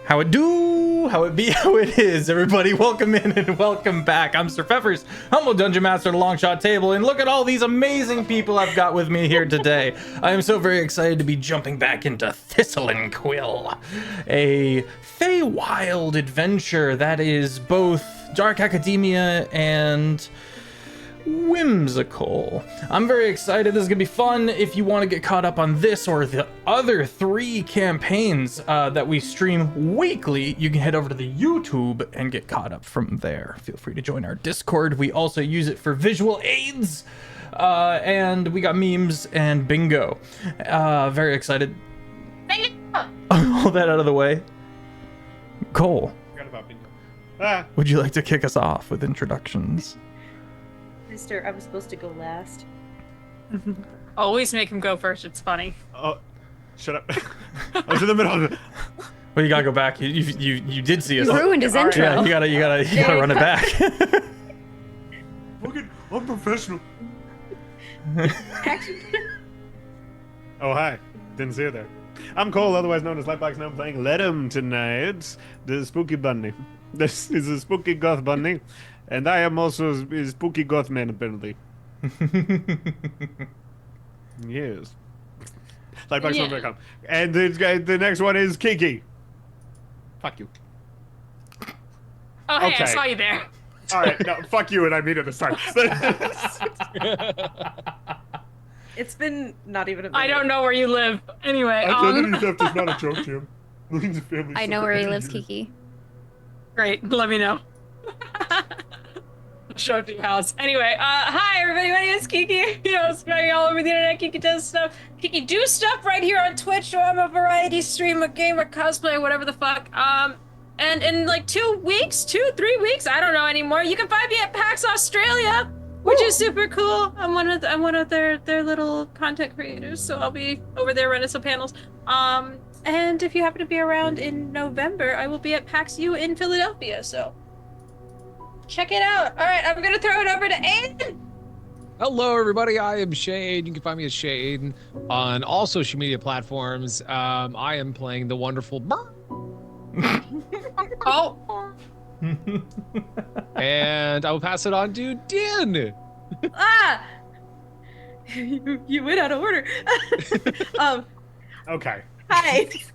How it do, how it be, how it is, everybody. Welcome in and welcome back. I'm Sir Feffers, humble dungeon master at the Longshot table, and look at all these amazing people I've got with me here today. I am so very excited to be jumping back into Thistle and Quill, a Feywild adventure that is both dark academia and whimsical. I'm very excited. This is gonna be fun. If you want to get caught up on this or the other 3 campaigns that we stream weekly, you can head over to the YouTube and get caught up from there. Feel free to join our Discord. We also use it for visual aids, and we got memes and bingo. Very excited. All that out of the way. Cole, Forgot about bingo. would you like to kick us off with introductions? Mister, I was supposed to go last. Always make him go first. It's funny. Oh, shut up. I was in the middle of it. Well, you gotta go back. You did see us. You ruined his intro. Yeah, you gotta run it back. Fucking unprofessional. Actually, Oh, hi. Didn't see you there. I'm Cole, otherwise known as LightboxGnome, playing Let 'em tonight. The spooky bunny. This is a spooky goth bunny. And I am also a spooky goth man, apparently. Yes. LightboxGnome.com. And the next one is Kiki. Fuck you. Oh, hey, Okay. I saw you there. Alright, no, fuck you, and I mean it this time. it's been not even a minute. I don't know where you live. Anyway, Identity theft is not a joke, Jim. Millions of families I know suffer where he every lives, year. Kiki. great. Let me know. Show up to your house. Anyway, hi everybody. My name is Kiki. You know, spreading all over the internet. Kiki does stuff. Kiki do stuff right here on Twitch. So I'm a variety streamer, gamer, cosplay, whatever the fuck. And in like 2 weeks, 2-3 weeks, I don't know anymore. You can find me at PAX Australia, which is super cool. I'm one of their little content creators, so I'll be over there running some panels. And if you happen to be around in November, I will be at PAX U in Philadelphia. So check it out. All right, I'm gonna throw it over to Aiden. Hello, everybody. I am ChezAidan. You can find me as ChezAidan on all social media platforms. I am playing the wonderful Oh, and I will pass it on to Din. Ah! you went out of order. Okay. Hi. this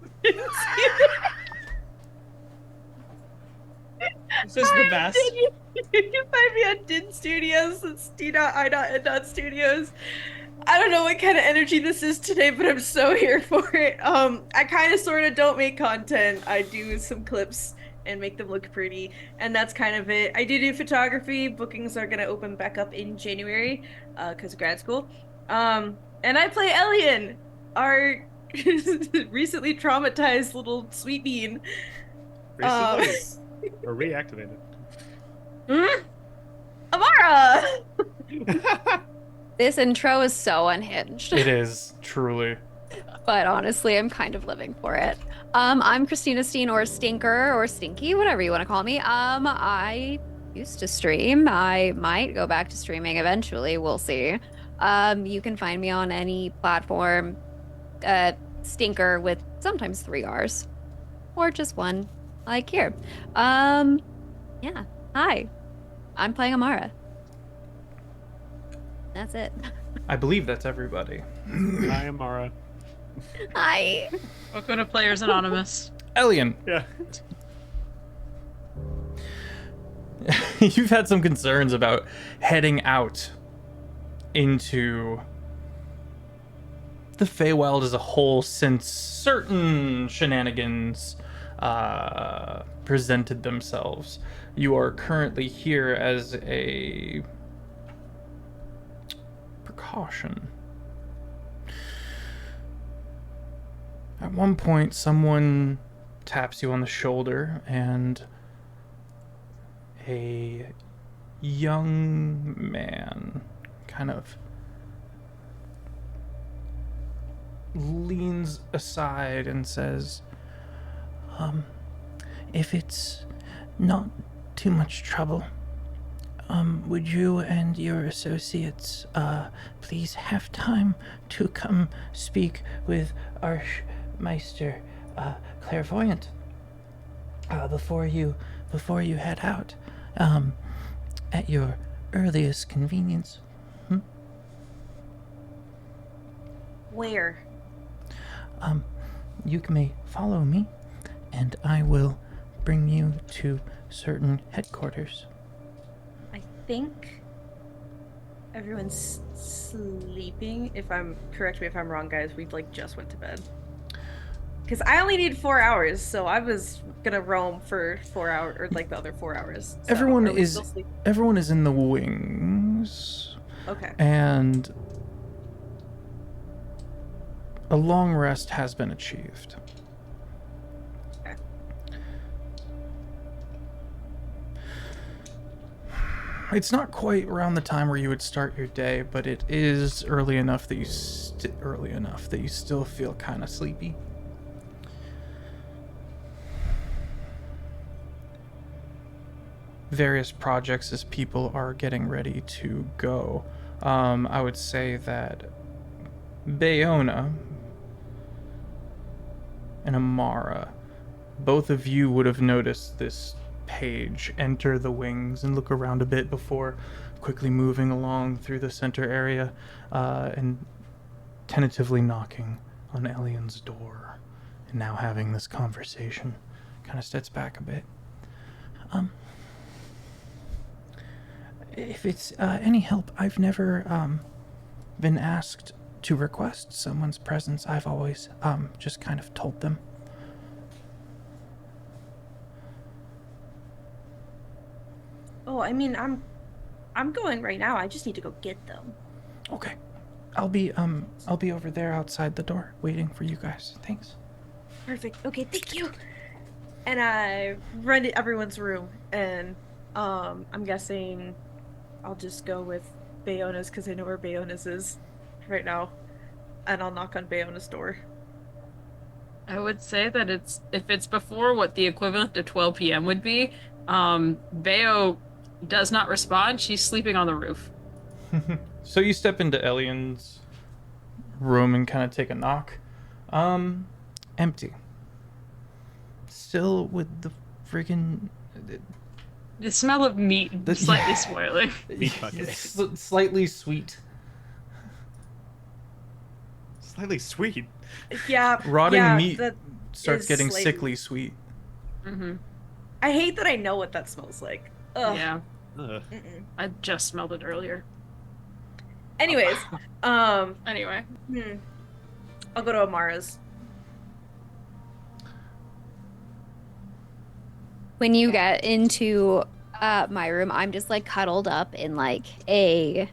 is the best. You can find me on Din Studios. It's D.I.N. Studios. I don't know what kind of energy this is today, but I'm so here for it. I kind of sort of don't make content. I do some clips and make them look pretty, and that's kind of it. I do photography. Bookings are gonna open back up in January, because of grad school. And I play Elian, our recently traumatized little sweet bean. Recently or reactivated. Amara! This intro is so unhinged, It is truly. but honestly, I'm kind of living for it. I'm Christina Steen, or Stinkerrr, or Stinky, whatever you want to call me. I used to stream. I might go back to streaming eventually. We'll see. You can find me on any platform. Stinkerrr with sometimes 3 R's, or just 1, like here. Yeah. Hi. I'm playing Amara. That's it. I believe that's everybody. Hi, Amara. Hi. Welcome to Players Anonymous. Elian, Yeah. you've had some concerns about heading out into the Feywild as a whole since certain shenanigans presented themselves. You are currently here as a precaution. At one point, someone taps you on the shoulder, and a young man kind of leans aside and says, if it's not too much trouble, would you and your associates please have time to come speak with Archmeister Clairvoyant? before you head out, at your earliest convenience. Where? You may follow me, and I will bring you to certain headquarters. I think everyone's sleeping. Correct me if I'm wrong, guys. We like just went to bed. Because I only need 4 hours, so I was gonna roam for 4 hours, or like the other 4 hours. So Everyone are we is still sleeping? everyone is in the wings, Okay. and a long rest has been achieved. Okay. It's not quite around the time where you would start your day, but it is early enough that you still feel kind of sleepy. Various projects as people are getting ready to go. I would say that Bayona and Amara, both of you would have noticed this page enter the wings and look around a bit before quickly moving along through the center area and tentatively knocking on Elian's door, and now having this conversation. Kind of steps back a bit. If it's any help, I've never been asked to request someone's presence. I've always just kind of told them. Oh, I mean, I'm going right now. I just need to go get them. Okay. I'll be over there outside the door waiting for you guys. Thanks. Perfect. Okay, thank you. And I run to everyone's room, and I'm guessing I'll just go with Bayona's because I know where Bayona's is right now, and I'll knock on Bayona's door. I would say that if it's before what the equivalent to 12 p.m. would be, Bayo does not respond. She's sleeping on the roof. So you step into Elian's room and kind of take a knock. Empty. Still with the friggin' The smell of meat slightly spoiling. Meat bucket. Slightly sweet. Slightly sweet. Yeah. Rotting yeah, meat that starts is getting slightly- sickly sweet. Mm-hmm. I hate that I know what that smells like. Ugh. Yeah, Ugh. Mm-mm. I just smelled it earlier. Anyways, Anyway, I'll go to Amara's. When you get into my room, I'm just like cuddled up in like a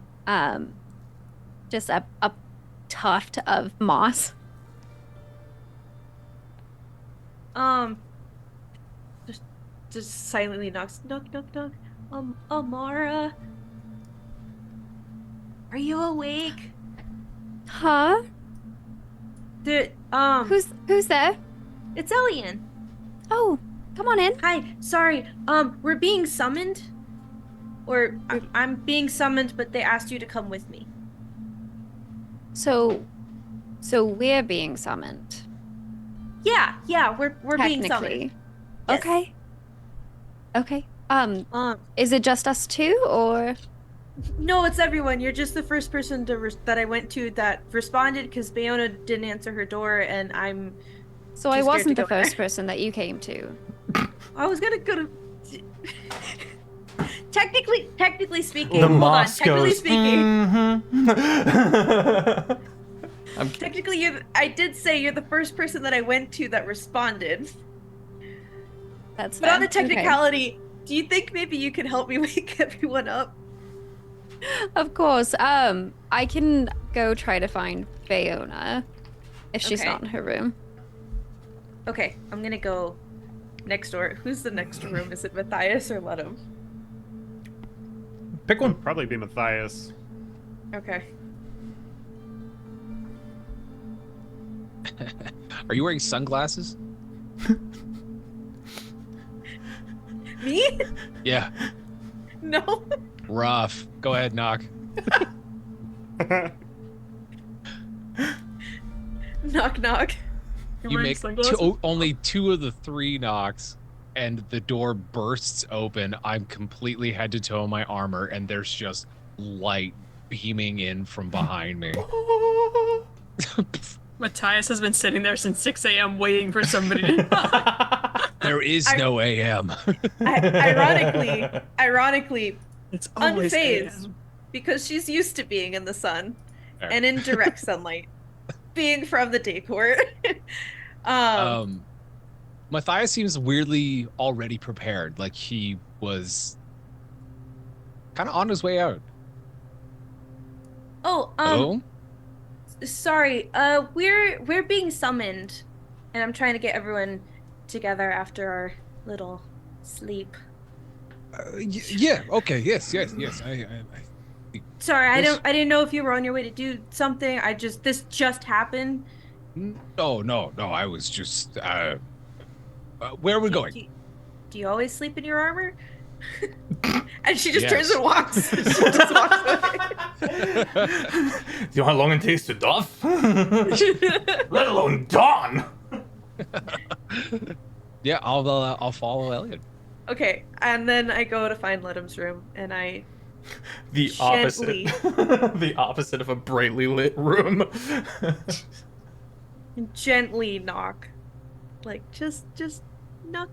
just a tuft of moss. Just silently knocks. Knock, knock, knock. Amara, are you awake? Huh? Who's there? It's Elian. Oh, come on in. Hi. Sorry. We're being summoned, or I'm being summoned, but they asked you to come with me. So we're being summoned. Yeah. We're being summoned. Technically. Yes. Okay. Okay. Is it just us two, or? No, it's everyone. You're just the first person that I went to that responded because Bayona didn't answer her door, and I'm. So too I scared wasn't to the go there. first person that you came to. I was gonna go to. Technically speaking, The hold on. moss Technically goes. speaking, I'm technically, I did say you're the first person that I went to that responded. That's But on the fair. Okay. technicality, do you think maybe you could help me wake everyone up? Of course. I can go try to find Bayona if she's Okay. not in her room. Okay, I'm gonna go next door. Who's the next room? Is it Matthias or Ludum? Pick one. Probably be Matthias. Okay. Are you wearing sunglasses? Me? Yeah. No. Rough. Go ahead, knock. Knock knock. you're You wearing make sunglasses? only 2 of the 3 knocks, and the door bursts open. I'm completely head to toe in my armor, and there's just light beaming in from behind me. Matthias has been sitting there since 6 a.m. waiting for somebody to. There is no AM. Ironically, It's always unfazed, AM. because she's used to being in the sun Fair. and in direct sunlight, being from the day court. Matthias seems weirdly already prepared, like he was kind of on his way out. Oh, sorry. We're being summoned, and I'm trying to get everyone together after our little sleep. Yeah. Okay. Yes. Sorry, I Yes. didn't know if you were on your way to do something. This just happened. No. I was just. Where are we going? Do you always sleep in your armor? And she just Yes. turns and walks. She just walks away. Do you want long and taste of duff? Let alone dawn. Yeah, I'll follow Elliot. Okay, and then I go to find Ledham's room, and I The Gently. opposite. The opposite of a brightly lit room. gently knock, like just knock.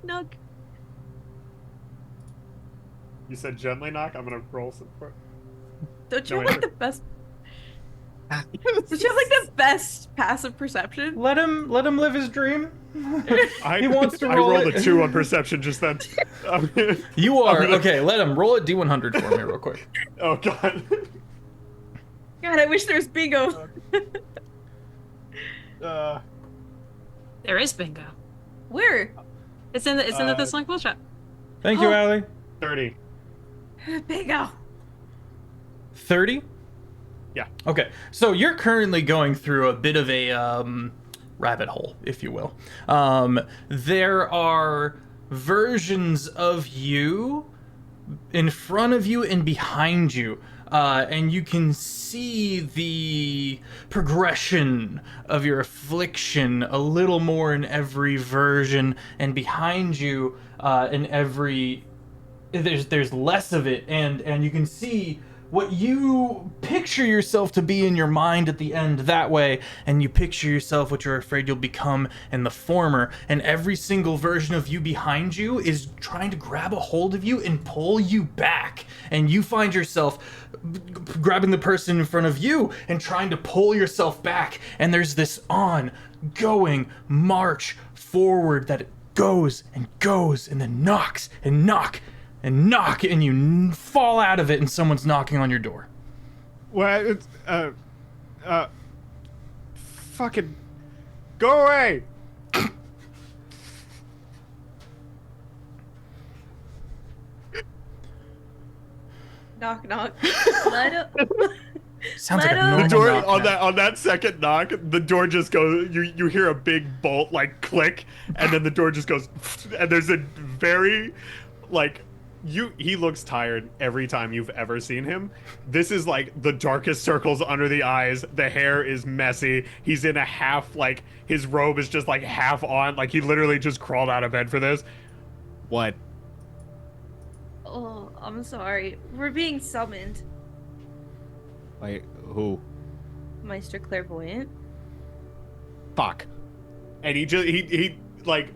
You said gently knock? I'm gonna roll some for Don't you No, have like I- the best? Don't you have like the best passive perception? Let him live his dream. I, He wants to I roll rolled it. a 2 on perception just then. You are I'm gonna- okay. Let him roll a d100 for me real quick. Oh god. God, I wish there was bingo. There is bingo. Where? It's in the Thistle and Quill shop. Thank you, Oh. Allie. 30. Bingo. 30. Yeah. Okay, so you're currently going through a bit of a rabbit hole, if you will. There are versions of you in front of you and behind you, and you can see the progression of your affliction a little more in every version, and behind you, in every there's less of it, and you can see what you picture yourself to be in your mind at the end that way, and you picture yourself what you're afraid you'll become in the former, and every single version of you behind you is trying to grab a hold of you and pull you back, and you find yourself grabbing the person in front of you and trying to pull yourself back, and there's this ongoing march forward that it goes and goes and then knocks and knock and knock, and you fall out of it, and someone's knocking on your door. Well, it's, fucking go away. Knock. Let him. Sounds Let like a him- normal The door knock on now. on that second knock, the door just goes. You hear a big bolt like click, and then the door just goes, and there's a very, like, he looks tired every time you've ever seen him. This is like the darkest circles under the eyes. The hair is messy. He's in a half, like, his robe is just like half on. Like he literally just crawled out of bed for this. What? Oh, I'm sorry. We're being summoned, Like who? Meister Clairvoyant. Fuck. And he like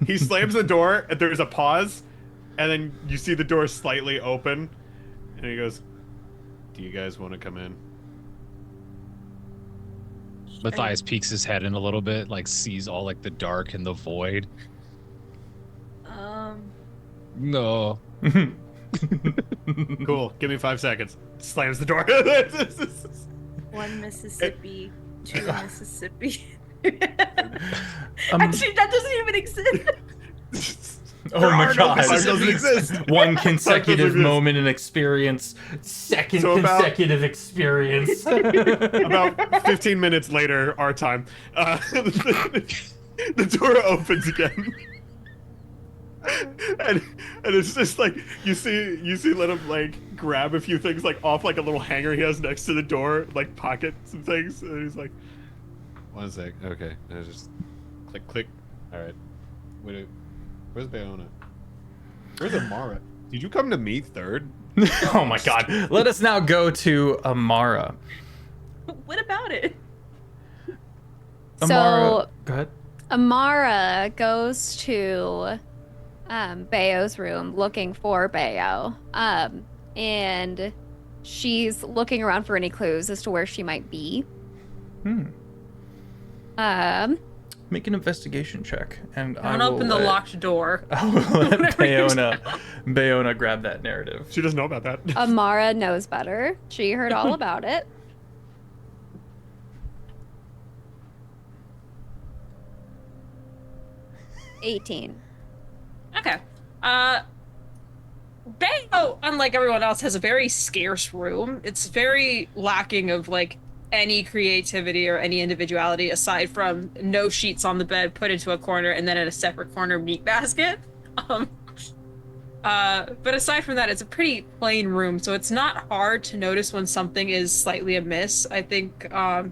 he slams the door and there's a pause, and then you see the door slightly open, and he goes, "Do you guys want to come in?" Matthias peeks his head in a little bit, like sees all like the dark and the void. No. Cool. Give me 5 seconds. Slams the door. One Mississippi, two Mississippi. Um, Actually, that doesn't even exist. Oh There my are no god. Mississippi. doesn't exist. One consecutive exist. moment in experience. Second So about- consecutive experience. About 15 minutes later, our time, the door opens again. And it's just like you see let him like grab a few things like off like a little hanger he has next to the door, like pocket some things, and he's like, "1 sec, okay." And I just click. All right, wait. Where's Bayona? Where's Amara? Did you come to me third? Oh my god. Let us now go to Amara. What about it? Amara, go ahead. Amara goes to Bayo's room looking for Bayo. And she's looking around for any clues as to where she might be. Make an investigation check, and Don't open the locked door. I will let Bayona grab that narrative. She doesn't know about that. Amara knows better. She heard all about it. $18. Okay. Bayo, unlike everyone else, has a very scarce room. It's very lacking of like any creativity or any individuality aside from no sheets on the bed put into a corner and then in a separate corner meat basket. But aside from that, it's a pretty plain room, so it's not hard to notice when something is slightly amiss. I think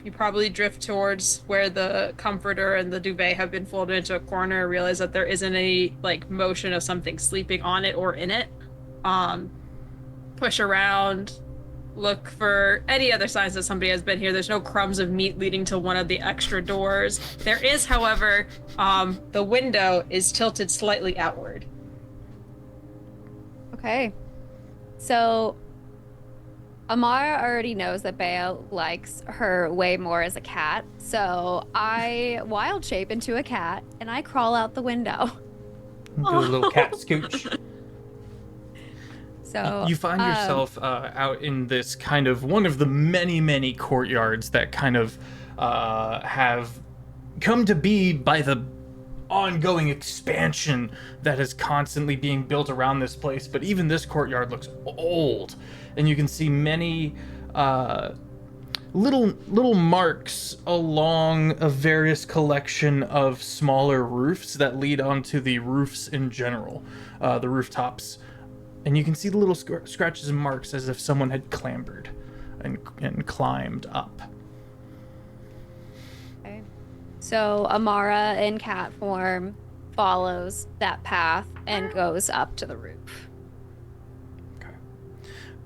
you probably drift towards where the comforter and the duvet have been folded into a corner, realize that there isn't any like motion of something sleeping on it or in it. Push around, look for any other signs that somebody has been here. There's no crumbs of meat leading to one of the extra doors. There is, however, the window is tilted slightly outward. Okay. So Amara already knows that Bayo likes her way more as a cat. So I wild shape into a cat and I crawl out the window. Do a little cat scooch. So You find yourself out in this kind of one of the many courtyards that kind of have come to be by the ongoing expansion that is constantly being built around this place. But even this courtyard looks old, and you can see many little marks along a various collection of smaller roofs that lead onto the roofs in general, the rooftops. And you can see the little scratches and marks as if someone had clambered and climbed up. Okay. So Amara in cat form follows that path and goes up to the roof. Okay.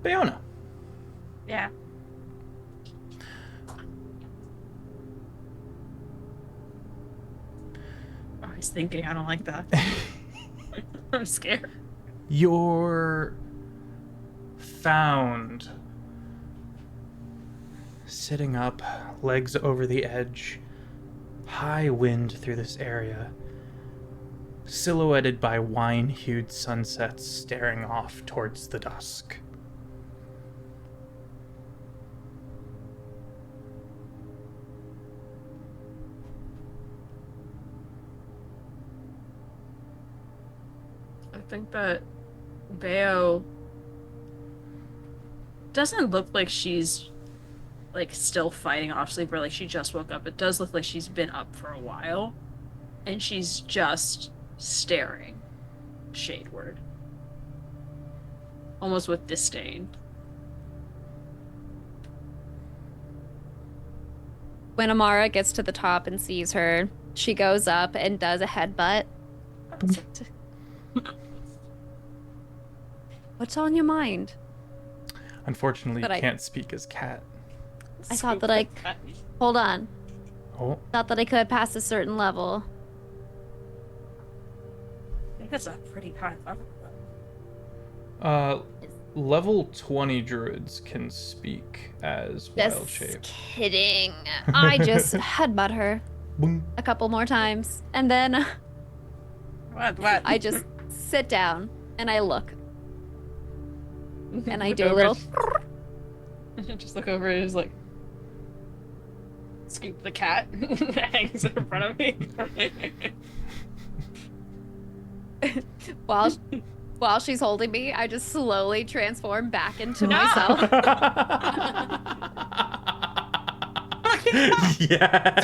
Bayona. Yeah. Oh, he's thinking. I don't like that. I'm scared. You're found sitting up, legs over the edge, high wind through this area, silhouetted by wine-hued sunsets staring off towards the dusk. I think that Bayo doesn't look like she's like still fighting off sleep or like she just woke up. It does look like she's been up for a while and she's just staring shadeward, almost with disdain. When Amara gets to the top and sees her, she goes up and does a headbutt. What's on your mind? Unfortunately, But you I- can't speak as cat. I thought that Hold on. Oh, Thought that I could pass a certain level. I think that's a pretty high level. level 20 druids can speak as wild Just shape. kidding. I just headbutt her Boom. a couple more times. And then What? I just sit down and I look. And I Look do a over little... Just look over and just like scoop the cat that hangs in front of me. While she's holding me, I just slowly transform back into No! myself. Yeah.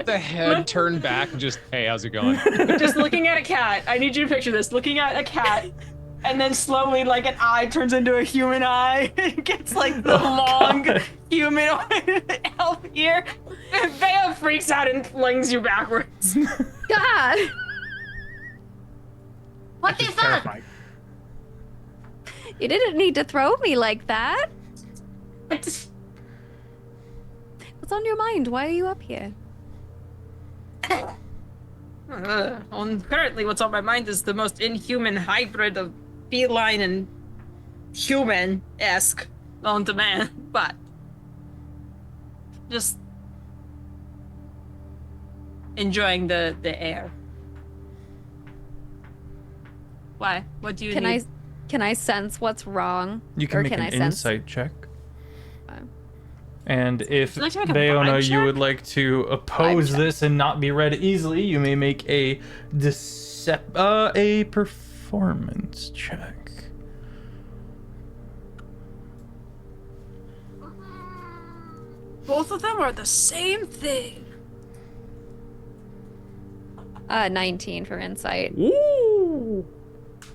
The head turned back and just, hey, how's it going? Just looking at a cat. I need you to picture this. Looking at a cat, and then slowly, like, an eye turns into a human eye. It gets, like, the long humanoid elf ear. And Bea freaks out and flings you backwards. God! What the Which is fuck? terrifying. You didn't need to throw me like that. What What's on your mind? Why are you up here? Currently, what's on my mind is the most inhuman hybrid of feline and human-esque known to man, but just enjoying the air. Why? What do you need? Can I sense what's wrong? You can Or make can an I sense? insight check. Fine. And if Would you like to make a Bayona, vibe you check? would like to oppose check. this and not be read easily, you may make a a performance check. Both of them are the same thing. 19 for insight. Ooh.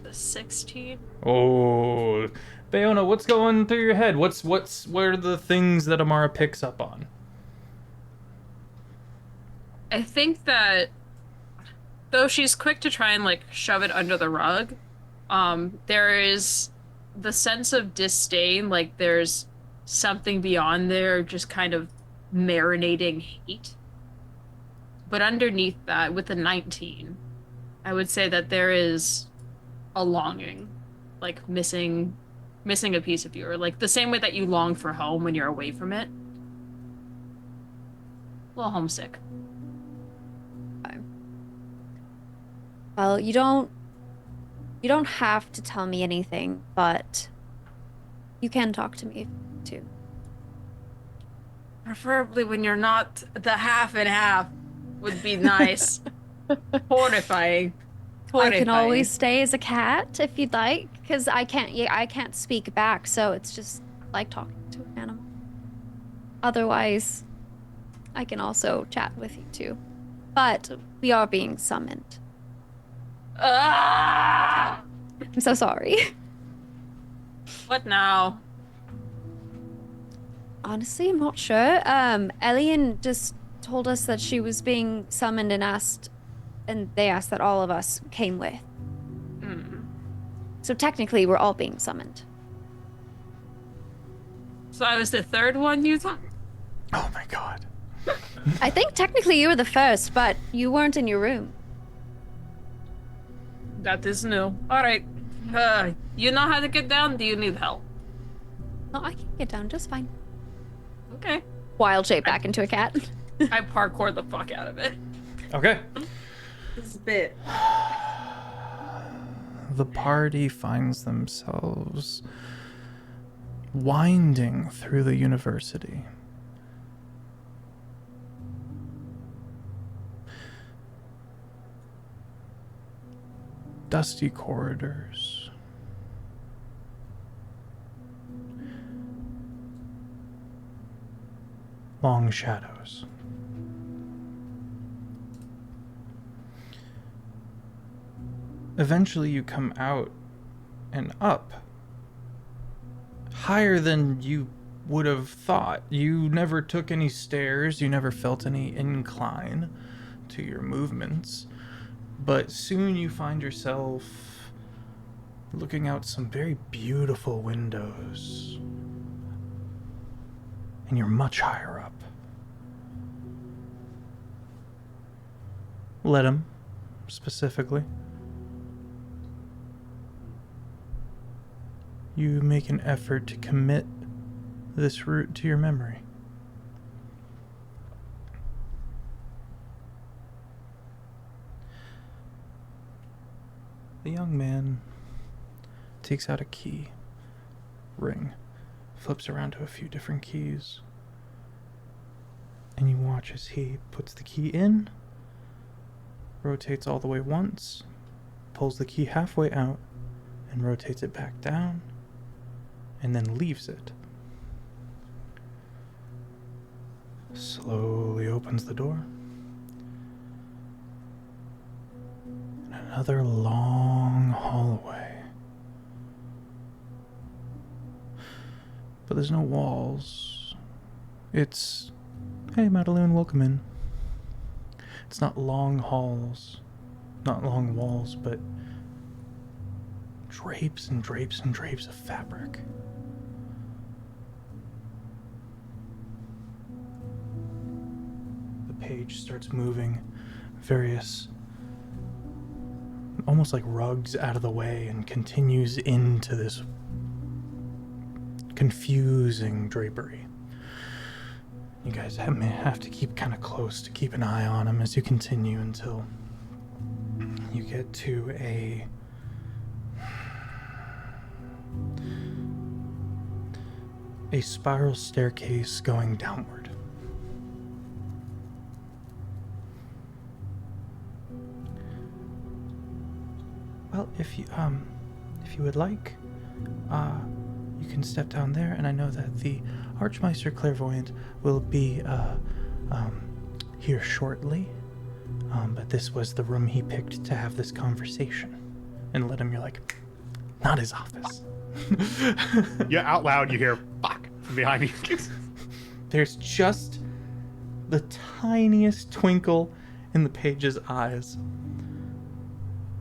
The 16. Oh, Bayona, what's going through your head? What are the things that Amara picks up on? I think that though she's quick to try and like shove it under the rug, there is the sense of disdain, like there's something beyond there just kind of marinating hate. But underneath that, with the 19, I would say that there is a longing, like missing a piece of you, or like the same way that you long for home when you're away from it. A little homesick. Well, you don't have to tell me anything, but you can talk to me too. Preferably when you're not the half and half would be nice. Horrifying. I can always stay as a cat if you'd like, because I can't speak back, so it's just like talking to an animal. Otherwise, I can also chat with you too. But we are being summoned. Ah! I'm so sorry. What now? Honestly, I'm not sure. Elian just told us that she was being summoned and they asked that all of us came with. Mm. So technically, we're all being summoned. So I was the third one you thought? Oh my god. I think technically you were the first, but you weren't in your room. That is new. Alright. You know how to get down? Do you need help? No, I can get down just fine. Okay. Wild shape back into a cat. I parkour the fuck out of it. Okay. This bit. The party finds themselves winding through the university. Dusty corridors. Long shadows. Eventually you come out and up. Higher than you would have thought. You never took any stairs, you never felt any incline to your movements. But soon you find yourself looking out some very beautiful windows. And you're much higher up. Let him, specifically. You make an effort to commit this route to your memory. The young man takes out a key ring, flips around to a few different keys, and you watch as he puts the key in, rotates all the way once, pulls the key halfway out, and rotates it back down, and then leaves it. Slowly opens the door. And another long hallway. But there's no walls. It's, hey Madeline, welcome in. It's not long halls, not long walls, but drapes and drapes and drapes of fabric. The page starts moving, various, almost like rugs out of the way, and continues into this confusing drapery. You guys have to keep kind of close to keep an eye on him as you continue until you get to a spiral staircase going downward. Well, if you would like, you can step down there, and I know that the Archmeister Clairvoyant will be here shortly. But this was the room he picked to have this conversation. And let him, you're like, not his office. Yeah, out loud you hear "fuck" from behind you. There's just the tiniest twinkle in the page's eyes.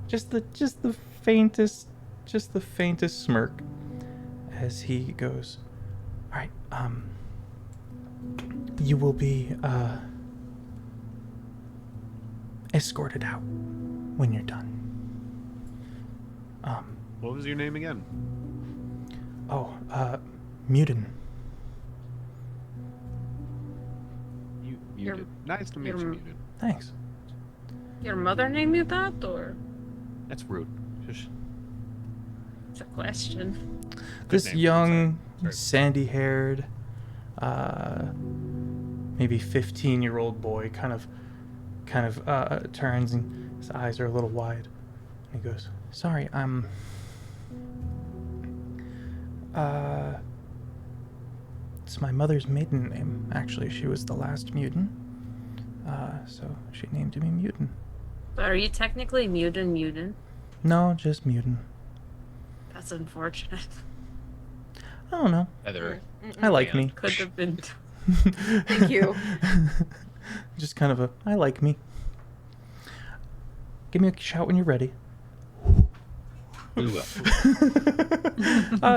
Just the faintest smirk as he goes, all right, you will be escorted out when you're done. What was your name again? Mutin. Muted. Nice to meet you, Muted. Thanks. Your mother named you that, or That's rude. Shush. it's a question? This name. young, Sorry. sandy-haired, maybe 15-year-old boy kind of turns, and his eyes are a little wide. And he goes, sorry, it's my mother's maiden name, actually. She was the last mutant, so she named me Mutin. But are you technically mutant? No, just Mutin. That's unfortunate. I don't know. Heather. I like me. Could have been. Thank you. Just kind of I like me. Give me a shout when you're ready. We will.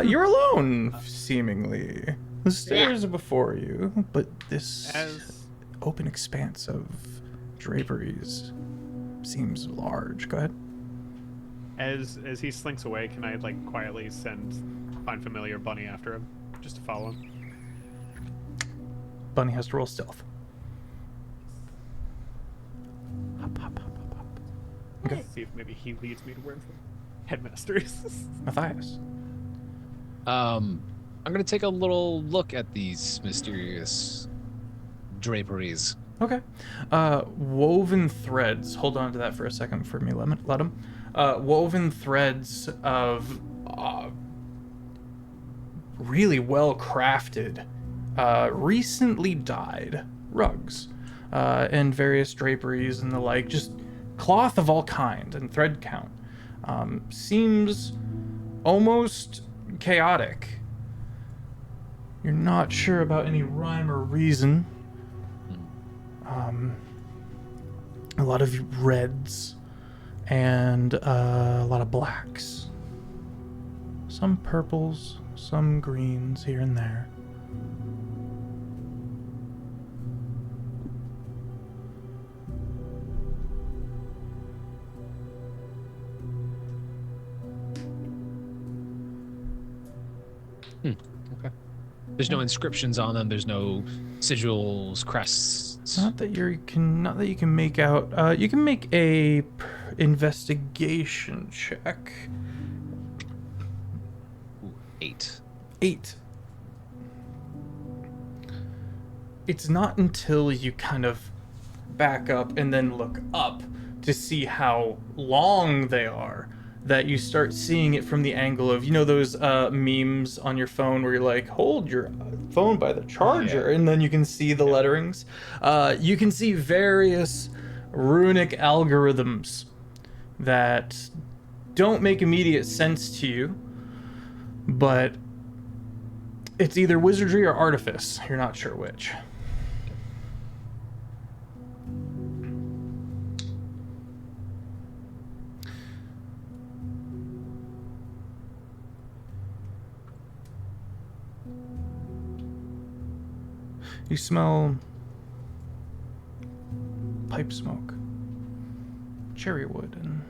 You're alone, seemingly. The stairs are before you, but this As open expanse of draperies seems large. Go ahead. as he slinks away, can I like quietly find familiar Bunny after him, just to follow him? Bunny has to roll stealth. Hop, hop, hop, hop, hop. Okay. See if maybe he leads me to where the headmaster is. Matthias. I'm gonna take a little look at these mysterious draperies. Okay. Woven threads. Hold on to that for a second for me. Let him. Woven threads of really well crafted, recently dyed rugs, and various draperies and the like. Just cloth of all kind and thread count. Seems almost chaotic. You're not sure about any rhyme or reason. A lot of reds and a lot of blacks. Some purples, some greens here and there. Okay. There's no inscriptions on them. There's no sigils, crests. Not that you can make out. You can make a investigation check. Ooh, 8. 8. It's not until you kind of back up and then look up to see how long they are that you start seeing it from the angle of, you know, those memes on your phone where you're like, hold your phone by the charger, and then you can see the letterings. You can see various runic algorithms that don't make immediate sense to you, but it's either wizardry or artifice. You're not sure which. You smell pipe smoke, cherry wood, and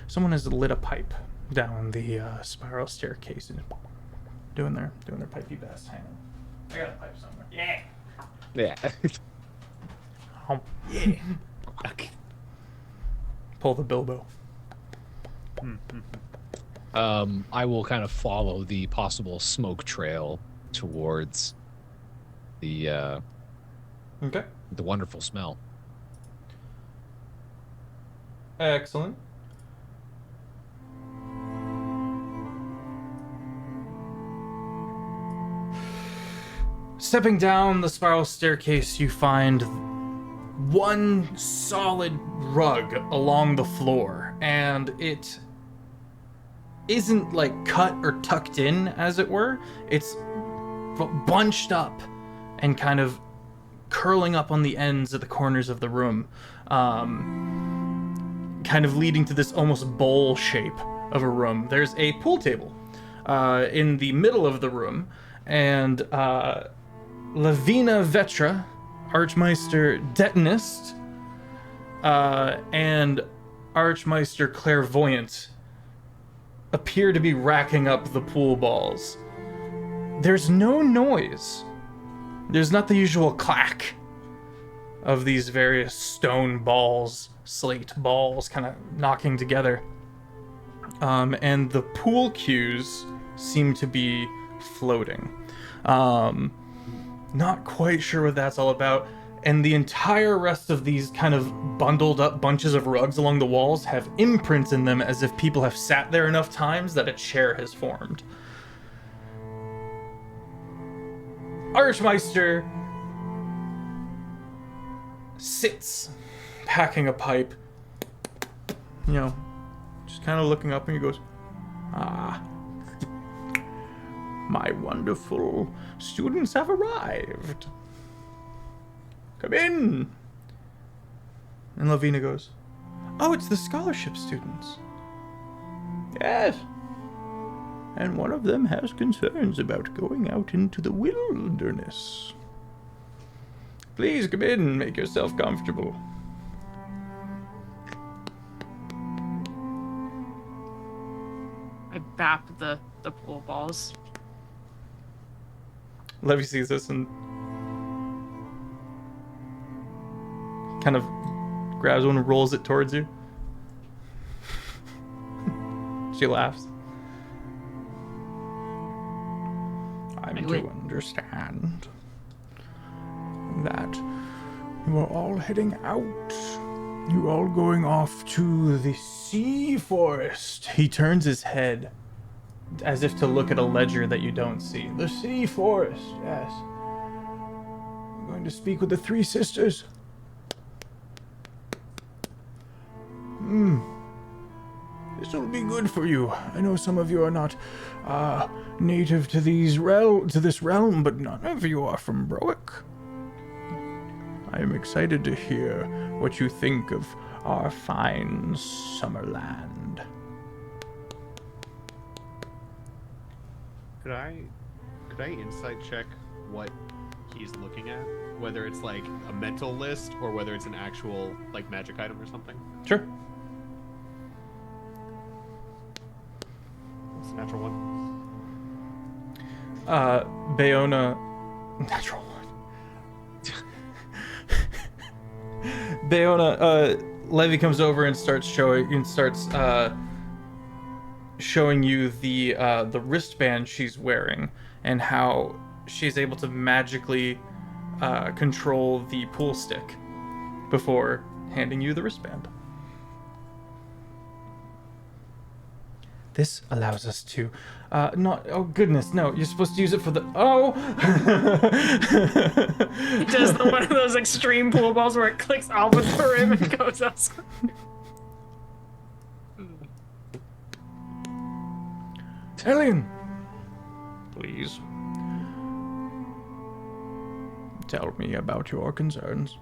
someone has lit a pipe down the spiral staircase and doing their pipey best. Hang on, I got a pipe somewhere. Yeah. Yeah. Yeah. Okay. Pull the Bilbo. I will kind of follow the possible smoke trail towards the Okay. the wonderful smell. Excellent. Stepping down the spiral staircase, you find one solid rug along the floor, and it isn't like cut or tucked in, as it were. It's bunched up and kind of curling up on the ends of the corners of the room, kind of leading to this almost bowl shape of a room. There's a pool table in the middle of the room, and Lavina Vetra, Archmeister Detonist, and Archmeister Clairvoyant appear to be racking up the pool balls. There's no noise. There's not the usual clack of these various stone balls, slate balls kind of knocking together. And the pool cues seem to be floating. Not quite sure what that's all about. And the entire rest of these kind of bundled up bunches of rugs along the walls have imprints in them as if people have sat there enough times that a chair has formed. Archmeister sits, packing a pipe, you know, just kind of looking up, and he goes, "Ah, my wonderful students have arrived. Come in." And Lavina goes, "Oh, it's the scholarship students." "Yes. And one of them has concerns about going out into the wilderness. Please come in and make yourself comfortable." I bap the pool balls. Levy sees this and kind of grabs one and rolls it towards you. She laughs. "I'm to understand that you are all heading out. You're all going off to the sea forest." He turns his head as if to look at a ledger that you don't see. "The sea forest, yes. I'm going to speak with the three sisters. This will be good for you. I know some of you are not native to this realm, but none of you are from Broick. I am excited to hear what you think of our fine Summerland." Could I insight check what he's looking at? Whether it's like a mental list or whether it's an actual like magic item or something? Sure. It's a natural one. Bayona... Natural one. Bayona, Levy comes over and starts showing you the wristband she's wearing and how she's able to magically control the pool stick before handing you the wristband. This allows us to not... Oh, goodness, no. You're supposed to use it for the... Oh! It does one of those extreme pool balls where it clicks off with the rim and goes outside. Alien, please tell me about your concerns.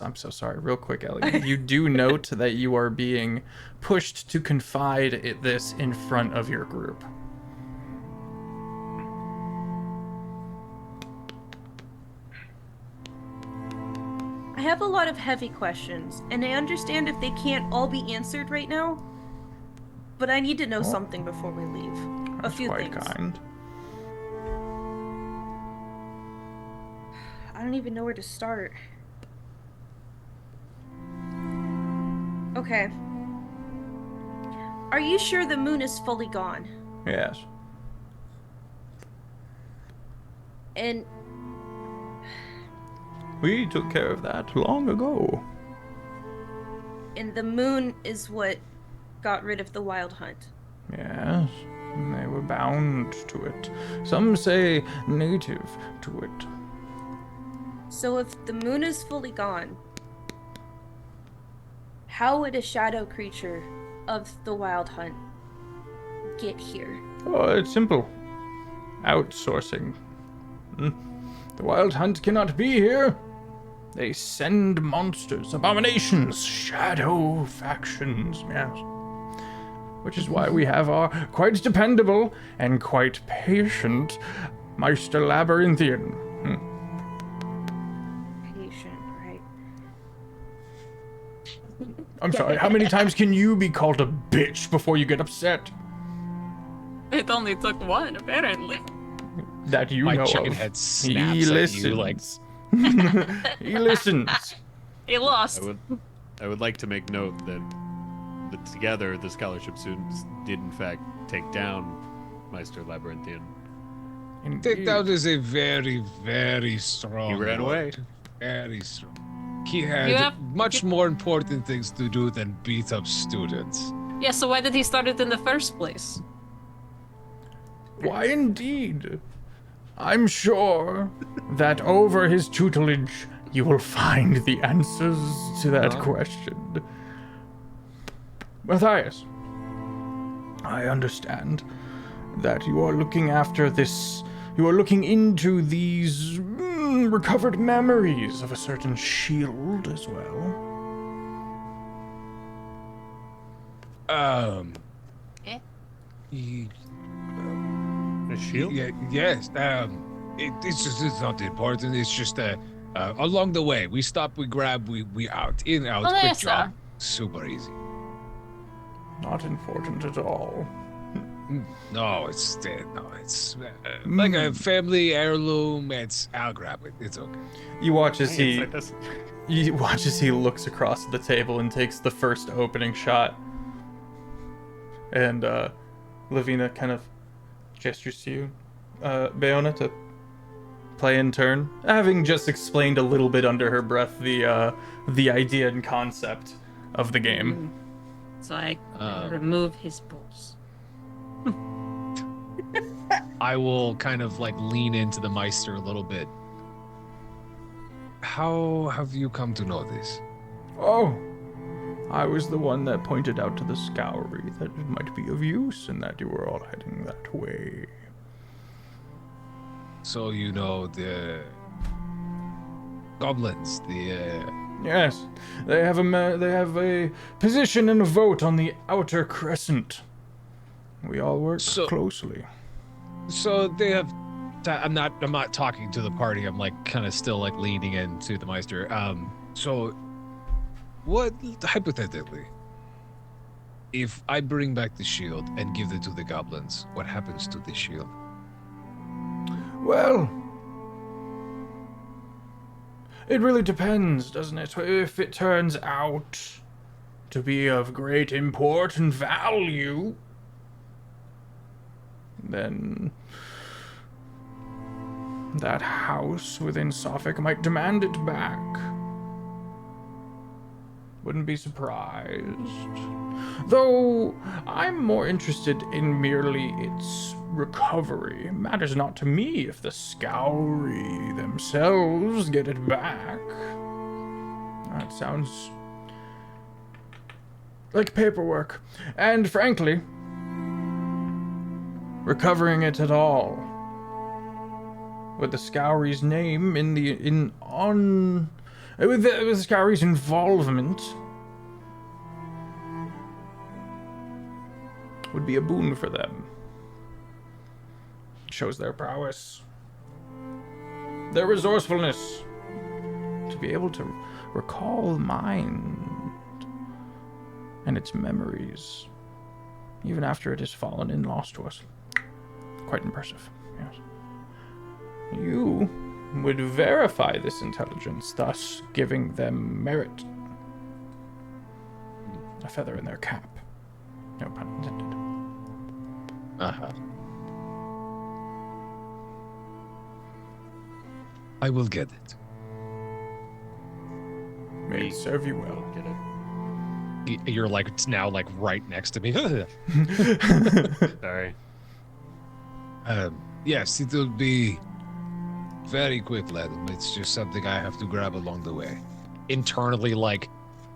I'm so sorry, real quick, Ellie. You do note that you are being pushed to confide this in front of your group. I have a lot of heavy questions, and I understand if they can't all be answered right now, but I need to know something before we leave. That's A few quite things. kind. I don't even know where to start. Okay. Are you sure the moon is fully gone? Yes. And We took care of that long ago. the moon is what got rid of the wild hunt. Yes. They were bound to it. Some say native to it. So if the moon is fully gone, how would a shadow creature of the wild hunt get here? Oh, it's simple. Outsourcing. The wild hunt cannot be here. They send monsters, abominations, shadow factions, yes. Which is why we have our quite dependable and quite patient Meister Labyrinthian. Patient, right? I'm sorry, how many times can you be called a bitch before you get upset? It only took one, apparently. That you My know chicken of. head He snaps at listens. you like He listens. He lost. I would like to make note that together the scholarship students did in fact take down Meister Labyrinthian. Take down is a very, very strong. He ran away. word. Very strong. He had You have- much more important things to do than beat up students. Yeah, so why did he start it in the first place? Why indeed? I'm sure that over his tutelage you will find the answers to that question. Matthias, I understand that you are looking after this. You are looking into these recovered memories of a certain shield as well. Eh? A shield? Yes. It's not important. It's just along the way we stop, we grab, we out, in, out, Oh, quick yes, job, super easy. Not important at all. No, it's like a family heirloom. I'll grab it. It's okay. You watch as he Like this. You watch as he looks across the table and takes the first opening shot. And Lavina kind of gestures to you, Bayona, to play in turn, having just explained a little bit under her breath the idea and concept of the game. So I remove his balls. I will kind of like lean into the Meister a little bit. How have you come to know this? Oh, I was the one that pointed out to the Scoury that it might be of use and that you were all heading that way. So you know the goblins, Yes, they have a position and a vote on the Outer Crescent. We all work closely. So they have. I'm not talking to the party. I'm like kind of still like leaning into the Meister. So, what hypothetically, if I bring back the shield and give it to the goblins, what happens to the shield? Well, it really depends, doesn't it? If it turns out to be of great import and value, then that house within Suffolk might demand it back. Wouldn't be surprised. Though I'm more interested in merely its recovery. It matters not to me if the Scoury themselves get it back. That sounds like paperwork. And frankly, recovering it at all, with the Scoury's name with the Scoury's involvement, would be a boon for them. It shows their prowess, their resourcefulness, to be able to recall the mind and its memories, even after it has fallen and lost to us. Quite impressive, yes. You would verify this intelligence, thus giving them merit. A feather in their cap. No pun intended. Uh-huh. I will get it. May it serve you well. Get it. You're like, it's now like right next to me. Sorry. Yes, it will be very quick, lad. It's just something I have to grab along the way. Internally, like,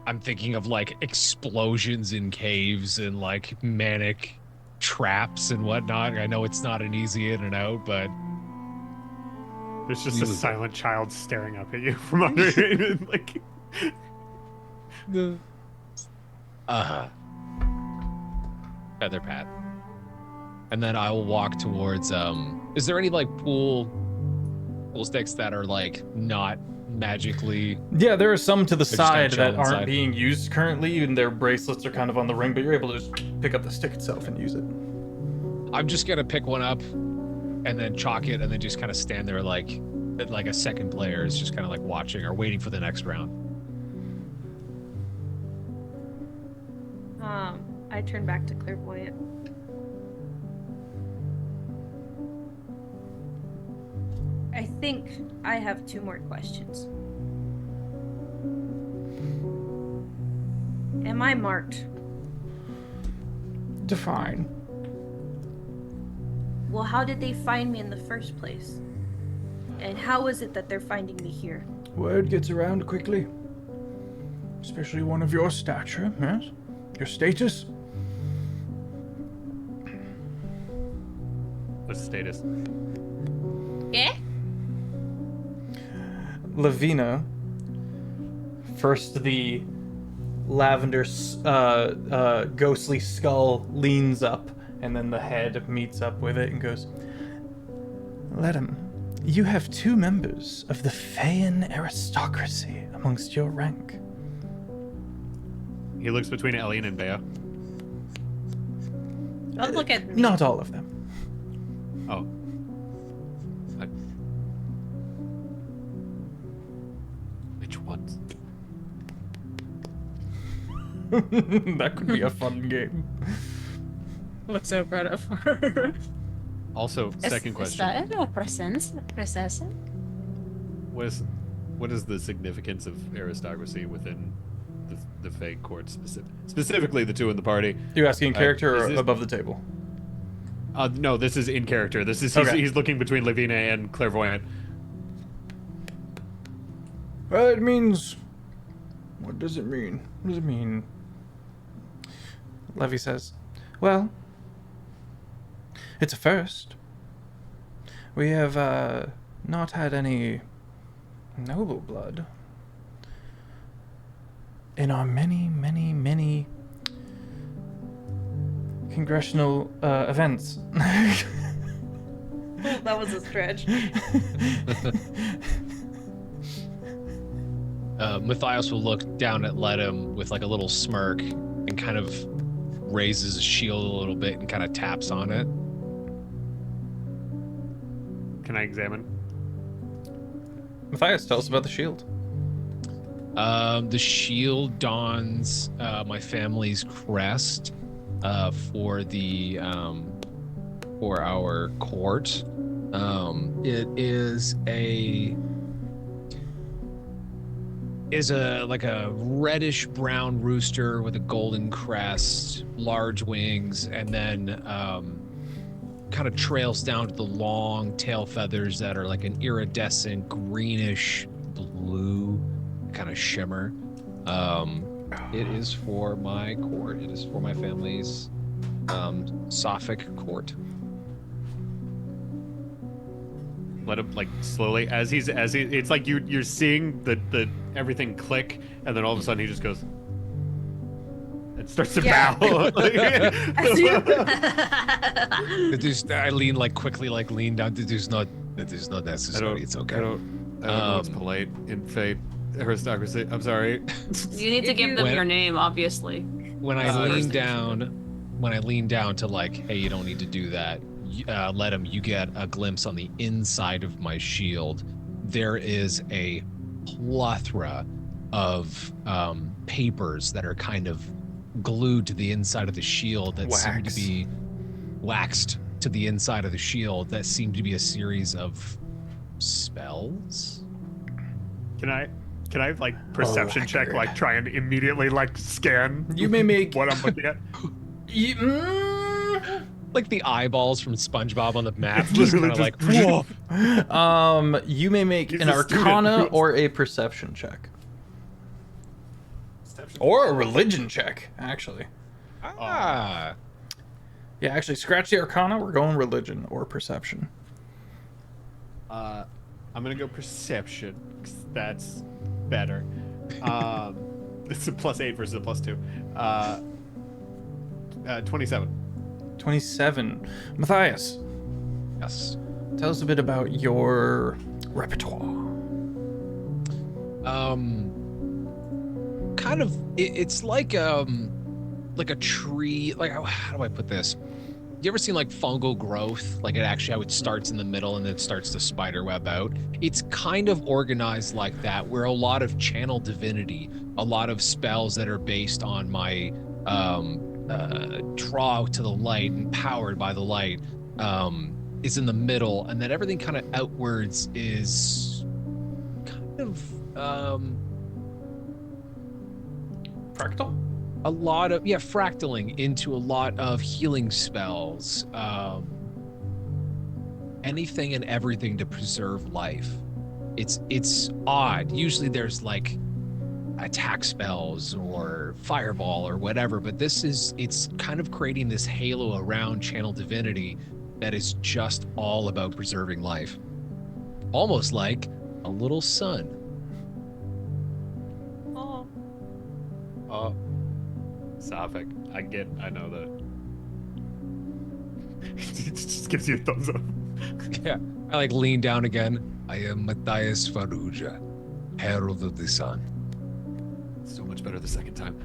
I'm thinking of like explosions in caves and like manic traps and whatnot. I know it's not an easy in and out, but There's just a silent child staring up at you from under it. Like, uh-huh. Feather pat. And then I will walk towards is there any like pool sticks that are like not magically? Yeah, there are some to the just kinda side chill that aren't inside. being used currently, and their bracelets are kind of on the ring, but you're able to just pick up the stick itself and use it. I'm just gonna pick one up and then chalk it and then just kind of stand there like a second player is just kind of like watching or waiting for the next round. I turn back to Clairvoyant. I think I have 2 more questions. Am I marked? Define. Well, how did they find me in the first place? And how is it that they're finding me here? Word gets around quickly. Especially one of your stature, yes? Your status. what's the status? Yeah? Lavina, first the lavender ghostly skull leans up, and then the head meets up with it and goes, Ledham, you have 2 members of the Feyan aristocracy amongst your rank. He looks between Elian and Bea. Don't look at me. Not all of them. Oh. Which ones? That could be a fun game. What's so proud of her? Also, second question. What is the significance of aristocracy within the Fae court specifically the 2 in the party? You asking in character is or this- above the table? No, this is in character. This is Okay. he's looking between Lavina and Clairvoyant. Well, it means... What does it mean? What does it mean? Levy says, well, it's a first. We have not had any noble blood in our many, many, many congressional events. That was a stretch. Matthias will look down at Ledham with like a little smirk and kind of raises his shield a little bit and kind of taps on it. Can I examine? Matthias, tell us about the shield. The shield dons my family's crest for the for our court. It is like a reddish brown rooster with a golden crest, large wings, and then kind of trails down to the long tail feathers that are like an iridescent greenish blue kind of shimmer. It is for my court. It is for my family's Sophic court. Let him like slowly as he it's like you're seeing the everything click, and then all of a sudden he just goes and starts to Yeah. bow. As you- I lean like quickly, like lean down. That is not necessary. It's okay. I don't know what's polite in fate. aristocracy. I'm sorry. You need to give them your name, obviously. When I lean down to like, hey, you don't need to do that. Let him. You get a glimpse on the inside of my shield. There is a plethora of papers that are kind of glued to the inside of the shield that seem to be waxed to the inside of the shield. That seem to be a series of spells. Can I like perception check, like try and immediately like scan? You may make what I'm looking at. Like the eyeballs from SpongeBob on the map, just kind of like, whoa. You may make He's an a student. Arcana or a Perception check, or a Religion check. Actually, Ah. yeah. Actually, scratch the Arcana. We're going Religion or Perception. I'm gonna go perception, 'cause that's better. It's a +8 versus a +2. 27. 27. Matthias, Yes. tell us a bit about your repertoire. Kind of. It's like a tree. Like how do I put this? You ever seen like fungal growth? Like how it starts in the middle and then starts to spider web out. It's kind of organized like that, where a lot of channel divinity, a lot of spells that are based on my draw to the light and powered by the light is in the middle, and then everything kind of outwards is kind of Fractal? a lot of fractaling into a lot of healing spells, anything and everything to preserve life. It's odd. Usually there's like attack spells or fireball or whatever, but it's kind of creating this halo around channel divinity that is just all about preserving life, almost like a little sun. Oh. Sapphic. I know that. It just gives you a thumbs up. Yeah, I like lean down again. I am Matthias Faruja, Herald of the Sun. So much better the second time.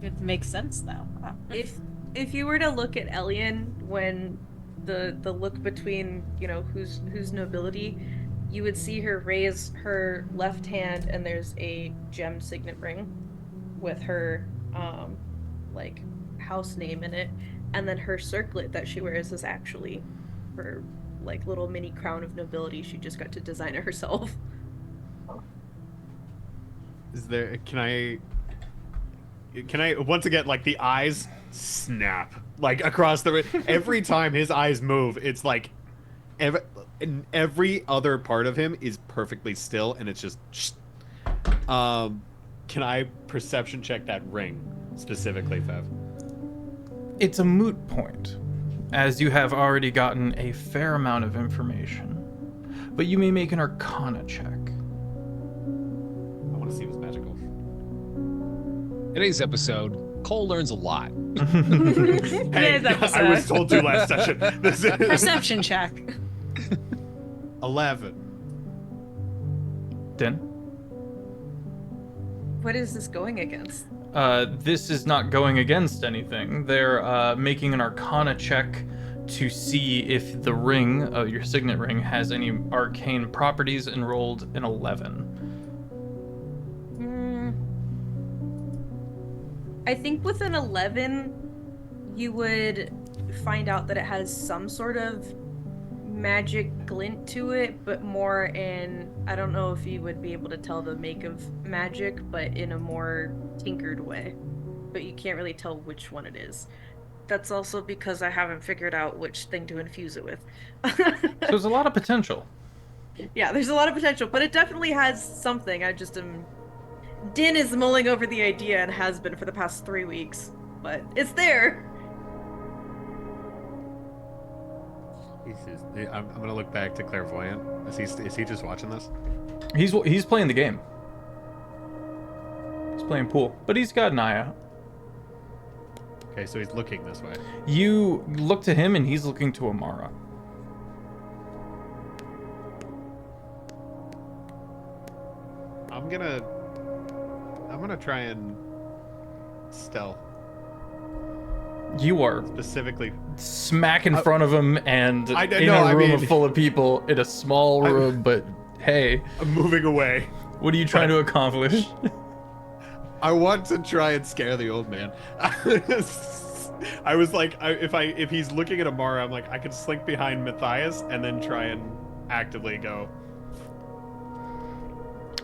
It makes sense though. Wow. If you were to look at Elian when the look between, you know, who's nobility, you would see her raise her left hand and there's a gem signet ring with her like house name in it, and then her circlet that she wears is actually her like little mini crown of nobility. She just got to design it herself. Can I once again, like, the eyes snap like across the every time his eyes move, it's like every other part of him is perfectly still, and it's just can I perception check that ring specifically, Fev? It's a moot point, as you have already gotten a fair amount of information, but you may make an Arcana check. I want to see if it's magical. Today's episode, Cole learns a lot. Hey, Today's I was episode. told to last session. This is Perception check. 11. Din? What is this going against? This is not going against anything. They're making an Arcana check to see if the ring, your signet ring, has any arcane properties, and rolled an 11. I think with an 11, you would find out that it has some sort of magic glint to it, but more in, I don't know if you would be able to tell the make of magic, but in a more tinkered way. But you can't really tell which one it is. That's also because I haven't figured out which thing to infuse it with. So there's a lot of potential. Yeah, there's a lot of potential, but it definitely has something. I just am... Din is mulling over the idea and has been for the past 3 weeks, but it's there. I'm gonna look back to Clairvoyant. Is he just watching this? He's playing the game. He's playing pool, but he's got an eye out. Okay, so he's looking this way. You look to him, and he's looking to Amara. I'm gonna try and stealth. You are Specifically, smack in front of him and in a room full of people in a small room, but hey. I'm moving away. What are you trying to accomplish? I want to try and scare the old man. I was like, if he's looking at Amara, I'm like, I could slink behind Matthias and then try and actively go.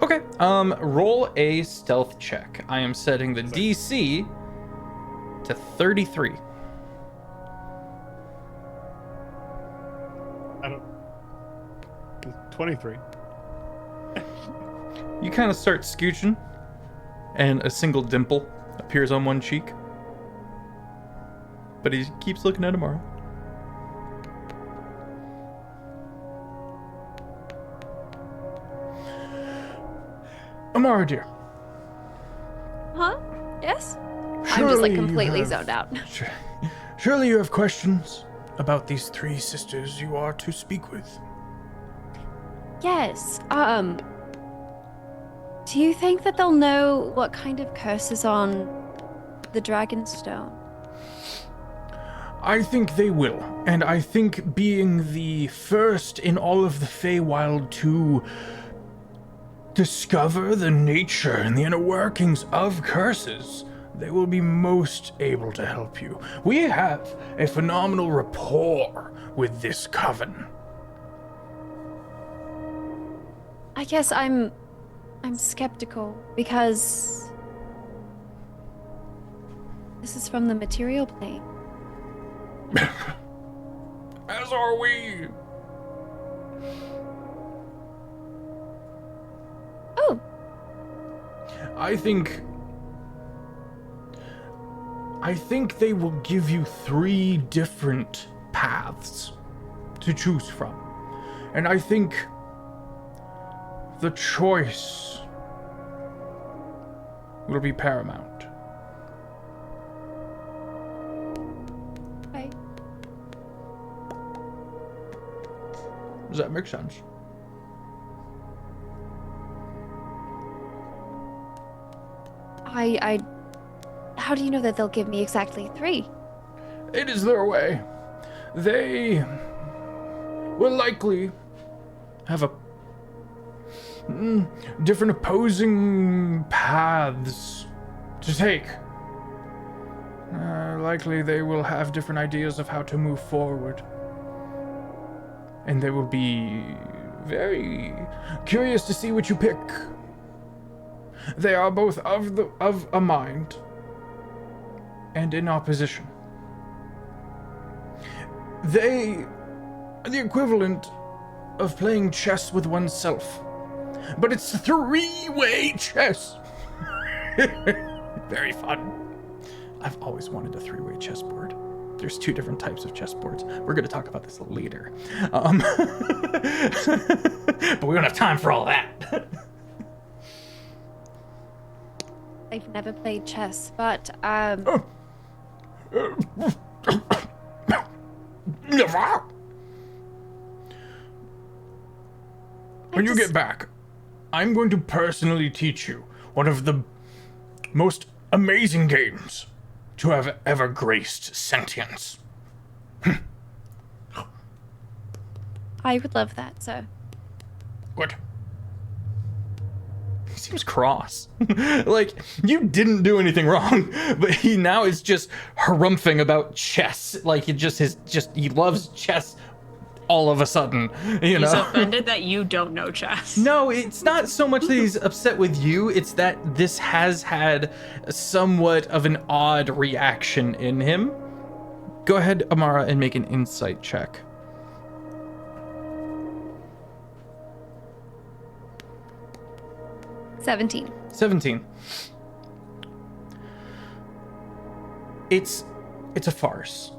Okay. Roll a stealth check. I am setting the DC to 33. I don't. 23. You kind of start scooching, and a single dimple appears on one cheek. But he keeps looking at Amara. Amara, dear. Huh? Yes? I'm just like completely zoned out. Surely you have questions about these three sisters you are to speak with. Yes. Do you think that they'll know what kind of curse is on the Dragonstone? I think they will, and I think being the first in all of the Feywild to discover the nature and the inner workings of curses, they will be most able to help you. We have a phenomenal rapport with this coven. I guess I'm skeptical because this is from the material plane. As are we. Oh. I think they will give you 3 different paths to choose from. And I think the choice will be paramount. Okay. Does that make sense? How do you know that they'll give me exactly 3? It is their way. They will likely have a different opposing paths to take. Likely they will have different ideas of how to move forward. And they will be very curious to see what you pick. They are both of a mind and in opposition. They are the equivalent of playing chess with oneself. But it's 3-way chess. Very fun. I've always wanted a 3-way chessboard. There's 2 different types of chessboards. We're going to talk about this later. But we don't have time for all that. I've never played chess, but Never. When you get back, I'm going to personally teach you one of the most amazing games to have ever graced sentience. I would love that, sir. Good. He seems cross. Like, you didn't do anything wrong, but he now is just harumphing about chess. Like, he loves chess all of a sudden, you know? He's offended that you don't know chess. No, it's not so much that he's upset with you, it's that this has had somewhat of an odd reaction in him. Go ahead, Amara, and make an insight check. 17. 17. It's a farce.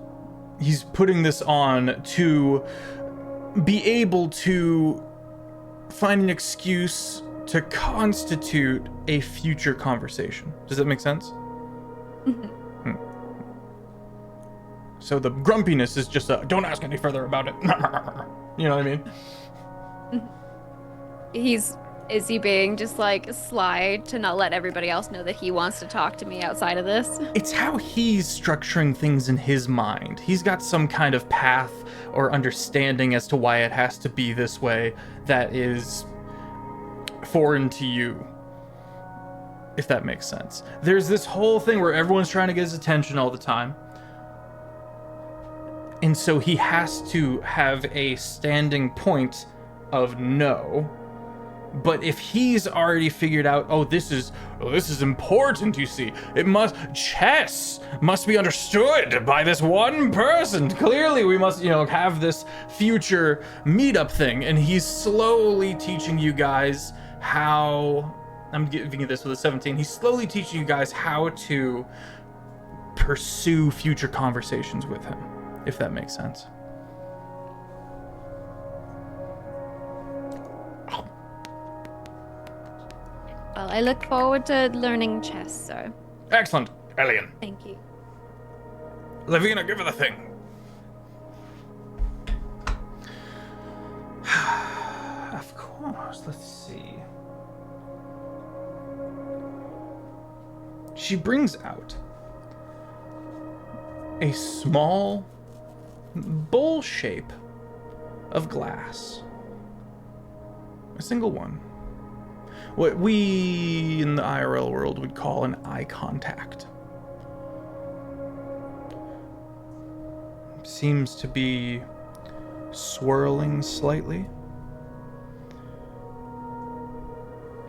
He's putting this on to be able to find an excuse to constitute a future conversation. Does that make sense? Mm-hmm. So the grumpiness is just a, don't ask any further about it. You know what I mean? He's Is he being just like sly to not let everybody else know that he wants to talk to me outside of this? It's how he's structuring things in his mind. He's got some kind of path or understanding as to why it has to be this way that is foreign to you, if that makes sense. There's this whole thing where everyone's trying to get his attention all the time. And so he has to have a standing point of no. But if he's already figured out, this is important, you see. Chess must be understood by this one person. Clearly we must, have this future meetup thing. And he's slowly teaching you guys how, I'm giving you this with a 17. He's slowly teaching you guys how to pursue future conversations with him, if that makes sense. Well, I look forward to learning chess, so Excellent, Alien. thank you. Lavina, give her the thing. Of course, let's see. She brings out a small bowl shape of glass. A single one. What we in the IRL world would call an eye contact. Seems to be swirling slightly.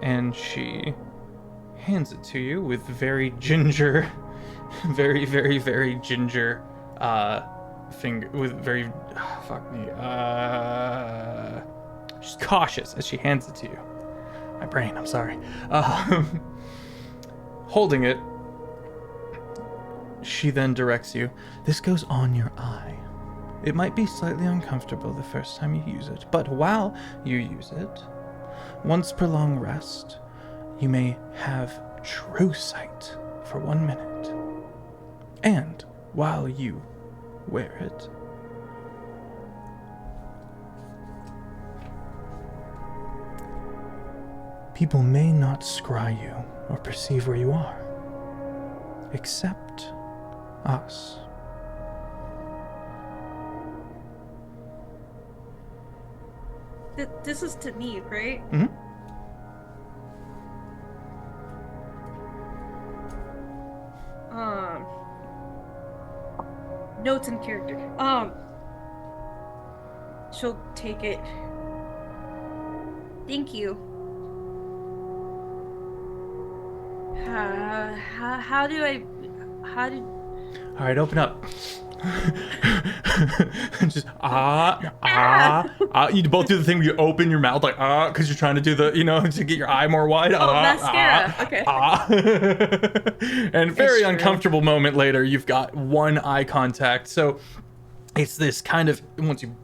And she hands it to you with very ginger, very, very, very ginger finger, with very, she's cautious as she hands it to you. My brain, I'm sorry. Holding it, she then directs you. This goes on your eye. It might be slightly uncomfortable the first time you use it, but while you use it, once per long rest, you may have true sight for 1 minute. And while you wear it, people may not scry you or perceive where you are, except us. This is to me, right? Mm-hmm. Notes and character. She'll take it. Thank you. How do All right, open up. Just you both do the thing where you open your mouth like because you're trying to do the to get your eye more wide. mascara. Okay. And very It's true. uncomfortable moment later, you've got one eye contact. So it's this kind of, once you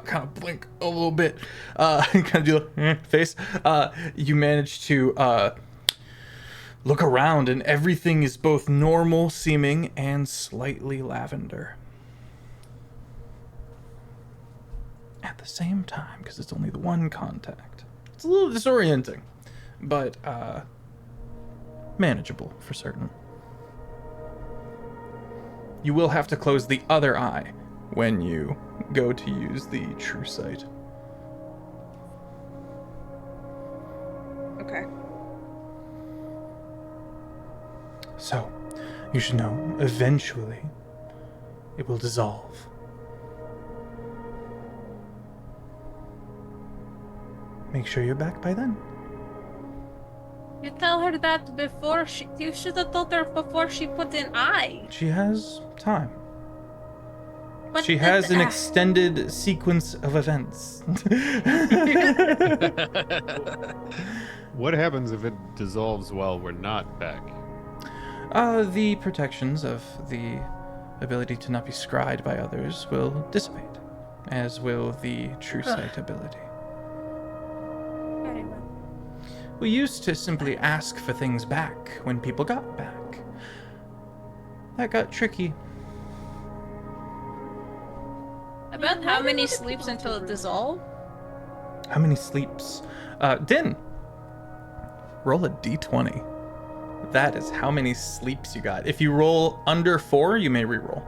kind of blink a little bit, kind of do the face, you manage to look around, and everything is both normal seeming and slightly lavender. At the same time, because it's only the one contact. It's a little disorienting, but manageable for certain. You will have to close the other eye when you go to use the true sight. Okay. So, you should know, eventually, it will dissolve. Make sure you're back by then. You tell her that before you should have told her before she put an eye. She has time. But She has an extended sequence of events. What happens if it dissolves while we're not back? The protections of the ability to not be scryed by others will dissipate, as will the true sight ability. Very well. We used to simply ask for things back when people got back. That got tricky. About how many sleeps until it dissolves? How many sleeps? Din, roll a d20. That is how many sleeps you got. If you roll under 4, you may reroll.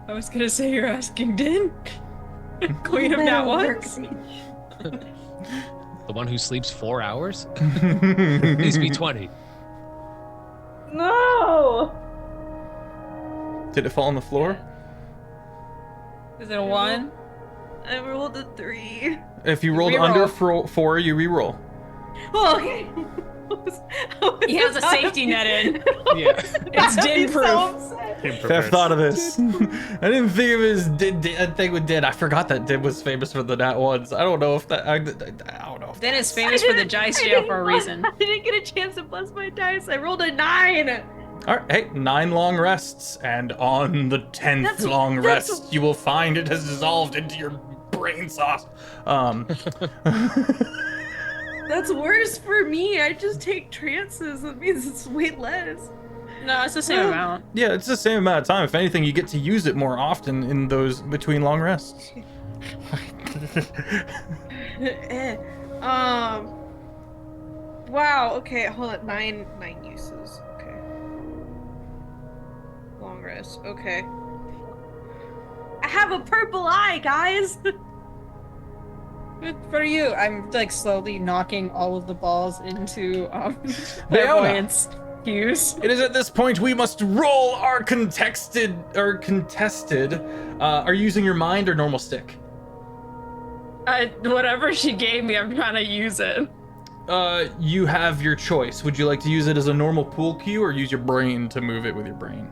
I was gonna say you're asking Din. Queen of Nat ones. The one who sleeps 4 hours? Needs to be 20. No. Did it fall on the floor? Is it a 1? I rolled a 3. If you rolled Reroll. under 4, you reroll. Oh, okay. He has a safety net in. Yeah. It's Din proof. Feff thought of this. I didn't think it was Did. I think with Did. I forgot that Did was famous for the Nat ones. I don't know if that. I don't know. Din is famous for the dice jail for a reason. I didn't get a chance to bless my dice. I rolled a 9. All right, hey, 9 long rests, and on the 10th long rest, you will find it has dissolved into your brain sauce. That's worse for me. I just take trances. That means it's way less. No, it's the same amount. Yeah, it's the same amount of time. If anything, you get to use it more often in those between long rests. Wow. Okay, hold on. 9 uses. Okay. Long rest. Okay. I have a purple eye, guys. Good for you. I'm like slowly knocking all of the balls into Leona. clairvoyance cues. It is at this point we must roll our contested. Are you using your mind or normal stick? Whatever she gave me, I'm trying to use it. You have your choice. Would you like to use it as a normal pool cue or use your brain to move it with your brain?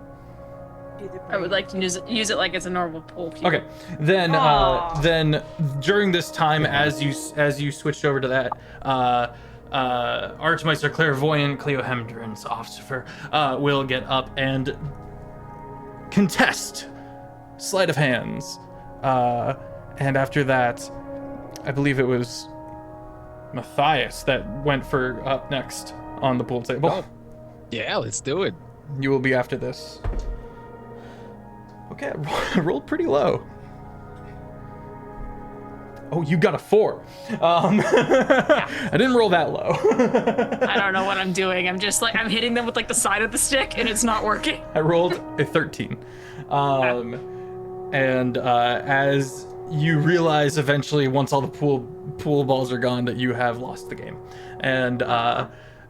I would like to use it like it's a normal pool cue. Okay, then during this time, as you switched over to that, Archmeister Clairvoyant Cleo Hemdrin's officer will get up and contest sleight of hands, and after that, I believe it was Matthias that went for up next on the pool table. Oh. Yeah, let's do it. You will be after this. Okay, I rolled pretty low. Oh, you got a 4. I didn't roll that low. I don't know what I'm doing. I'm just like, I'm hitting them with like the side of the stick and it's not working. I rolled a 13. And as you realize eventually, once all the pool balls are gone, that you have lost the game. And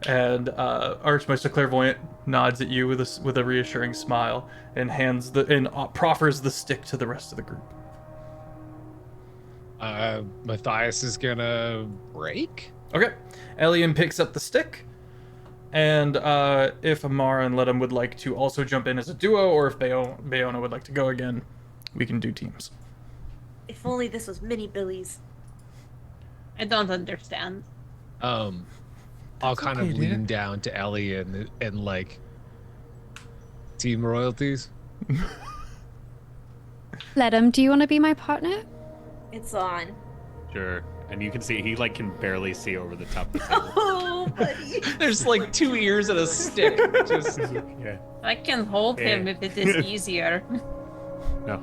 Archmeister Clairvoyant nods at you with a reassuring smile and proffers the stick to the rest of the group. Matthias is gonna break. Okay, Elian picks up the stick, and if Amara and Ledham would like to also jump in as a duo, or if Bayona would like to go again, we can do teams. If only this was Mini Billy's. I don't understand. I'll kind of lean down to Ellie and like team royalties. Ledham, do you want to be my partner? It's on. Sure. And you can see he like can barely see over the top of the table. Oh, buddy. There's like 2 ears and a stick. Just Yeah. I can hold him if it is easier. No.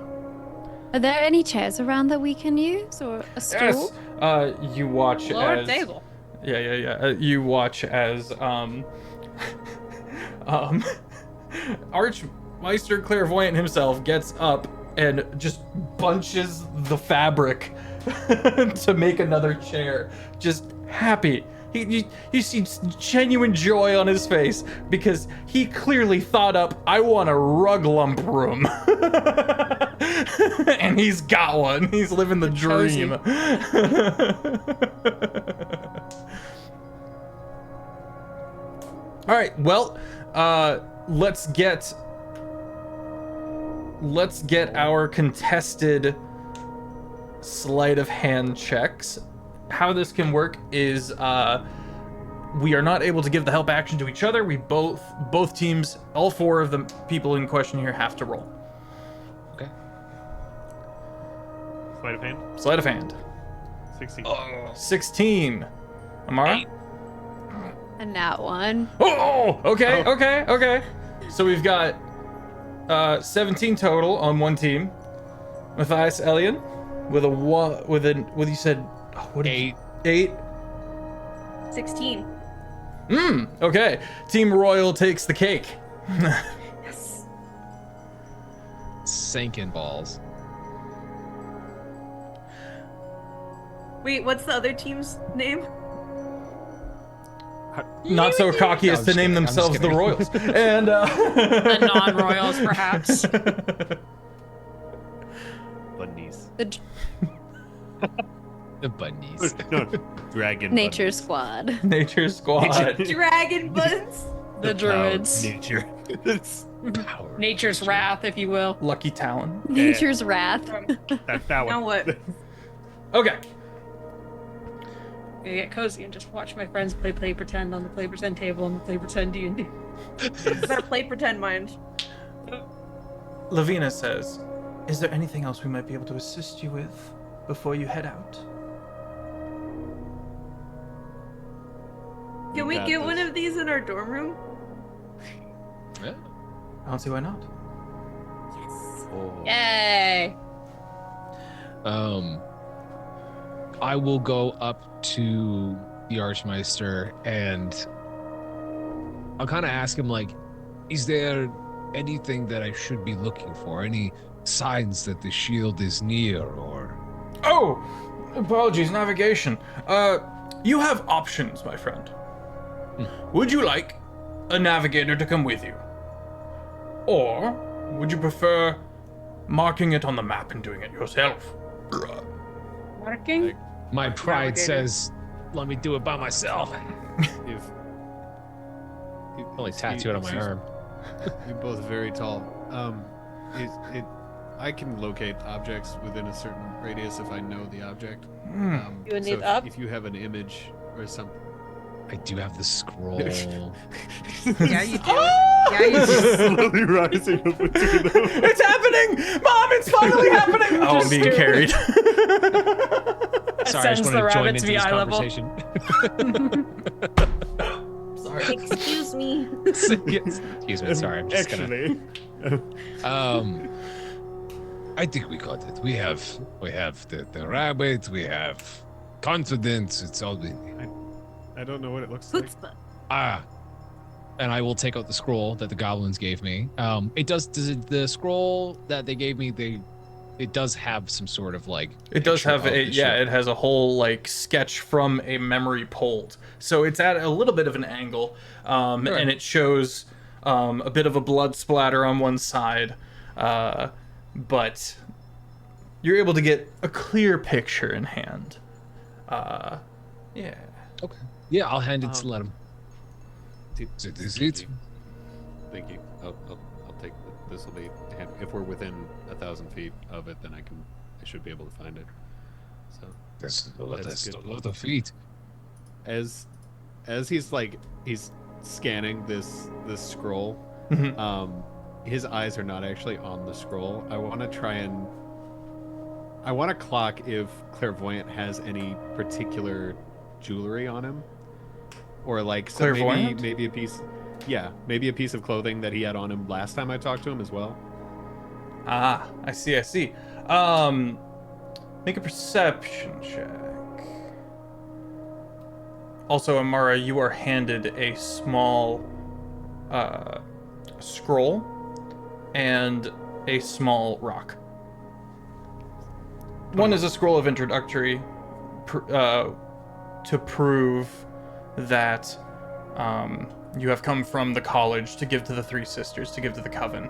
Are there any chairs around that we can use, or a stool? Yes. You watch Lower as table. Yeah. You watch as Archmeister Clairvoyant himself gets up and just bunches the fabric to make another chair. Just happy. You see genuine joy on his face because he clearly thought up, I want a rug lump room. And he's got one. He's living the dream. All right, well, let's get our contested sleight of hand checks. How this can work is we are not able to give the help action to each other. We both teams, all 4 of the people in question here have to roll. okay. Sleight of hand. Sleight of hand. 16. 16. Amara? 8. And that one. Oh, okay. So we've got 17 total on one team. Matthias Elian with you said 8. 8. 16. Okay. Team Royal takes the cake. Yes. Sinking balls. Wait, what's the other team's name? Not so cocky No, as I'm to just name kidding. I'm just themselves the kidding. Royals. And The non-royals, perhaps. Bunnies. The bunnies. No, dragon. Nature bunnies. Squad. Nature Squad. Dragon buns. The power of druids. Nature. It's Power. Nature's wrath, if you will. Lucky Talon. Nature's Wrath. that Now one. what? Okay. I get cozy and just watch my friends play pretend on the play pretend table on the play pretend D&D. Better play pretend mind. Lavina says, is there anything else we might be able to assist you with before you head out? Can we got get one this. of these in our dorm room? Yeah. I don't see why not. Oh. Yay! I will go up to the Archmeister and I'll kind of ask him, like, is there anything that I should be looking for? Any signs that the shield is near or... Oh, apologies, navigation. You have options, my friend. Would you like a navigator to come with you? Or would you prefer marking it on the map and doing it yourself? Marking? My pride Navigator. says, let me do it by myself. If, Only tattoo it on my arm. You're both very tall. I can locate objects within a certain radius if I know the object. You would so need if, up? if you have an image or something. I do have the scroll. Yeah, you do. Yeah, you do. Slowly rising up between them. It's happening! Mom, it's finally happening! Oh, I'm Just being do it. carried. Sorry, I Sends just the wanted to join rabbit into to be this eye level. conversation. Sorry. Excuse me. Yes. Excuse me, sorry, I'm just gonna... Actually, I think we got it. We have the rabbit, we have confidence, it's all we need. I don't know what it looks like. Chutzpah. And I will take out the scroll that the goblins gave me. The scroll that they gave me, it does have some sort of like It does picture have of a, the yeah, ship. it has a whole like sketch from a memory pulled. So it's at a little bit of an angle, and it shows a bit of a blood splatter on one side, but you're able to get a clear picture in hand. Yeah. Okay. Yeah, I'll hand it to let him. So this is it. Thank you. I'll take this. Will be if we're within 1,000 feet of it, then I should be able to find it. So That's a good. lot of feet. as he's scanning this scroll, Mhm. his eyes are not actually on the scroll. I want to clock if Clairvoyant has any particular jewelry on him, or like so Clairvoyant? maybe a piece, maybe a piece of clothing that he had on him last time I talked to him as well. Ah, I see. Make a perception check. Also, Amara, you are handed a small scroll and a small rock. One is a scroll of introductory to prove that you have come from the college to give to the Three Sisters, to give to the Coven.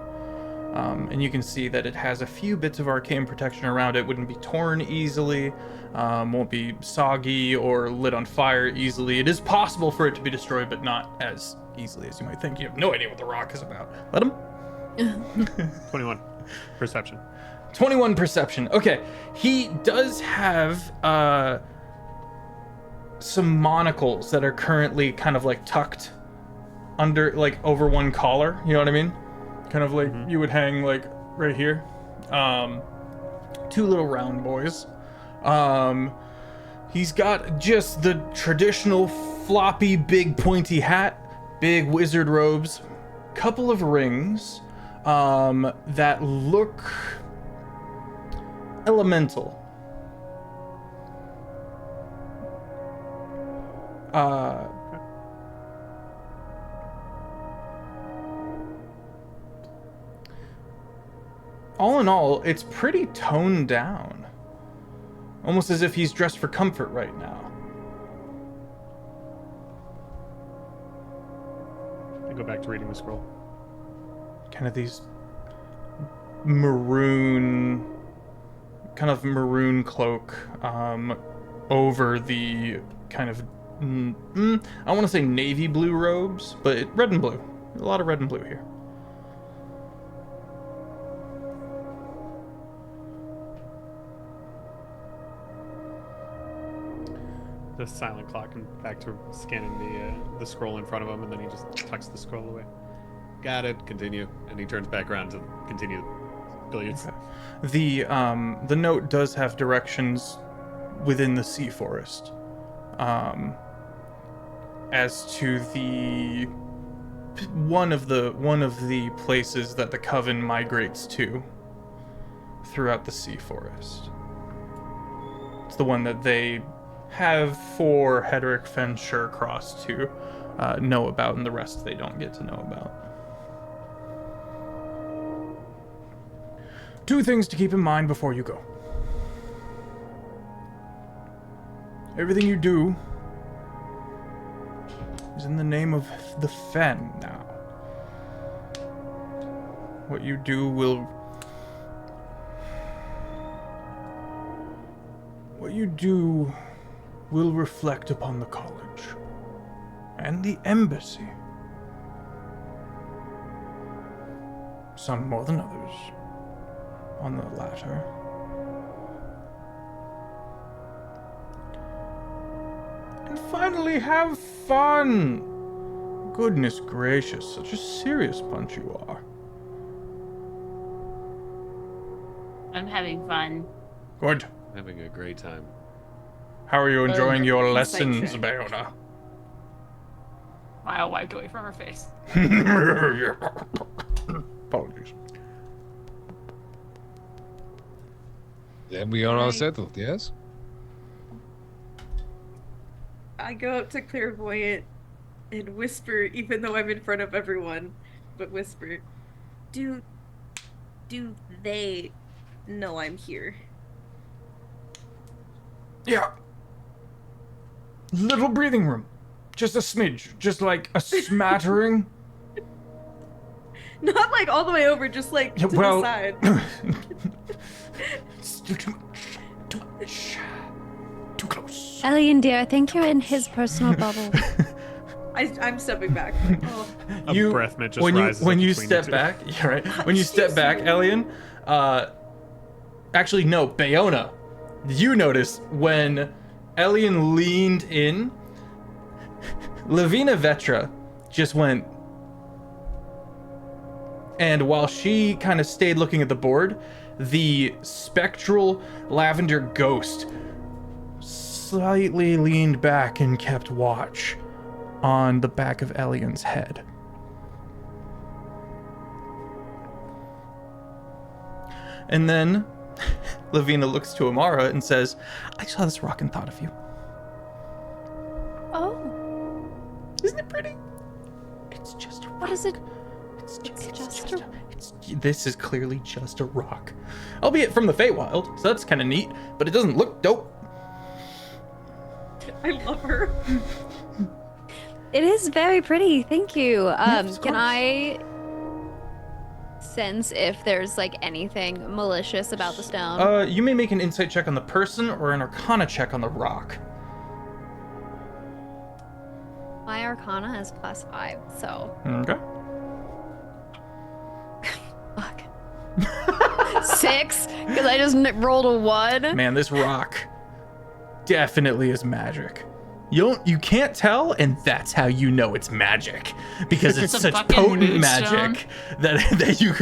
And you can see that it has a few bits of arcane protection around it. Wouldn't be torn easily, won't be soggy or lit on fire easily. It is possible for it to be destroyed, but not as easily as you might think. You have no idea what the rock is about. Let him. 21 perception. 21 perception. Okay, he does have some monocles that are currently kind of like tucked under, like over one collar. You know what I mean? Kind of like you would hang like right here. Two little round boys. He's got just the traditional floppy, big pointy hat, big wizard robes, couple of rings that look elemental. All in all, it's pretty toned down. Almost as if he's dressed for comfort right now. I go back to reading the scroll. Kind of these maroon cloak over the kind of I want to say navy blue robes, but red and blue. A lot of red and blue here. The silent clock and back to scanning the scroll in front of him, and then he just tucks the scroll away. Got it. Continue, and he turns back around to continue billiards. Okay. The note does have directions within the sea forest, as to the one of the places that the coven migrates to throughout the sea forest. It's the one that they have for Hedrick Fensher Cross to know about, and the rest they don't get to know about. 2 things to keep in mind before you go. Everything you do is in the name of the Fen now. What you do will reflect upon the college and the embassy. Some more than others on the latter. And finally, have fun! Goodness gracious, such a serious bunch you are. I'm having fun. Good. Having a great time. How are you enjoying your insight lessons, check. Bayona? Mile wiped away from her face. Apologies. Then we are all settled, yes? I go up to Clairvoyant and whisper, even though I'm in front of everyone, but whisper, do they know I'm here? Yeah. Little breathing room. Just a smidge. Just like a smattering. Not like all the way over, just like to Well, the side. It's too much. Too much. Too close. Elian, dear, I think you're in his personal bubble. I'm stepping back. Like, oh. A breath mint just when rises you when up you between step two. back, yeah, right. When you step back, Elian, actually no, Bayona, you notice when Elian leaned in, Lavina Vetra just went, and while she kind of stayed looking at the board, the spectral lavender ghost slightly leaned back and kept watch on the back of Elian's head. And then Lavina looks to Amara and says, I saw this rock and thought of you. Oh, Isn't it pretty? It's just a rock. what is it? It's just a- this is clearly just a rock. Albeit from the Feywild, so that's kind of neat, but it doesn't look dope. I love her. It is very pretty. Thank you. Yes, of Can course. I sense if there's like anything malicious about the stone? You may make an insight check on the person or an arcana check on the rock. My arcana is +5, so Okay. fuck. 6, because I just rolled a 1. Man, this rock definitely is magic. You can't tell, and that's how you know it's magic, because it's It's a such fucking potent moonstone. magic that you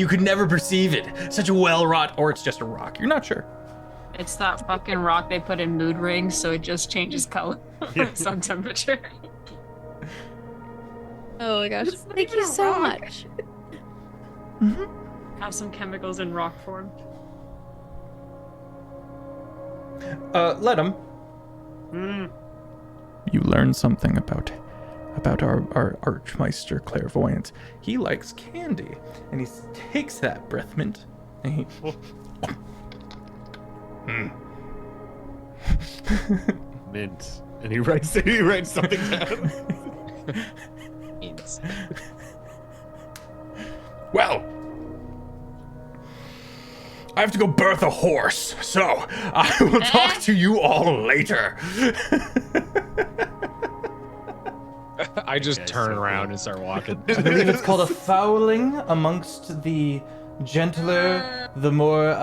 could never perceive it. Such a well wrought, or it's just a rock. You're not sure. It's that fucking rock they put in mood rings, so it just changes color based on temperature. Oh my gosh. It's not Thank even you a so rock. much. Have some chemicals in rock form. Let him. Hmm. you learn something about our Archmeister clairvoyant. He likes candy, and he takes that breath mint, and he Mint. And he writes something down. Well, I have to go birth a horse, so I will talk to you all later. I just turn around and start walking. I believe it's called a fouling amongst the gentler, the more,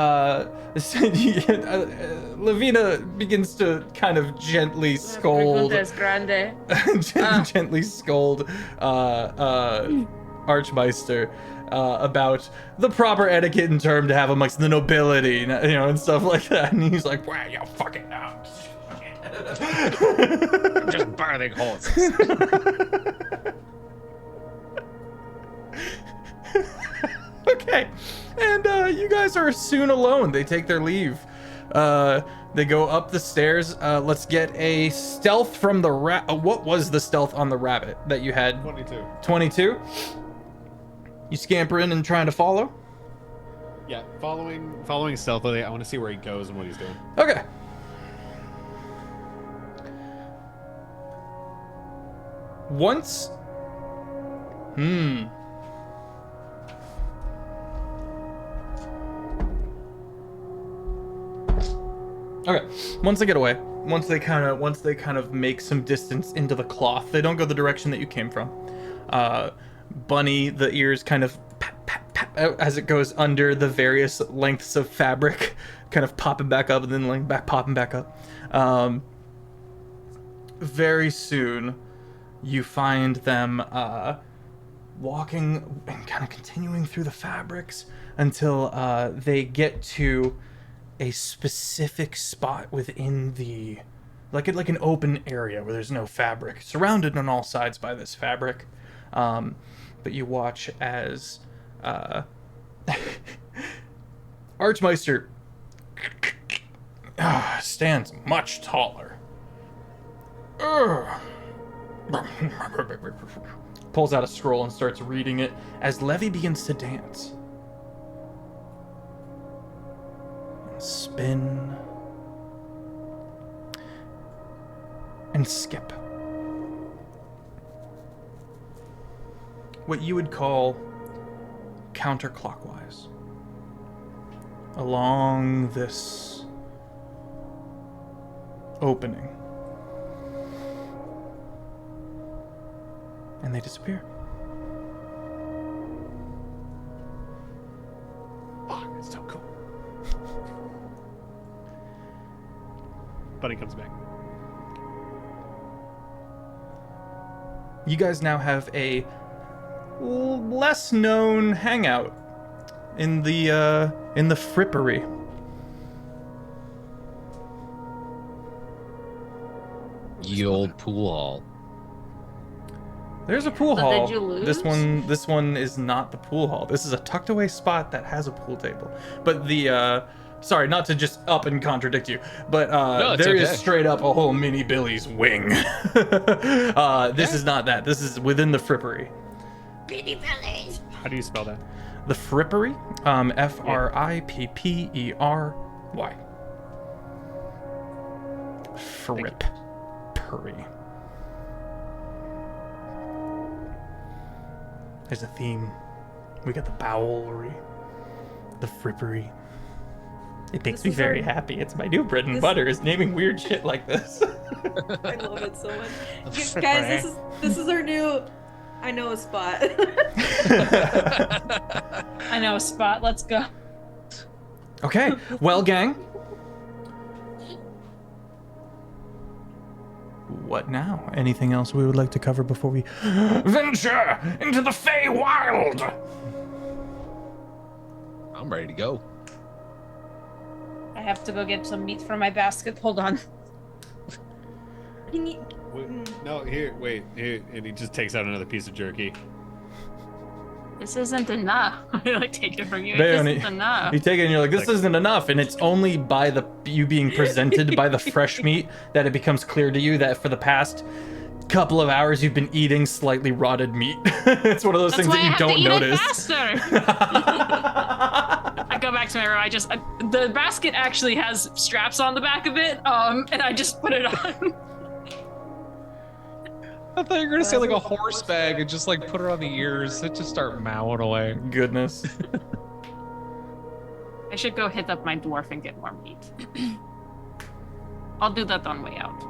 Lavina begins to kind of gently scold, gently scold, Archmeister, about the proper etiquette and term to have amongst the nobility, and stuff like that. And he's like, well, you fucking know. Just birthing horses. Okay, and you guys are soon alone. They take their leave. They go up the stairs. Let's get a stealth from the what was the stealth on the rabbit that you had? 22. 22? You scamper in and trying to follow? Yeah, following stealthily. I want to see where he goes and what he's doing. Okay. Once... Okay, once they get away, once they kind of make some distance into the cloth, they don't go the direction that you came from. Bunny, the ears kind of pap out as it goes under the various lengths of fabric, kind of popping back up and then popping back up. Very soon, you find them walking and kind of continuing through the fabrics until they get to a specific spot within the like an open area where there's no fabric, surrounded on all sides by this fabric. But you watch as Archmeister stands much taller. Pulls out a scroll and starts reading it as Levy begins to dance. Spin and skip. What you would call counterclockwise along this opening. And they disappear. Fuck, it's so cool. Bunny comes back. You guys now have a less known hangout in the frippery. Ye old pool hall. There's a pool But hall. did you lose? This one is not the pool hall. This is a tucked away spot that has a pool table. But the sorry, not to just up and contradict you, but No, there is okay. straight up a whole mini Billy's wing. This is not that. This is within the frippery. How do you spell that? The frippery, Frippery. Frippery. There's a theme. We got the bowlery, the frippery. It makes me very happy. It's my new bread and butter is naming weird shit like this. I love it so much. Guys, this is our new I know a spot. I know a spot. Let's go. Okay, well, gang. What now? Anything else we would like to cover before we venture into the Feywild? I'm ready to go. I have to go get some meat from my basket. Hold on. Can you... Wait, no, here, wait, here, and he just takes out another piece of jerky. This isn't enough. I like take it from you. Bayon, This isn't enough. You take it and you're like, this isn't enough, and it's only by you being presented by the fresh meat that it becomes clear to you that for the past couple of hours you've been eating slightly rotted meat. It's one of those That's things why that you I have to don't eat notice. it faster. I go back to my room. The basket actually has straps on the back of it, and I just put it on. I thought you were gonna say like a horse bag and just like put it on the ears and just start mowing away. Goodness. I should go hit up my dwarf and get more meat. I'll do that on way out.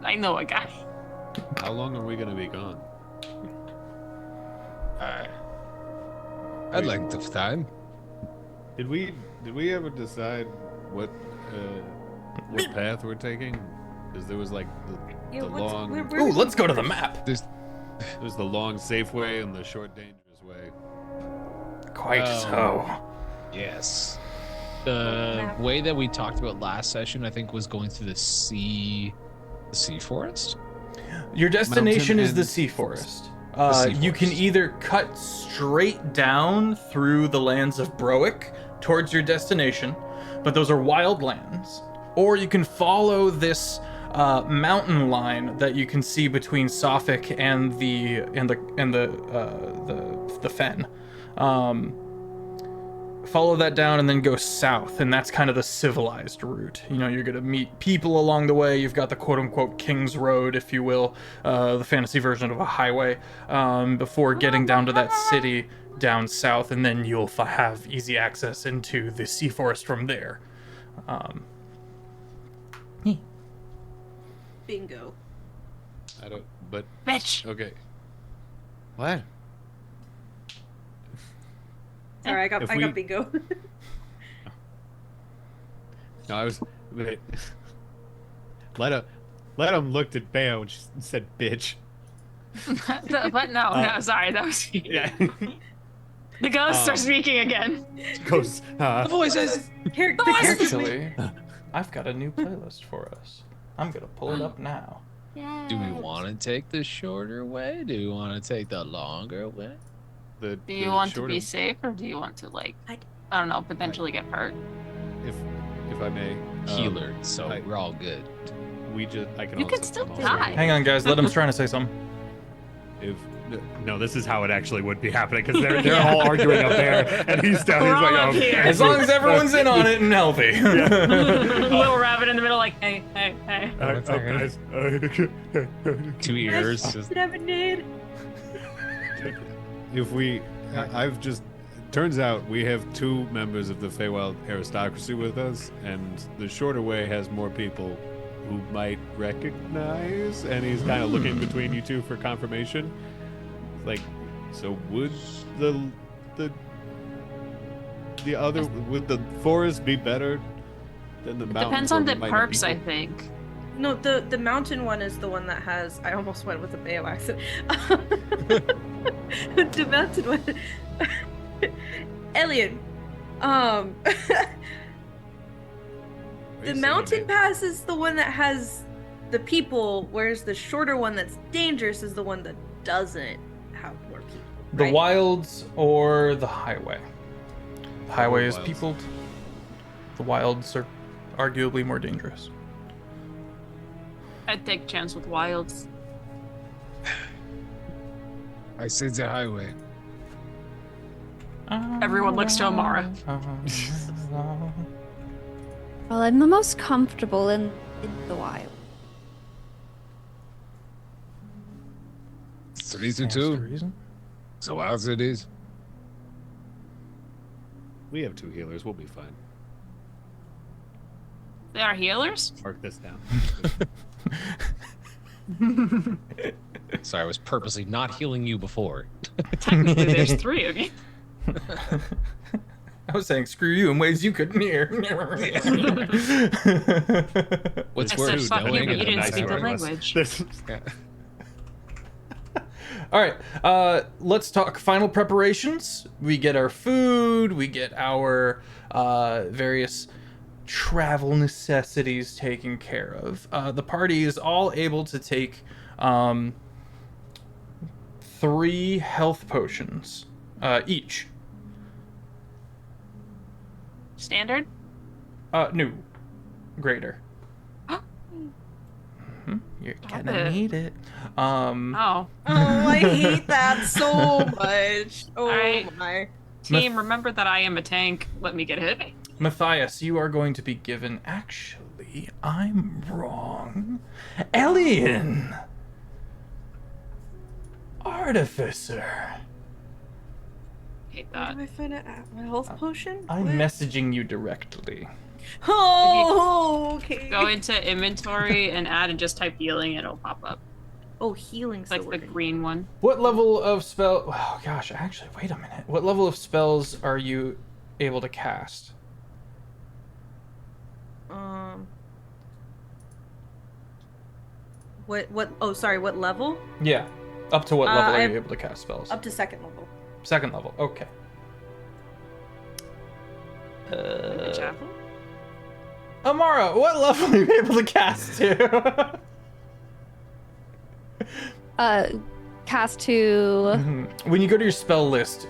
I know a guy. How long are we gonna be gone? I'd like the time. Did we ever decide what path we're taking? Because there was like the long. Ooh, let's go to the map. There's There's the long, safe way and the short, dangerous way. Quite so. yes. The way that we talked about last session, I think, was going through the sea forest. Your destination Mountain is the and sea forest. sea You can forest. either cut straight down through the lands of Broic towards your destination, but those are wild lands, or you can follow this mountain line that you can see between Suffolk and the fen. Follow that down and then go south, and that's kind of the civilized route. You know, you're gonna meet people along the way. You've got the quote-unquote King's Road, if you will, the fantasy version of a highway, before getting down to that city down south, and then you'll have easy access into the sea forest from there. Bingo. I don't. But Bitch. okay. What? Sorry, I got If I we- got bingo. No, I was. Wait. Let him looked at Bayo and she said, "Bitch." But no, sorry, that was Yeah. the ghosts are speaking again. Goes. Voices. The character. Actually, I've got a new playlist for us. I'm gonna pull it up now. Do we want to take the shorter way? Do we want to take the longer way? Do you want to be safe, or do you want to I don't know, potentially get hurt? If I may. Healer, so I- we're all good. I can You also can still also- die. Hang on, guys. Ledham's trying to say something. No, this is how it actually would be happening because they're all arguing up there, and he's down. We're He's like, all "Oh, up here." As long as everyone's in on it and healthy. Little rabbit in the middle, like, hey. guys. 2 ears. Just, Did I have a need? If we, I've just. Turns out we have 2 members of the Feywild aristocracy with us, and the shorter way has more people who might recognize. And he's kind of looking between you two for confirmation. Like, so would the other, would the forest be better than the mountains? Depends on where the we might not be perks, I going? think. No, the mountain one is the one that has. I almost went with a Bayo accent. The mountain one. Alien. Are you The saying mountain that- pass is the one that has the people, whereas the shorter one that's dangerous is the one that doesn't have more people. The right? wilds or the highway? The highway is wilds. peopled. The wilds are arguably more dangerous. I'd take a chance with wilds. I say the highway. Everyone looks to Amara. Well, I'm the most comfortable in the wild. It's the reason That's the too. reason. So as it is. We have 2 healers. We'll be fine. They are healers? Mark this down. Sorry, I was purposely not healing you before. Technically, there's 3 of you. I was saying screw you in ways you couldn't hear. What's I worse, said fuck you, knowing but and you didn't not speak the knowing? language. All right, let's talk final preparations. We get our food, we get our various travel necessities taken care of. The party is all able to take 3 health potions each. Standard? No. Greater. You're gonna need it. Oh. Oh, I hate that so much. Oh Alright. my. Team, remember that I am a tank. Let me get hit. Matthias, you are going to be given. Actually, I'm wrong. Alien! Artificer. Hate Where that. do I find it at? My health potion? I'm What? messaging you directly. Oh, okay. Go into inventory and add and just type healing and it'll pop up. Oh, healing. It's like the green one. What level of spell... Oh, gosh, actually, wait a minute. What level of spells are you able to cast? What? Oh, sorry. What level? Yeah. Up to what level are I'm you able to cast spells? Up to 2nd level. 2nd level, okay. Good job. Amara, what level are you able to cast to? Cast to When you go to your spell list,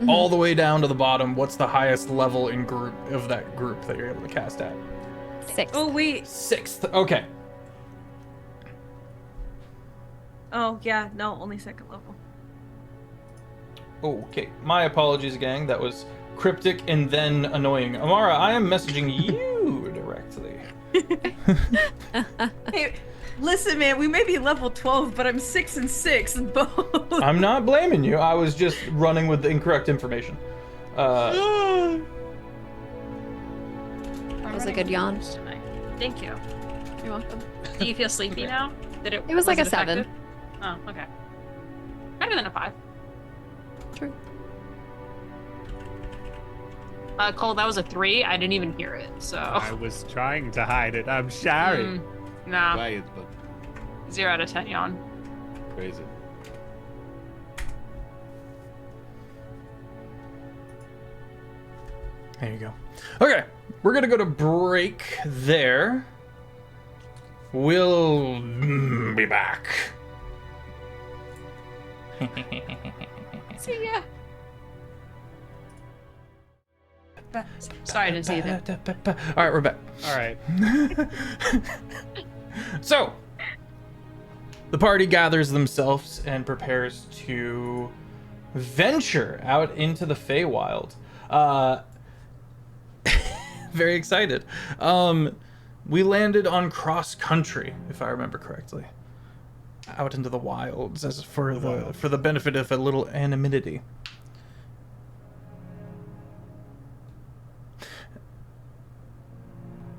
all the way down to the bottom, what's the highest level in group of that group that you're able to cast at? 6. Oh wait. 6th, okay. Oh yeah. No, only 2nd level. Okay, my apologies, gang. That was cryptic and then annoying. Amara, I am messaging you directly. Hey, listen, man. We may be level 12, but I'm 6 and 6 in both. I'm not blaming you. I was just running with the incorrect information. That was a good yawn. Tonight. Thank you. You're welcome. Do you feel sleepy now? It was like a 7. effective? Oh, okay. Better than a 5. True. Cole, that was a 3. I didn't even hear it, so. I was trying to hide it. I'm sorry. Nah. Quiet, but 0 out of 10 yawn. crazy. There you go. Okay, we're gonna go to break there. We'll be back. See ya. Sorry, I didn't see that. All right, we're back. All right. So, the party gathers themselves and prepares to venture out into the Feywild. Very excited. We landed on cross country, if I remember correctly, out into the wilds, as for the benefit of a little anonymity.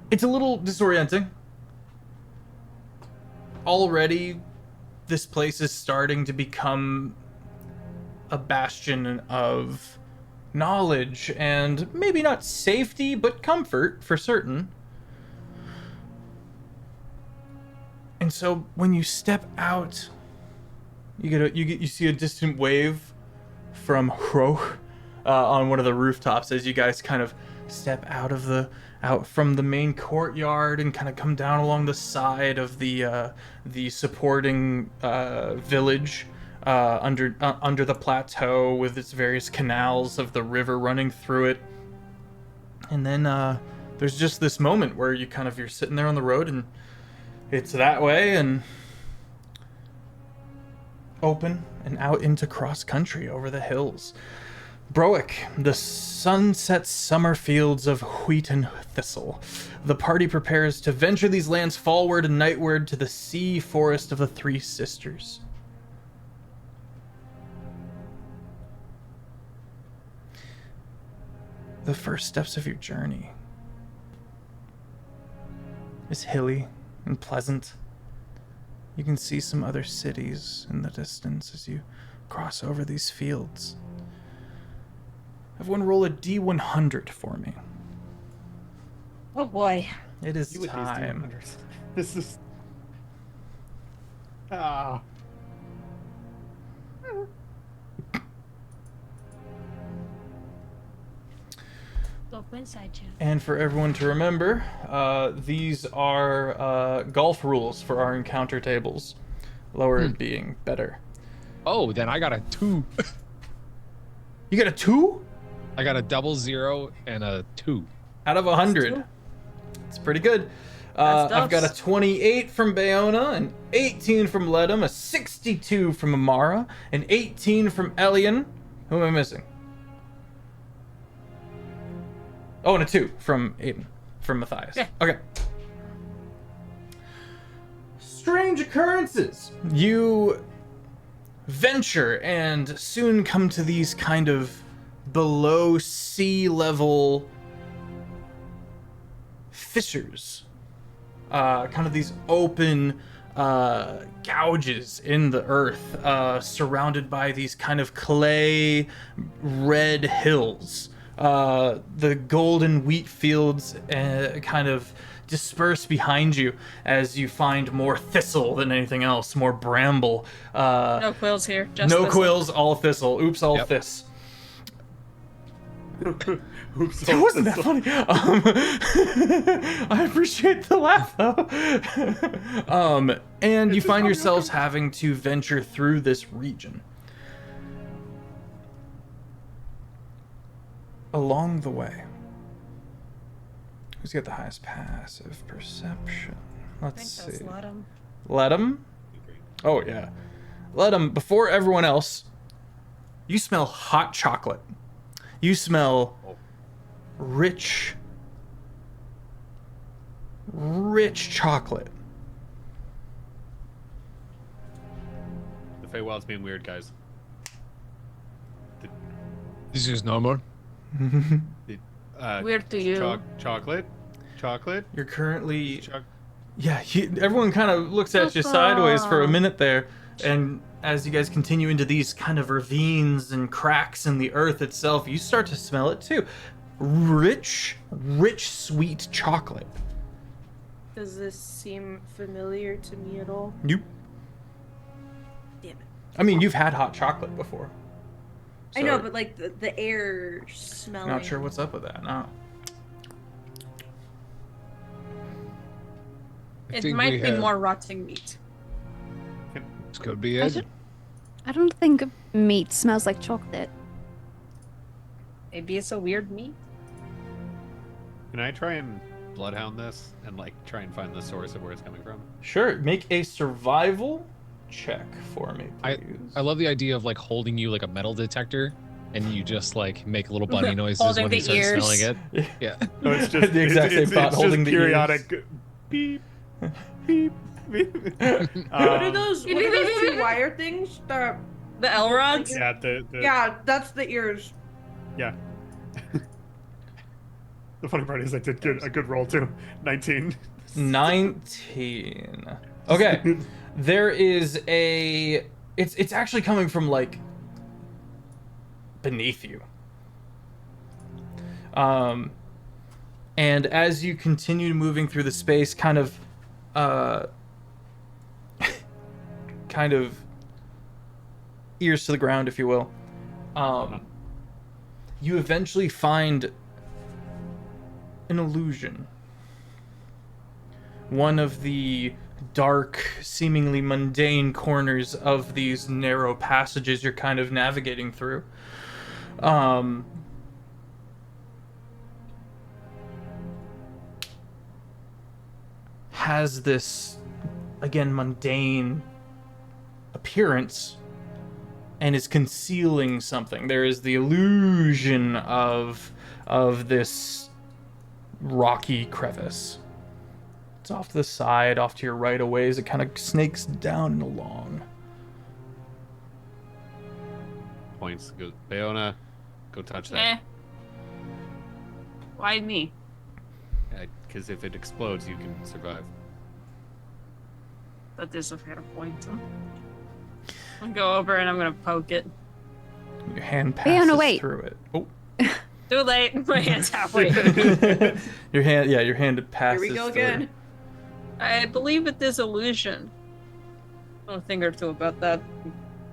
It's a little disorienting. Already, this place is starting to become a bastion of knowledge and maybe not safety, but comfort for certain. And so when you step out, you see a distant wave from Hroch on one of the rooftops as you guys kind of step out from the main courtyard and kind of come down along the side of the supporting village under the plateau with its various canals of the river running through it. And then there's just this moment where you're sitting there on the road and it's that way and open and out into cross country over the hills. Broic, the sunset summer fields of wheat and thistle. The party prepares to venture these lands fallward and nightward to the sea forest of the Three Sisters. The first steps of your journey is hilly and pleasant. You can see some other cities in the distance as you cross over these fields. Everyone roll a D100 for me. Oh boy. It is You with these time. D100s. This is. Ah. Go inside you. And for everyone to remember, these are golf rules for our encounter tables. Lower being better. Oh, then I got a 2. You got a 2 I got a 00 and a 2. out of 100. It's pretty good. I've got a 28 from Bayona, an 18 from Ledum, a 62 from Amara, an 18 from Elian. Who am I missing? Oh, and a 2 from Aiden, from Matthias. Yeah. Okay. Strange occurrences. You venture and soon come to these kind of below sea level fissures. Kind of these open gouges in the earth, surrounded by these kind of clay red hills. The golden wheat fields kind of disperse behind you as you find more thistle than anything else, more bramble. No quills here. Just No thistle. quills, all thistle. Oops, all Yep. this. Oops, It wasn't that funny. I appreciate the laugh though. And you find yourselves having to venture through this region. Along the way, who's got the highest passive perception? Let's see. Let him. Oh yeah, let him. Before everyone else, you smell hot chocolate. You smell rich chocolate. The Feywild's being weird, guys. This is normal. Weird to you. Chocolate? You're currently Choc- yeah. Everyone kind of looks at you sideways for a minute there, and as you guys continue into these kind of ravines and cracks in the earth itself, you start to smell it too. Rich, sweet chocolate. Does this seem familiar to me at all? You. Damn it. I mean, you've had hot chocolate before. I know, So, but like the air smelling. not sure what's up with that. No. I It think might we be have- more rotting meat. This could be I it. don't- I don't think meat smells like chocolate. Maybe it's a weird meat. Can I try and bloodhound this and like try and find the source of where it's coming from? Sure. Make a survival check for me, please. I love the idea of like holding you like a metal detector, and you just like make little bunny noises Holding when the you start ears. smelling it. Yeah. No, it's just The exact same thought, It's holding just the ears. periodic beep, beep, beep. What are those? What are those two wire things? The L rods? Yeah, the Yeah, that's the ears. yeah. The funny part is I did a good roll too. 19. 19. Okay. There is a it's actually coming from like beneath you. And as you continue moving through the space, kind of ears to the ground, if you will, you eventually find an illusion. One of the dark, seemingly mundane corners of these narrow passages you're kind of navigating through. Has this, again, mundane appearance and is concealing something. There is the illusion of this rocky crevice. It's off to the side, off to your right a ways. It kind of snakes down and along. Points. Goes, Bayona, go touch that. Eh. Why me? Because if it explodes, you can survive. That is a fair point. I'll go over and I'm gonna poke it. Your hand passes wait. through it. Oh, Too late. My hand's halfway. your hand passes. Here we go through. again. I believe it is illusion. A thing or two about that.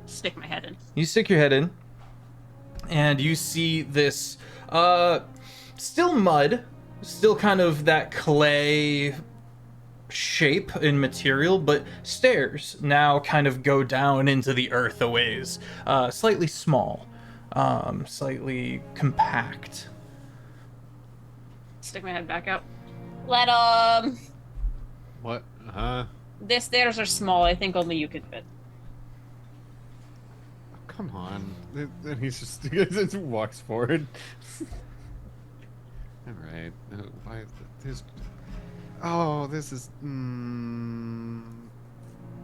Stick my head in. You stick your head in, and you see this, still mud, still kind of that clay shape in material, but stairs now kind of go down into the earth a ways. Slightly small, slightly compact. Stick my head back out. Let 'em. What? Huh? The stairs are small. I think only you can fit. Come on. And he just walks forward. All right. Why this? Oh, this is.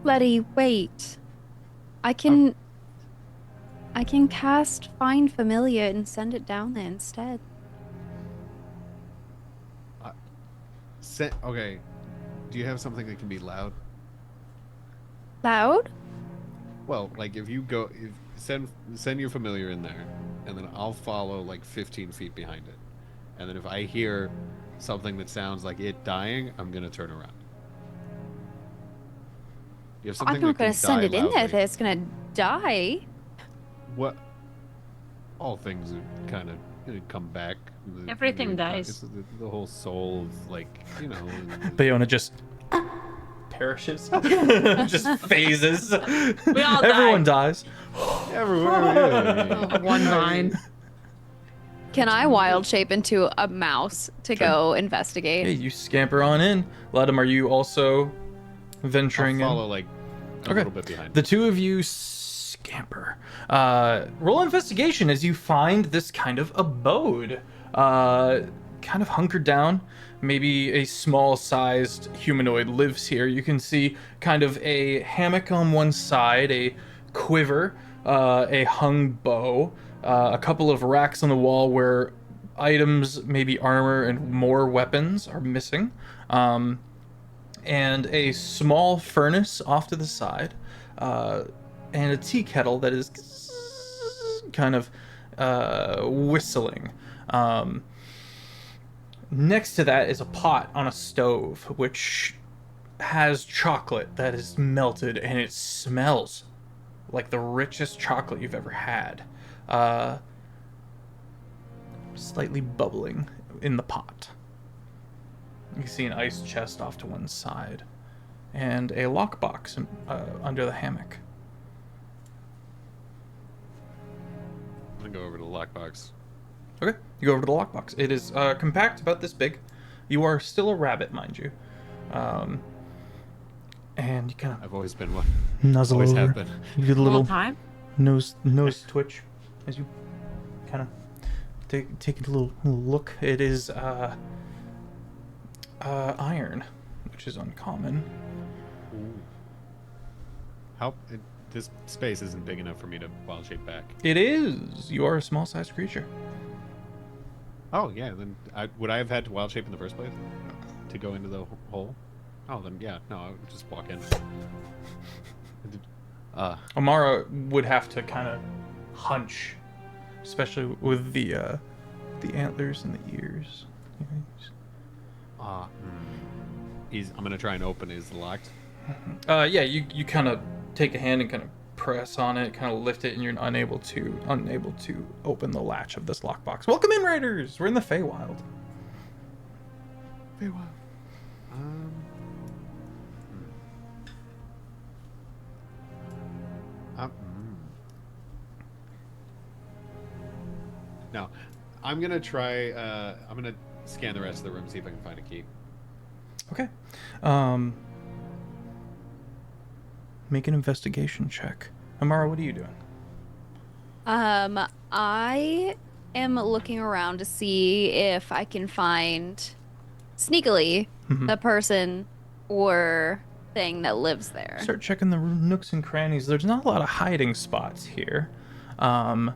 Letty, wait. I can cast Find Familiar and send it down there instead. Okay. Do you have something that can be loud? Loud? Well, like if you go, send your familiar in there, and then I'll follow like 15 feet behind it, and then if I hear something that sounds like it dying, I'm gonna turn around. You have something I'm not that gonna can send die it in there if loudly. it's gonna die. What? All things kind of come back. Everything dies. It's the whole soul of, like, you know. Bayona just perishes, just phases. We all Everyone dies. Everywhere. One line. Can I wild shape into a mouse to go investigate? Hey, you scamper on in. Ledham, are you also venturing I'll in? follow like a Okay. little bit behind. The two of you scamper. Roll investigation as you find this kind of abode. Kind of hunkered down. Maybe a small-sized humanoid lives here. You can see kind of a hammock on one side, a quiver, a hung bow, a couple of racks on the wall where items, maybe armor and more weapons, are missing. And a small furnace off to the side, and a tea kettle that is kind of whistling. Next to that is a pot on a stove, which has chocolate that is melted, and it smells like the richest chocolate you've ever had. Slightly bubbling in the pot. You see an ice chest off to one side, and a lockbox under the hammock. I'm gonna go over to the lockbox. Okay, you go over to the lockbox. It is compact, about this big. You are still a rabbit, mind you. And you kind of I've always been one. nuzzle Always over. have been. You do the All little time. nose twitch as you kind of take a little look. It is iron, which is uncommon. This space isn't big enough for me to wild shape back. It is. You are a small-sized creature. Oh yeah, then would I have had to wild shape in the first place to go into the hole? Oh then yeah, no, I would just walk in. Amara would have to kind of hunch, especially with the antlers and the ears. I'm gonna try and open. Is it locked? Yeah, you kind of take a hand and kind of press on it, kind of lift it, and you're unable to open the latch of this lockbox. Welcome in, Raiders. We're in the Feywild. Feywild. No, I'm gonna try. I'm gonna scan the rest of the room, see if I can find a key. Okay. Make an investigation check. Amara, what are you doing? I am looking around to see if I can find sneakily the person or thing that lives there. Start checking the nooks and crannies. There's not a lot of hiding spots here. And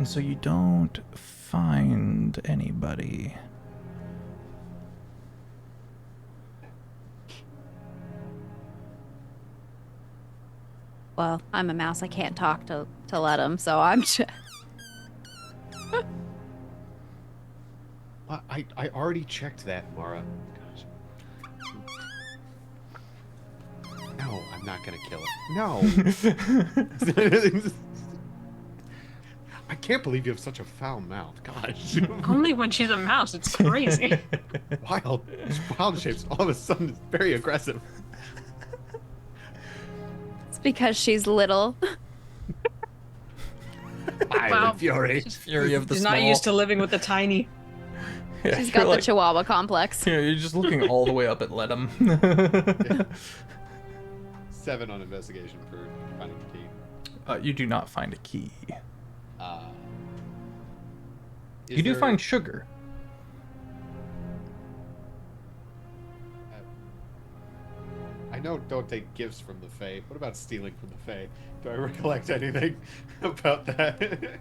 so you don't find anybody. Well, I'm a mouse. I can't talk to let him, so I'm just... I already checked that, Mara. Gosh. No, I'm not gonna kill it. No. I can't believe you have such a foul mouth. Gosh. Only when she's a mouse. It's crazy. wild shapes. All of a sudden, it's very aggressive. It's because she's little. Violent fury. Fury of the She's small. not used to living with the tiny. Yeah, She's you're got like, the Chihuahua complex. you know, you're just looking all the way up at Ledham. 7 on investigation for finding the key. You do not find a key. Is You do there- find sugar. I know don't take gifts from the Fae. What about stealing from the Fae? Do I recollect anything about that?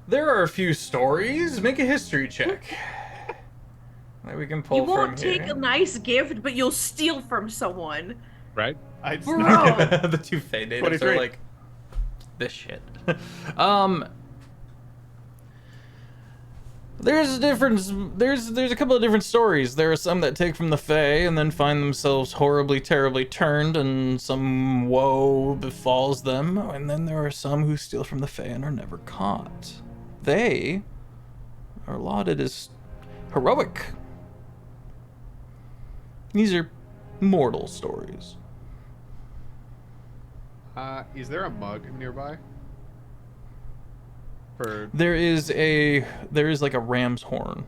There are a few stories. Make a history check. That we can pull You won't from take here. a nice gift, but you'll steal from someone. Right? I'd Bro. The two Fae natives 23. are like, this shit. There's a difference. There's a couple of different stories. There are some that take from the Fae and then find themselves horribly, terribly turned, and some woe befalls them. And then there are some who steal from the Fae and are never caught. They are lauded as heroic. These are mortal stories. Is there a mug nearby? For There is like a ram's horn.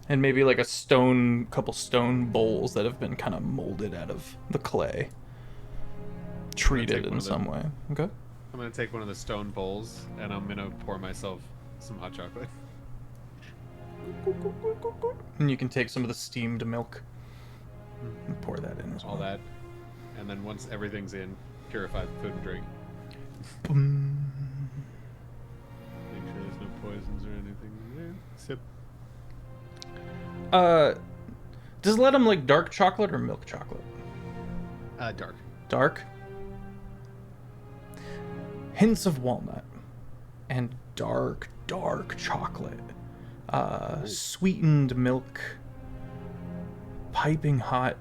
And maybe like couple stone bowls that have been kind of molded out of the clay. Treated take one in of them. some way. Okay. I'm gonna take one of the stone bowls and I'm gonna pour myself some hot chocolate. And you can take some of the steamed milk and pour that in as well. All that. And then once everything's in, purify the food and drink. Boom. Make sure there's no poisons or anything there. Sip. Does let him like dark chocolate or milk chocolate? Dark. Dark. Hints of walnut and dark chocolate. Sweetened milk. Piping hot.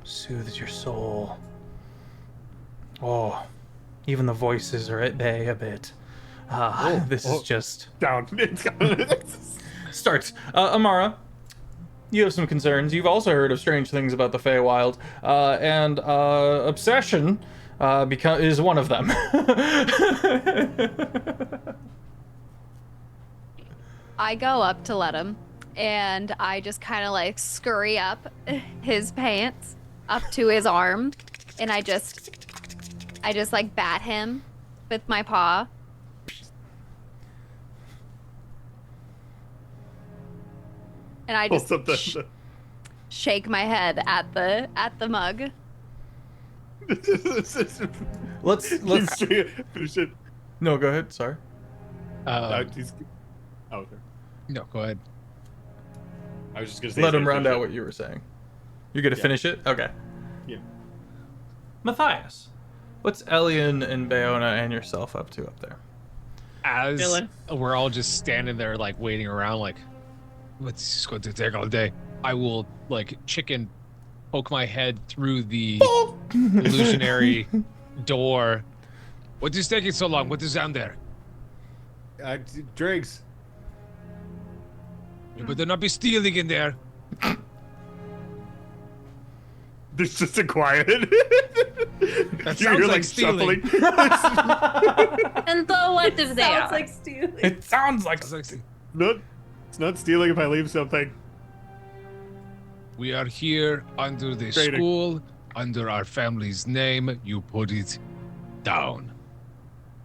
Soothes your soul. Oh, even the voices are at bay a bit. This is just Down. starts. Amara, you have some concerns. You've also heard of strange things about the Feywild, and obsession is one of them. I go up to let him, and I just kind of like scurry up his pants up to his arm, and I just like bat him with my paw. And I just shake my head at the mug. Let's Finish it. no, go ahead. Sorry. Okay. No, go ahead. I was just gonna say. Let he's him gonna round finish out it. what you were saying. You're gonna Yeah. finish it? Okay. Yeah. Matthias, what's Elian and Bayona and yourself up to up there? As Dylan. we're all just standing there, like waiting around, like, what's this going to take all day? I will, like, chicken poke my head through the illusionary door. What is taking so long? What is down there? Dregs. You better not be stealing in there. There's just a quiet. That sounds like stealing. And so what if they Sounds are? like stealing. It sounds like No, it's not stealing if I leave something. We are here under the Trading. school, under our family's name. You put it down.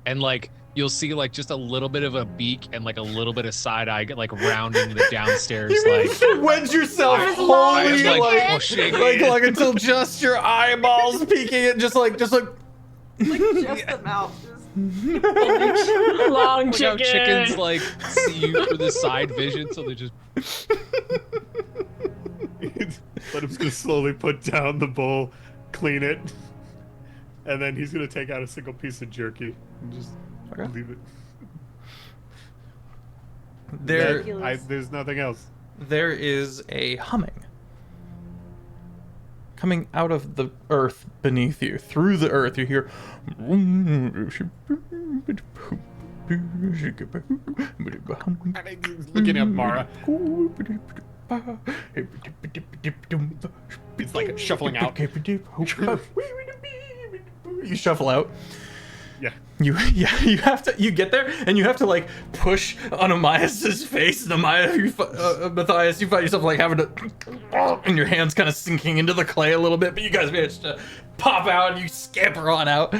And like you'll see like just a little bit of a beak and like a little bit of side eye like rounding the downstairs like wedge yourself I'm wholly like pushing it. like until just your eyeballs peeking it, just like Like just the mouth. Long Look how chicken. chickens like see you for the side vision, so they're just But I'm just gonna slowly put down the bowl, clean it, and then he's gonna take out a single piece of jerky and just Okay. leave it. there. Ridiculous. There's nothing else. There is a humming coming out of the earth beneath you. Through the earth, you hear. Looking at Mara. It's like shuffling out. You shuffle out. Yeah. You you get there and you have to like push on Amias's face, and Matthias, you find yourself like having to, and your hands kind of sinking into the clay a little bit, but you guys manage to pop out and you scamper on out.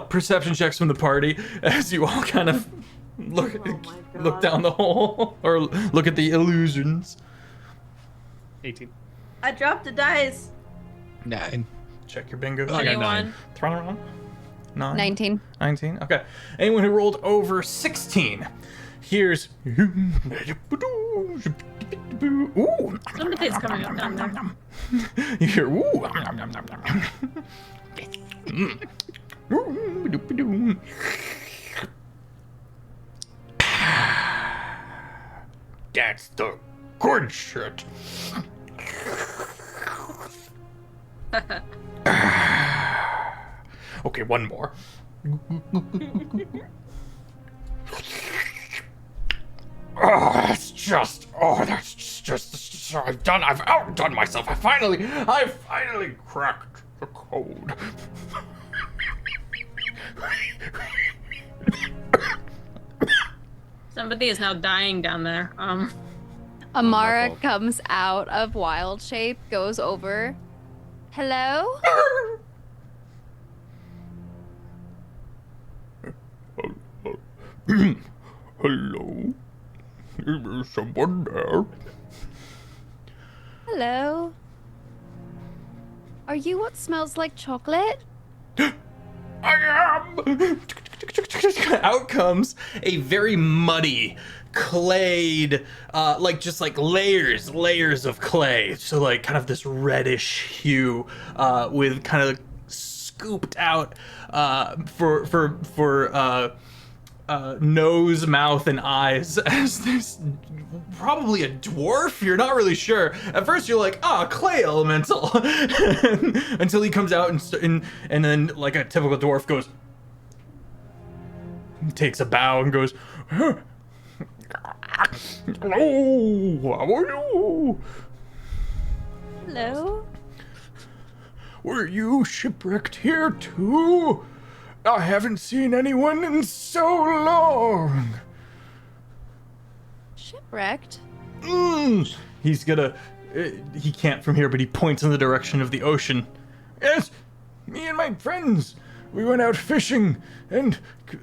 Perception checks from the party as you all kind of look down the hole or look at the illusions. 18. I dropped the dice. 9. Check your bingo. I got 9. Throw it around. 9. 19. 19. Okay. Anyone who rolled over 16, here's. Ooh. Somebody's coming up down there. You hear ooh. That's the good shit. Okay, one more. That's just I've outdone myself. I finally cracked the code. Somebody is now dying down there. Amara comes out of wild shape, goes over. Hello? Hello? Is someone there? Hello? Are you what smells like chocolate? I am! Out comes a very muddy, clayed, like layers of clay. So like kind of this reddish hue, with kind of scooped out, for nose, mouth, and eyes as this probably a dwarf. You're not really sure. At first, you're like, clay elemental, until he comes out and then like a typical dwarf goes, takes a bow and goes, hello, how are you? Hello? Were you shipwrecked here too? I haven't seen anyone in so long. Shipwrecked? He's gonna... he can't from here, but he points in the direction of the ocean. Yes, me and my friends. We went out fishing and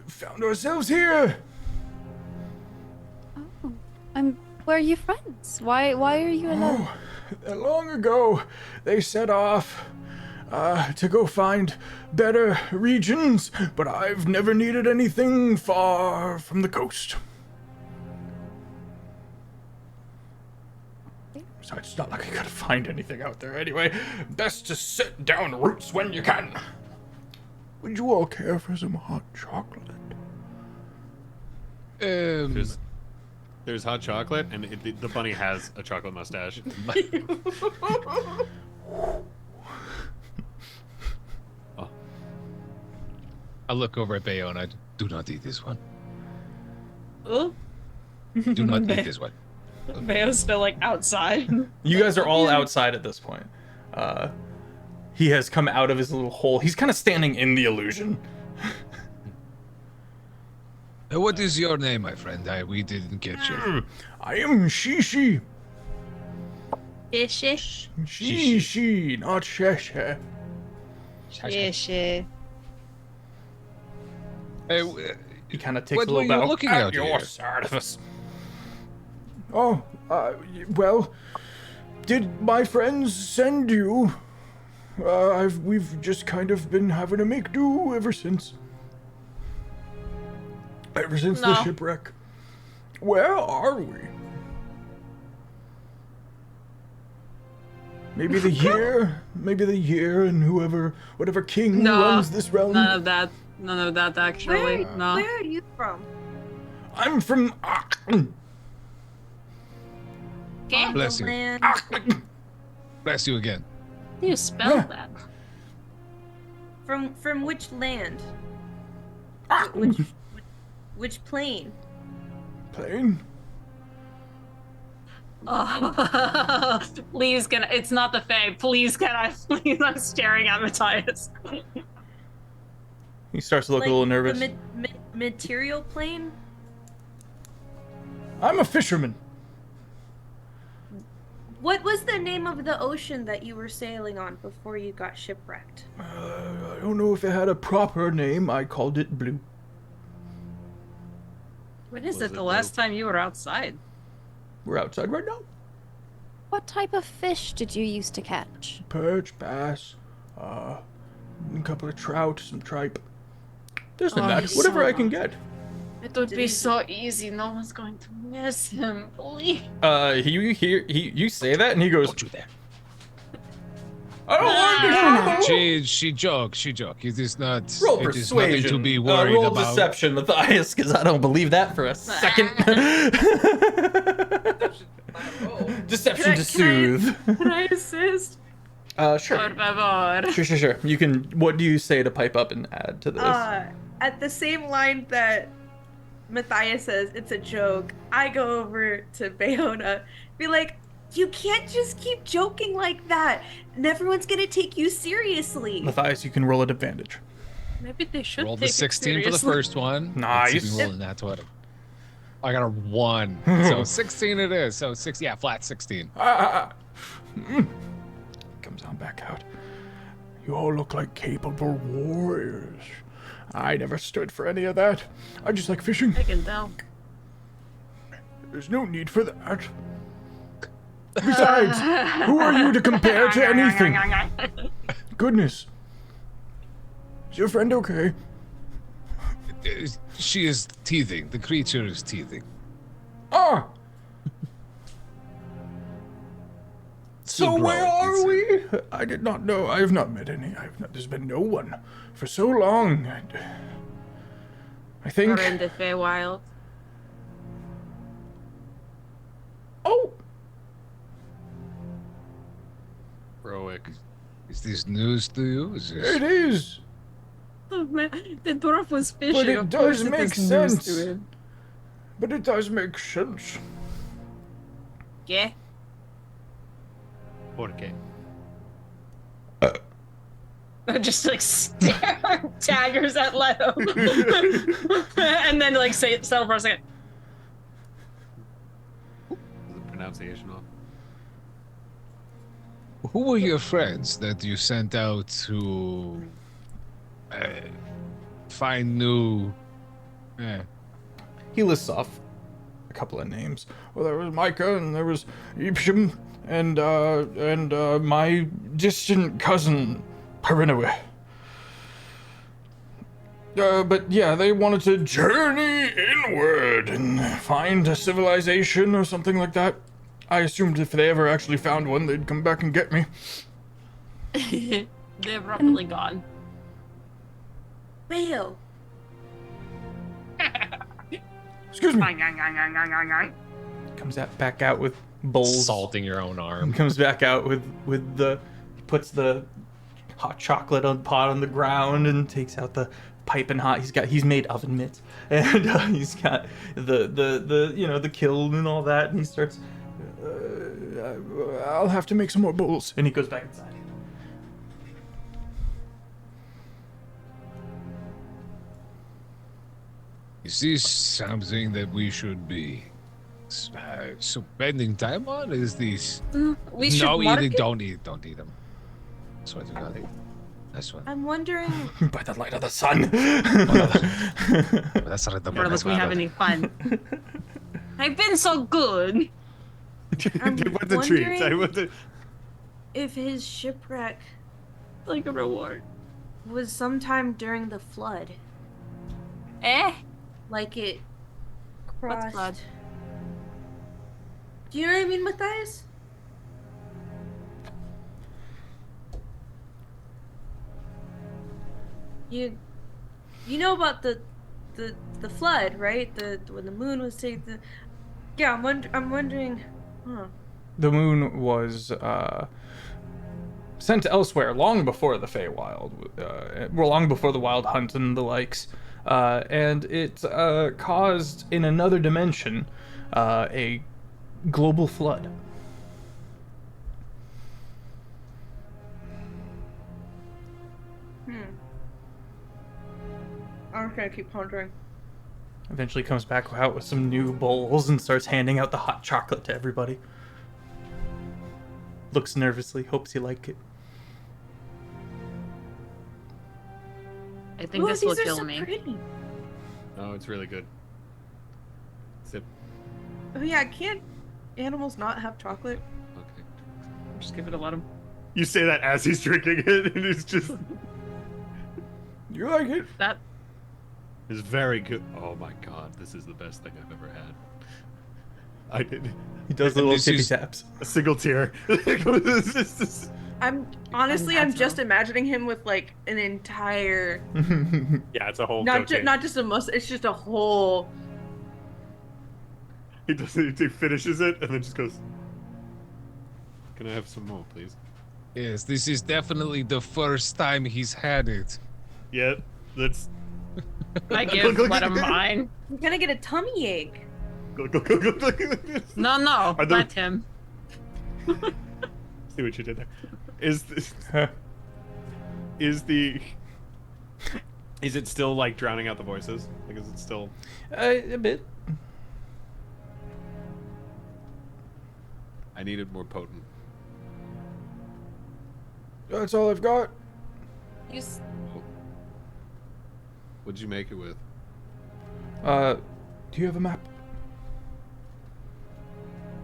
found ourselves here. Oh, where are you friends? Why are you alone? Long ago, they set off to go find better regions, but I've never needed anything far from the coast. So it's not like I gotta find anything out there anyway. Best to sit down roots when you can. Would you all care for some hot chocolate? There's hot chocolate, and the bunny has a chocolate mustache. I look over at Bayo and I do not eat this one. Oh, Do not eat this one. Bayo's still like outside. You guys are all outside at this point. He has come out of his little hole. He's kind of standing in the illusion. What is your name, my friend? We didn't get you. I am Shishi. Ish. Shishi, not Sheshe. Ish. He kind of takes What a were little you bow. looking At out your here? service. Oh, well, did my friends send you? We've just kind of been having to make do ever since. Ever since the No. shipwreck. Where are we? Maybe the year, and whatever king No, runs this realm. None of that actually. No. Where are you from? I'm from. Okay. On Bless the you. land. Bless you again. How do you spell that? From which land? Which plane? Plane? Oh, please can it's not the Fae. Please can I please I'm staring at Matthias. He starts to look a little nervous. The material plane? I'm a fisherman. What was the name of the ocean that you were sailing on before you got shipwrecked? I don't know if it had a proper name. I called it Blue. When is Was it it the last time you were outside? We're outside right now. What type of fish did you used to catch? Perch, bass, a couple of trout, some tripe. This and Oh, that. he's Whatever so I can get. It would be so easy. No one's going to miss him. Please. You say that, and he goes, Don't you there. I don't want to know. She joked. It is not. Roll it is nothing persuasion. to be worried roll about. deception, Matthias, because I don't believe that for a second. Deception to soothe. Can I assist? Sure. Por favor. Sure. You can. What do you say to pipe up and add to this? At the same line that Matthias says, it's a joke, I go over to Bayona, be like, you can't just keep joking like that, and everyone's gonna take you seriously. Matthias, you can roll at advantage. Maybe they should Rolled take the 16 it for the seriously. first one. Nice. Let's be rolling that 20. I got a 1. So 16 it is. So flat 16. Comes on back out. You all look like capable warriors. I never stood for any of that. I just like fishing. I can tell. There's no need for that. Besides, who are you to compare to anything? Goodness. Is your friend okay? She is teething. The creature is teething. Ah! So Still where growing, are we? I did not know. I have not met any. There's been no one for so long. I think. We're in the Feywild. Oh, Heroic. Is this news to you? Is this... it is. The dwarf was fishing. But it of does course make is news sense. to him. But it does make sense. Yeah. Porque. Just like stare daggers at Leto. And then like say settle for a second. The pronunciation off. Who were your friends that you sent out to find new? He lists off a couple of names. Well, there was Micah, and there was Ypshim, and my distant cousin, Perinoe. But yeah, they wanted to journey inward and find a civilization or something like that. I assumed if they ever actually found one, they'd come back and get me. They're probably gone. Bayo. Excuse me. Comes back out with bowls. Salting your own arm. Comes back out with the, he puts the hot chocolate on pot on the ground and takes out the piping hot. He's made oven mitts, and he's got the kiln and all that, and he starts. I'll have to make some more bowls, and he goes back inside. Is this something that we should be spending time on? Is this? We should No, mark it? don't eat them. Swear to God, this one. I'm wondering. By the light of the sun. That's not the Unless we have any fun. I've been so good. I'm What the treats? wondering if his shipwreck Like a reward. was sometime during the flood. Eh? Like it What's crossed. flood? Do you know what I mean, Matthias? You know about the flood, right? When the moon was taken. Yeah, I'm wondering. Huh. the moon was sent elsewhere long before the Feywild, well, long before the Wild Hunt and the likes, and it caused in another dimension a global flood. I'm just gonna keep pondering. Eventually comes back out with some new bowls and starts handing out the hot chocolate to everybody. Looks nervously, hopes you like it. I think this will kill me. Pretty. Oh, it's really good. Sip. Oh yeah, can't animals not have chocolate? Okay. Just give it a let him. You say that as he's drinking it, and it's just... You like it? That It's very good. Oh my god, this is the best thing I've ever had. I did He does little This tippy is- taps. a single tear. I'm just imagining him with like an entire, Yeah, it's a whole. not cocaine. just a must. It's just a whole. He does it. He finishes it and then just goes. Can I have some more, please? Yes, this is definitely the first time he's had it. Yeah, that's. I give let him mine. You're gonna get a tummy ache. Go. No, Are there- let him. See what you did there. Is this? Is the? Is it still like drowning out the voices? Like, is it still? A bit. I need it more potent. That's all I've got. What'd you make it with? Do you have a map?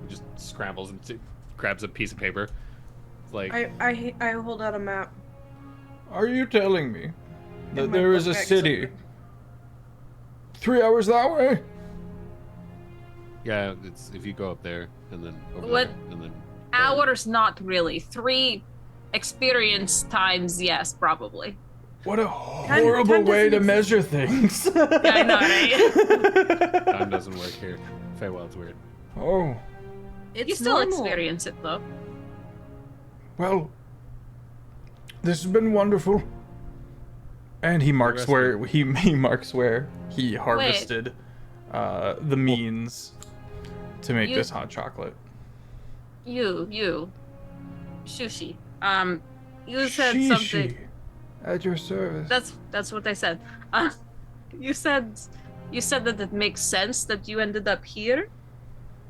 He just scrambles and grabs a piece of paper. It's like I hold out a map. Are you telling me that In my there is a book bag city somewhere. 3 hours that way? yeah, it's if you go up there and then over What? there, and then Hours, not really. 3 experience times, yes, probably. What a horrible time way to doesn't measure things. I know, right? time doesn't work here. Feywild's weird. Oh, It's You still normal. experience it though. well, this has been wonderful. And he marks rest where he marks where he harvested the means to make You- this hot chocolate. You. Sushi. You said something. Shishi, at your service. That's what I said. You said that it makes sense that you ended up here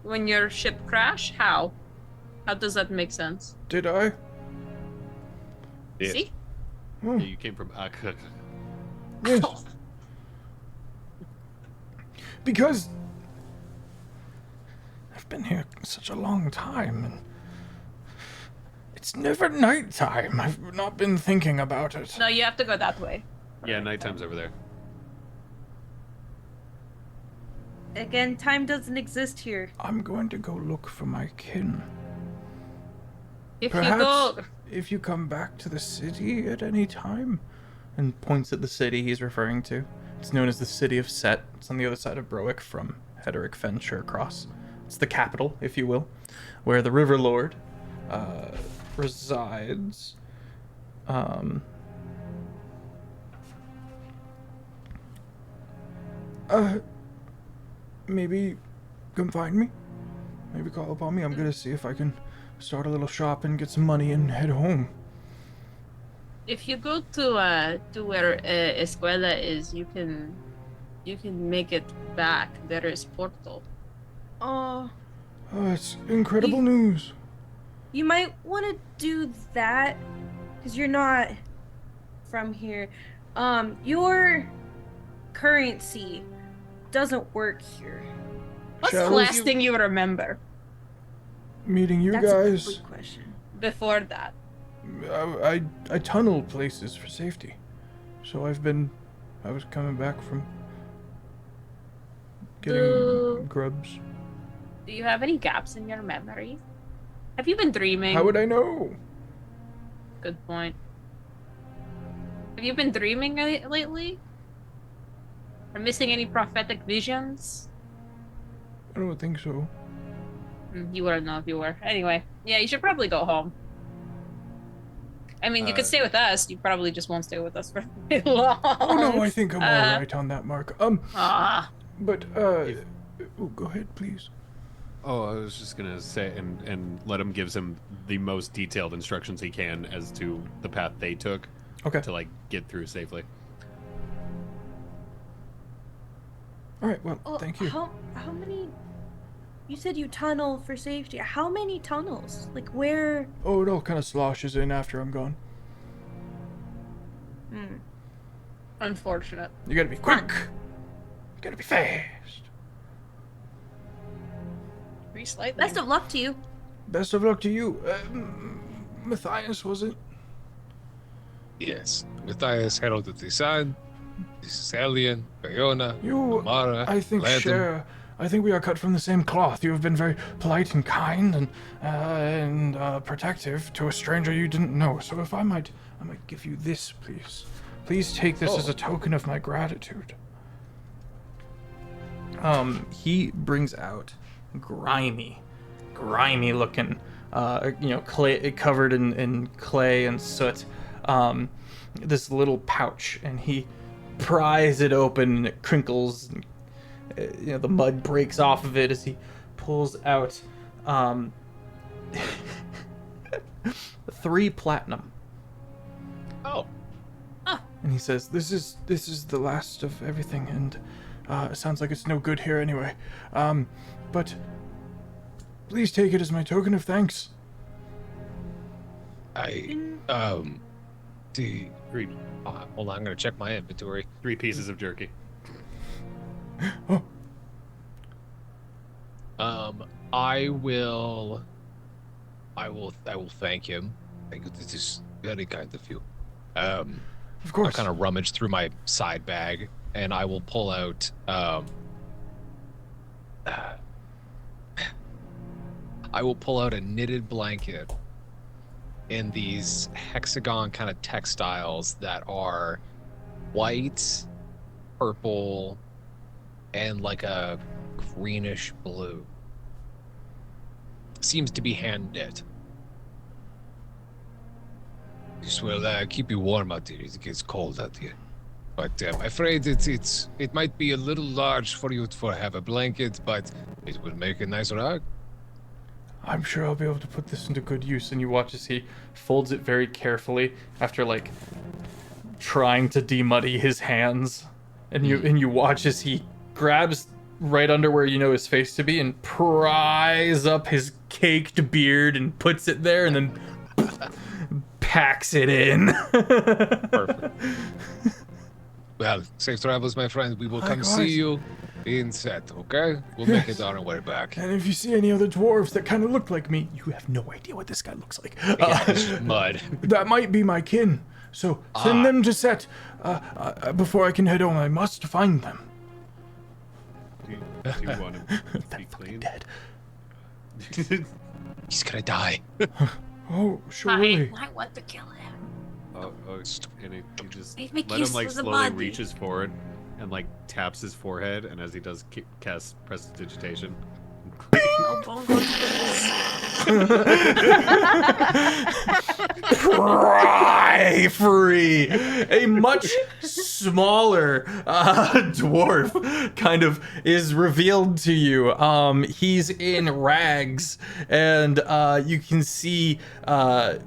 when your ship crashed. How does that make sense? Did I? Yeah. See? Oh, Yeah, you came from yes. Because I've been here such a long time, and it's never nighttime. I've not been thinking about it. No, you have to go that way. Yeah, nighttime's over there. Again, time doesn't exist here. I'm going to go look for my kin. If Perhaps you go, if you come back to the city at any time, and points at the city he's referring to. It's known as the City of Set. It's on the other side of Browick from Hederick Fenshire across. It's the capital, if you will, where the River Lord resides. Maybe come find me. Maybe call upon me. I'm gonna see if I can start a little shop and get some money and head home. if you go to where Escuela is, you can make it back. There is portal. Oh, Oh, it's incredible news. you might want to do that because you're not from here. Your currency doesn't work here. What's Shall the we- last thing you remember Meeting you That's a guys. good question. before that? I tunnel places for safety. So I was coming back from getting Boo. grubs. Do you have any gaps in your memory? Have you been dreaming? How would I know? Good point. Have you been dreaming lately? Or missing any prophetic visions? I don't think so. You wouldn't know if you were. Anyway, yeah, you should probably go home. I mean, you could stay with us. You probably just won't stay with us for very long. Oh no, I think I'm all right on that mark. But oh, go ahead, please. Oh, I was just gonna say, and let him gives him the most detailed instructions he can as to the path they took. Okay. To like get through safely. All right. Well, thank you. How many? You said you tunnel for safety. How many tunnels? Like where? Oh, it all kind of sloshes in after I'm gone. Unfortunate. You gotta be quick. You gotta be fast. Slightly. Best of luck to you. Best of luck to you, Matthias. Was it? Yes. Matthias heralded the sun. This is Alien, Bayona, You, Amara, I think, Lantern. share. I think we are cut from the same cloth. You have been very polite and kind and protective to a stranger you didn't know. So if I might give you this, please. Please take this as a token of my gratitude. He brings out grimy looking, clay covered in clay and soot. This little pouch, and he pries it open, and it crinkles. And, the mud breaks off of it as he pulls out 3 platinum. Oh. And he says, "This is the last of everything, and it sounds like it's no good here anyway. But please take it as my token of thanks." Hold on, I'm gonna check my inventory. 3 pieces of jerky. Oh, I will thank him. Thank you. This is very kind of you. of I'll course. kind of rummage through my side bag, and I will pull out a knitted blanket in these hexagon kind of textiles that are white, purple, and like a greenish blue. Seems to be hand knit. This will keep you warm out here. It gets cold out here. But I'm afraid it might be a little large for you to have a blanket, but it will make a nice rug. I'm sure I'll be able to put this into good use. And you watch as he folds it very carefully after trying to demuddy his hands. And you watch as he grabs right under where you know his face to be and pries up his caked beard and puts it there and then packs it in. Perfect. Well, safe travels, my friend. We will come Likewise. see you in set, okay? We'll make it on our way back. And if you see any other dwarves that kind of look like me, you have no idea what this guy looks like. Mud. That might be my kin. So send them to set before I can head home. I must find them. Do you want him to be clean? Dead. He's gonna die. Oh, surely. I want to kill him. And he just Make let him use of the slowly body. reaches forward and taps his forehead, and as he does cast prestidigitation. Oh, Bongo. Pry free. A much smaller dwarf kind of is revealed to you. He's in rags, and you can see that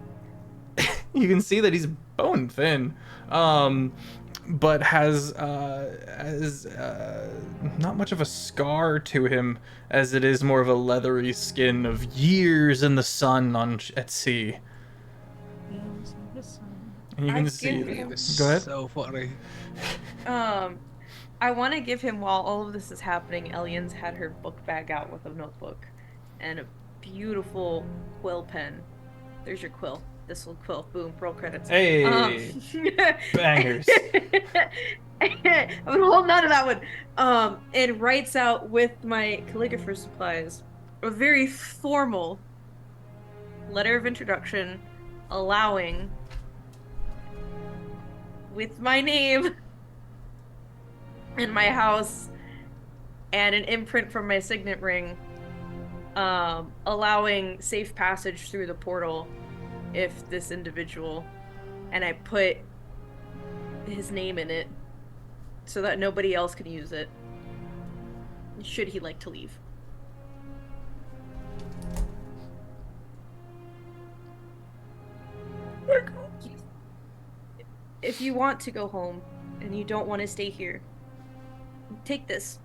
he's bone thin, but has not much of a scar to him, as it is more of a leathery skin of years in the sun at sea. And you can see. Go ahead. So funny. I want to give him, while all of this is happening, Elian's had her book bag out with a notebook and a beautiful quill pen. There's your quill. Thistle quill. Boom. Roll credits. Hey, bangers. I've been holding on to that one. And writes out with my calligrapher supplies a very formal letter of introduction, allowing, with my name and my house and an imprint from my signet ring, allowing safe passage through the portal if this individual, and I put his name in it so that nobody else can use it should he like to leave. If you want to go home and you don't want to stay here, take this.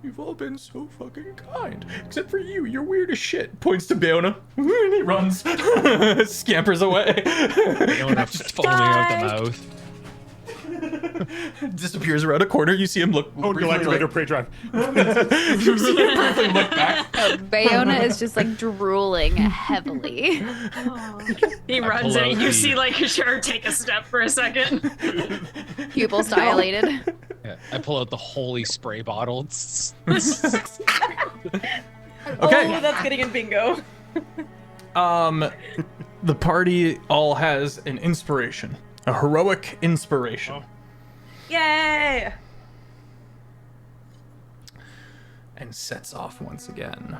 You've all been so fucking kind. Except for you, you're weird as shit. Points to Baona. And he runs. Scampers away. Baona foaming out the mouth. Disappears around a corner. You see him look. Oh, galactivator pre-drive. You see him briefly look back. Bayona is just like drooling heavily. He runs and you see like Sure take a step for a second. Pupils dilated. Yeah, I pull out the holy spray bottle. Okay. Oh, that's getting in bingo. The party all has an inspiration. A heroic inspiration. Oh. Yay! And sets off once again,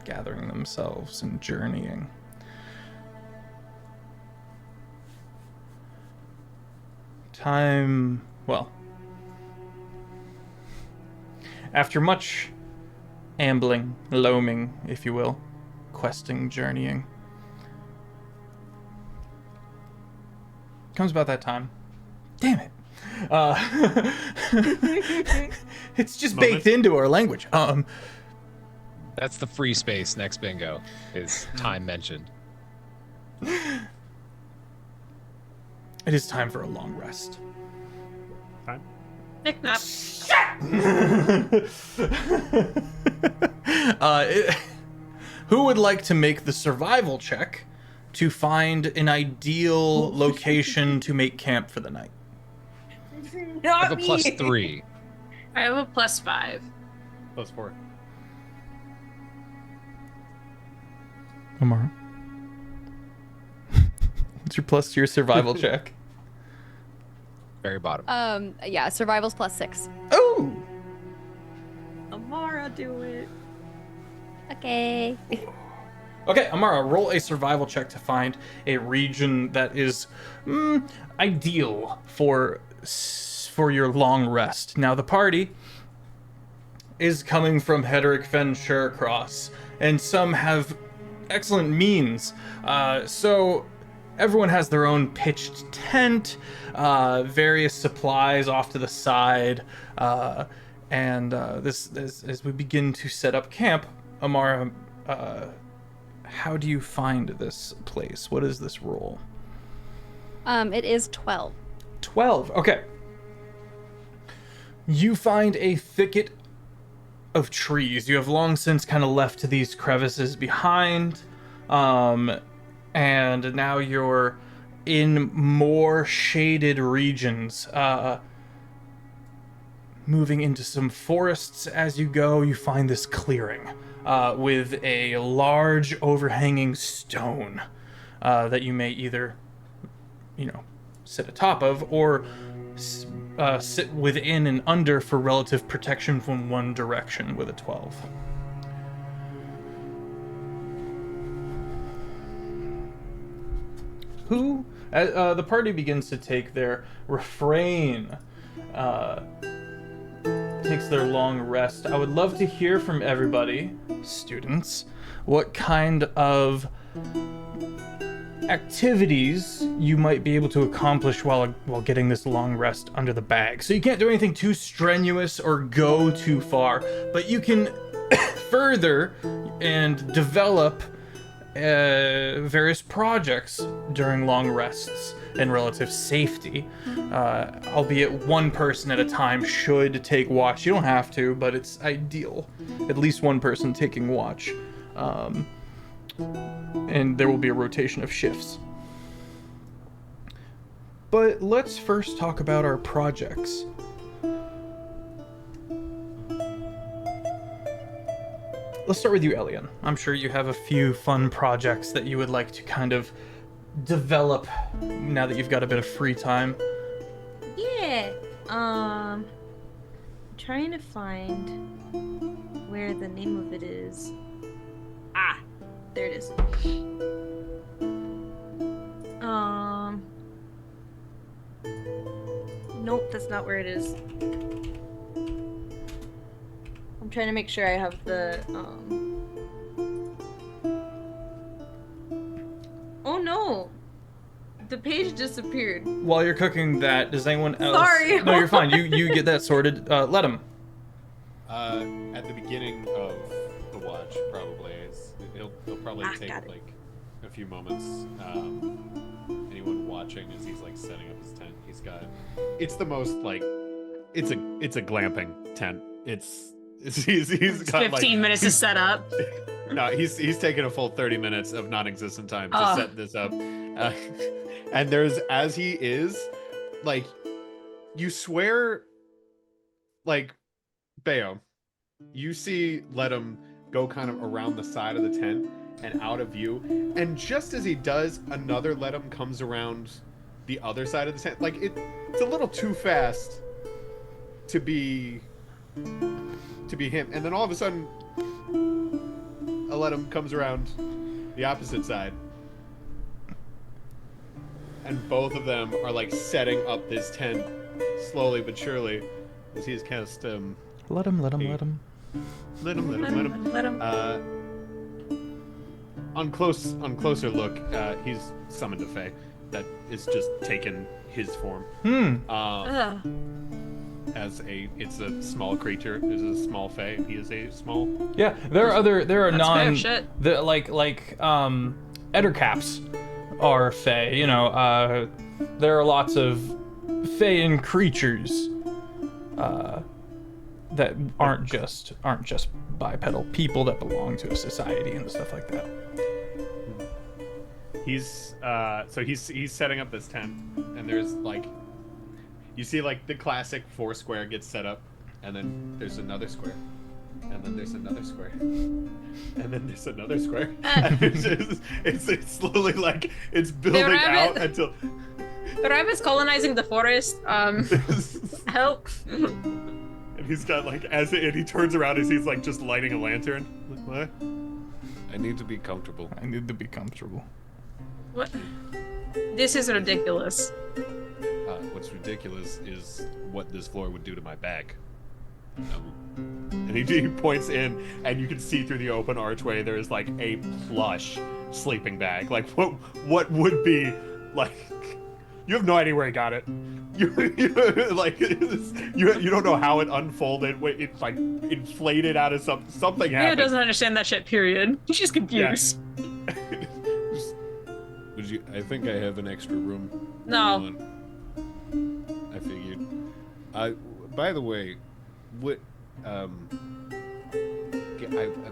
gathering themselves and journeying. Time, well, after much ambling, loaming, if you will, questing, journeying, comes about that time. Damn it. It's just baked into our language. That's the free space next bingo, is time mentioned. It is time for a long rest. Time. Nick nap. Who would like to make the survival check to find an ideal location to make camp for the night? I Not have a me. +3. I have a +5. +4. Amara? What's your plus to your survival check? Very bottom. Yeah, survival's +6. Oh! Amara, do it. Okay. Okay, Amara, roll a survival check to find a region that is ideal for your long rest. Now, the party is coming from Hederick Fen Cross, and some have excellent means. So everyone has their own pitched tent, various supplies off to the side, and this as we begin to set up camp, Amara, how do you find this place? What is this roll? It is 12. 12. Okay. You find a thicket of trees. You have long since kind of left these crevices behind, and now you're in more shaded regions. Moving into some forests as you go, you find this clearing with a large overhanging stone that you may either, sit atop of or sit within and under for relative protection from one direction with a 12. Who? The party begins to take their refrain, takes their long rest. I would love to hear from everybody, students, what kind of activities you might be able to accomplish while getting this long rest under the bag. So you can't do anything too strenuous or go too far, but you can further and develop various projects during long rests in relative safety, albeit one person at a time should take watch. You don't have to, but it's ideal. At least one person taking watch. And there will be a rotation of shifts. But let's first talk about our projects. Let's start with you, Elian. I'm sure you have a few fun projects that you would like to kind of develop now that you've got a bit of free time. Yeah. Trying trying to find where the name of it is. Ah, there it is. Nope, that's not where it is. I'm trying to make sure I have the, Oh no! The page disappeared. While you're cooking that, does anyone else? Sorry. No, you're fine. You get that sorted. Let him. At the beginning of the watch, probably. He'll probably take like a few moments. Anyone watching as he's like setting up his tent, he's got. It's the most like, it's a glamping tent. He's got 15 like, minutes to set up. No, he's taken a full 30 minutes of non-existent time to set this up. And there's, as he is, like, you swear, like, Bayo, you see let him go kind of around the side of the tent and out of view. And just as he does, another let him comes around the other side of the tent. Like, it's a little too fast to be him. And then all of a sudden, a let him comes around the opposite side. And both of them are like setting up this tent slowly but surely as he's cast Let him. Let him. On closer look, he's summoned a fae that is just taken his form. It's a small creature. It's a small fae. He is a small. Yeah, there are That's non fair shit. the like Ettercaps are fae. You know, there are lots of fae creatures that aren't just bipedal people that belong to a society and stuff like that. He's setting up this tent, and there's like, you see like the classic 4 square gets set up, and then there's another square, and then there's another square, and then there's another square. And it's slowly like it's building out until The rabbit's colonizing the forest. Help. And he's got like and he turns around as he's like just lighting a lantern. Like, what? I need to be comfortable. What? This is ridiculous. What's ridiculous is what this floor would do to my back. And he points in, and you can see through the open archway there is like a plush sleeping bag. Like what would be like? You have no idea where he got it. You don't know how it unfolded. It's like inflated out of something Leo happened. doesn't understand that shit. Period. She's confused. I think I have an extra room. No. I figured. By the way, what? I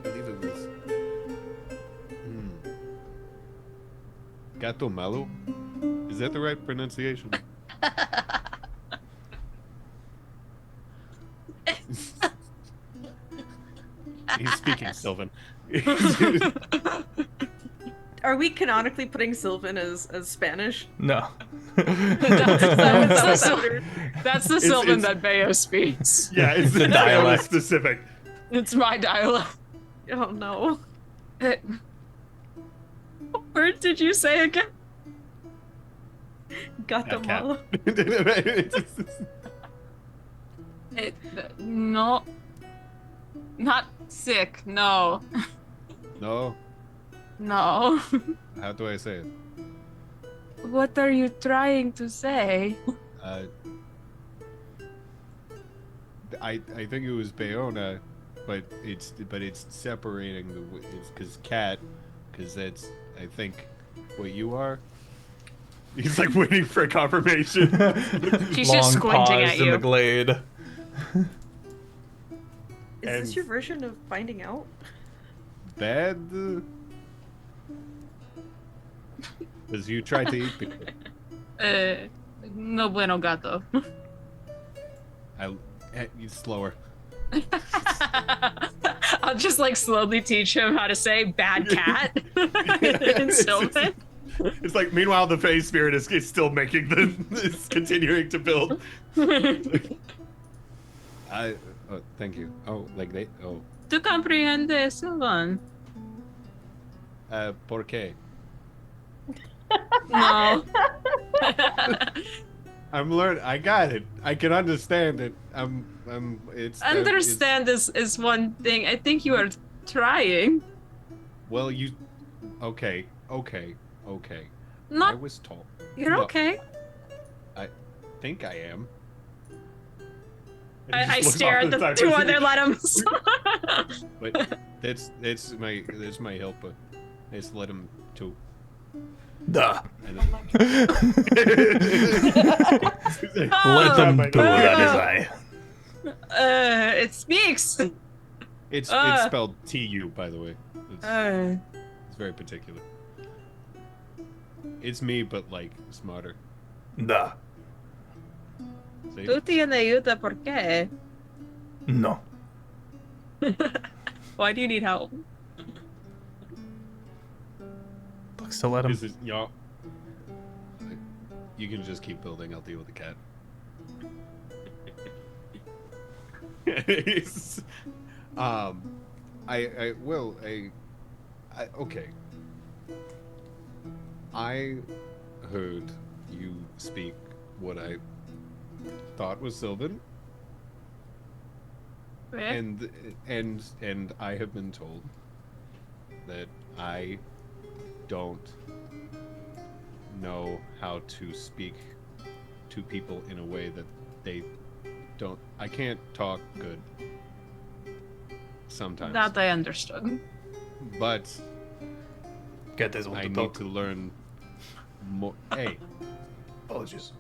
believe it was. Gato Malo? Is that the right pronunciation? He's speaking Sylvan. Are we canonically putting Sylvan as Spanish? No. That's the Sylvan that Bayo speaks. Yeah, it's the dialect specific. It's my dialect. Oh no. What word did you say again? Guatemala. No. Not sick, no. No. No. How do I say it? What are you trying to say? I think it was Bayona, but it's separating it's because that's I think what you are. He's like waiting for a confirmation. She's Long just squinting pause at in you. the glade. Is this your version of finding out? Bad? Because you tried to eat people. No bueno gato. You slower. I'll just like slowly teach him how to say bad cat in Sylvan. It's like, meanwhile, the Fae Spirit is still making is continuing to build. Oh, thank you. Oh, like they. Oh, Tu comprende, Sylvan? ¿Por qué? No. I'm learning. I got it. I can understand it. It's Understand is one thing. I think you are trying. Well, you. Okay. I Not. was told. You're No, okay. I think I am. I stare at the two other Ledums. But that's my helper. It's let him too. Duh. And Let them do that, is I. It speaks. it's spelled TU, by the way. It's very particular. It's me, but like smarter. Duh. See? Tú tienes ayuda, ¿por qué? No. Why do you need help? Looks to let him. This is y'all. You can just keep building. I'll deal with the cat. I will. Okay. I heard you speak what I thought was Sylvan, and I have been told that I don't know how to speak to people in a way that they don't. I can't talk good sometimes, That I understood. but Get this I one to need talk. to learn more. Hey, Apologies.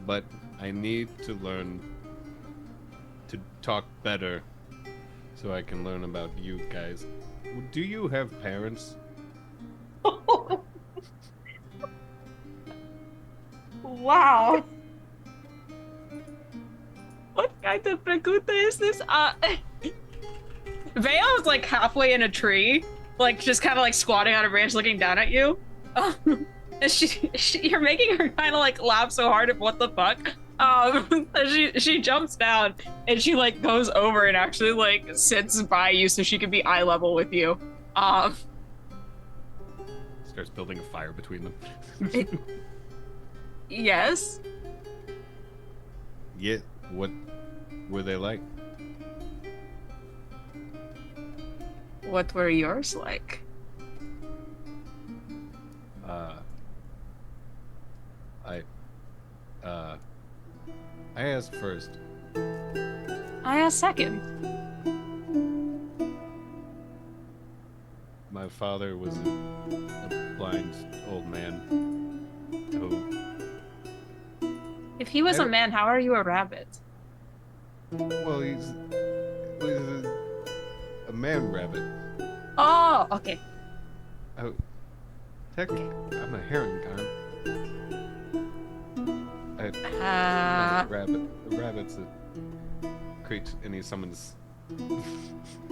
but I need to learn to talk better so I can learn about you guys. Do you have parents? Wow. What kind of pregunta is this? Veo is like halfway in a tree, like just kind of like squatting on a branch, looking down at you. And you're making her kind of like laugh so hard at what the fuck. She jumps down and she like goes over and actually like sits by you so she can be eye level with you. Starts building a fire between them. Yes. Yeah. What were they like? What were yours like? I asked first. I asked second. My father was a blind old man who, If he was a man, how are you a rabbit? well, he's a man rabbit. Oh, okay. Oh, technically, I'm a heron kind. A rabbit's a creature, and he's someone's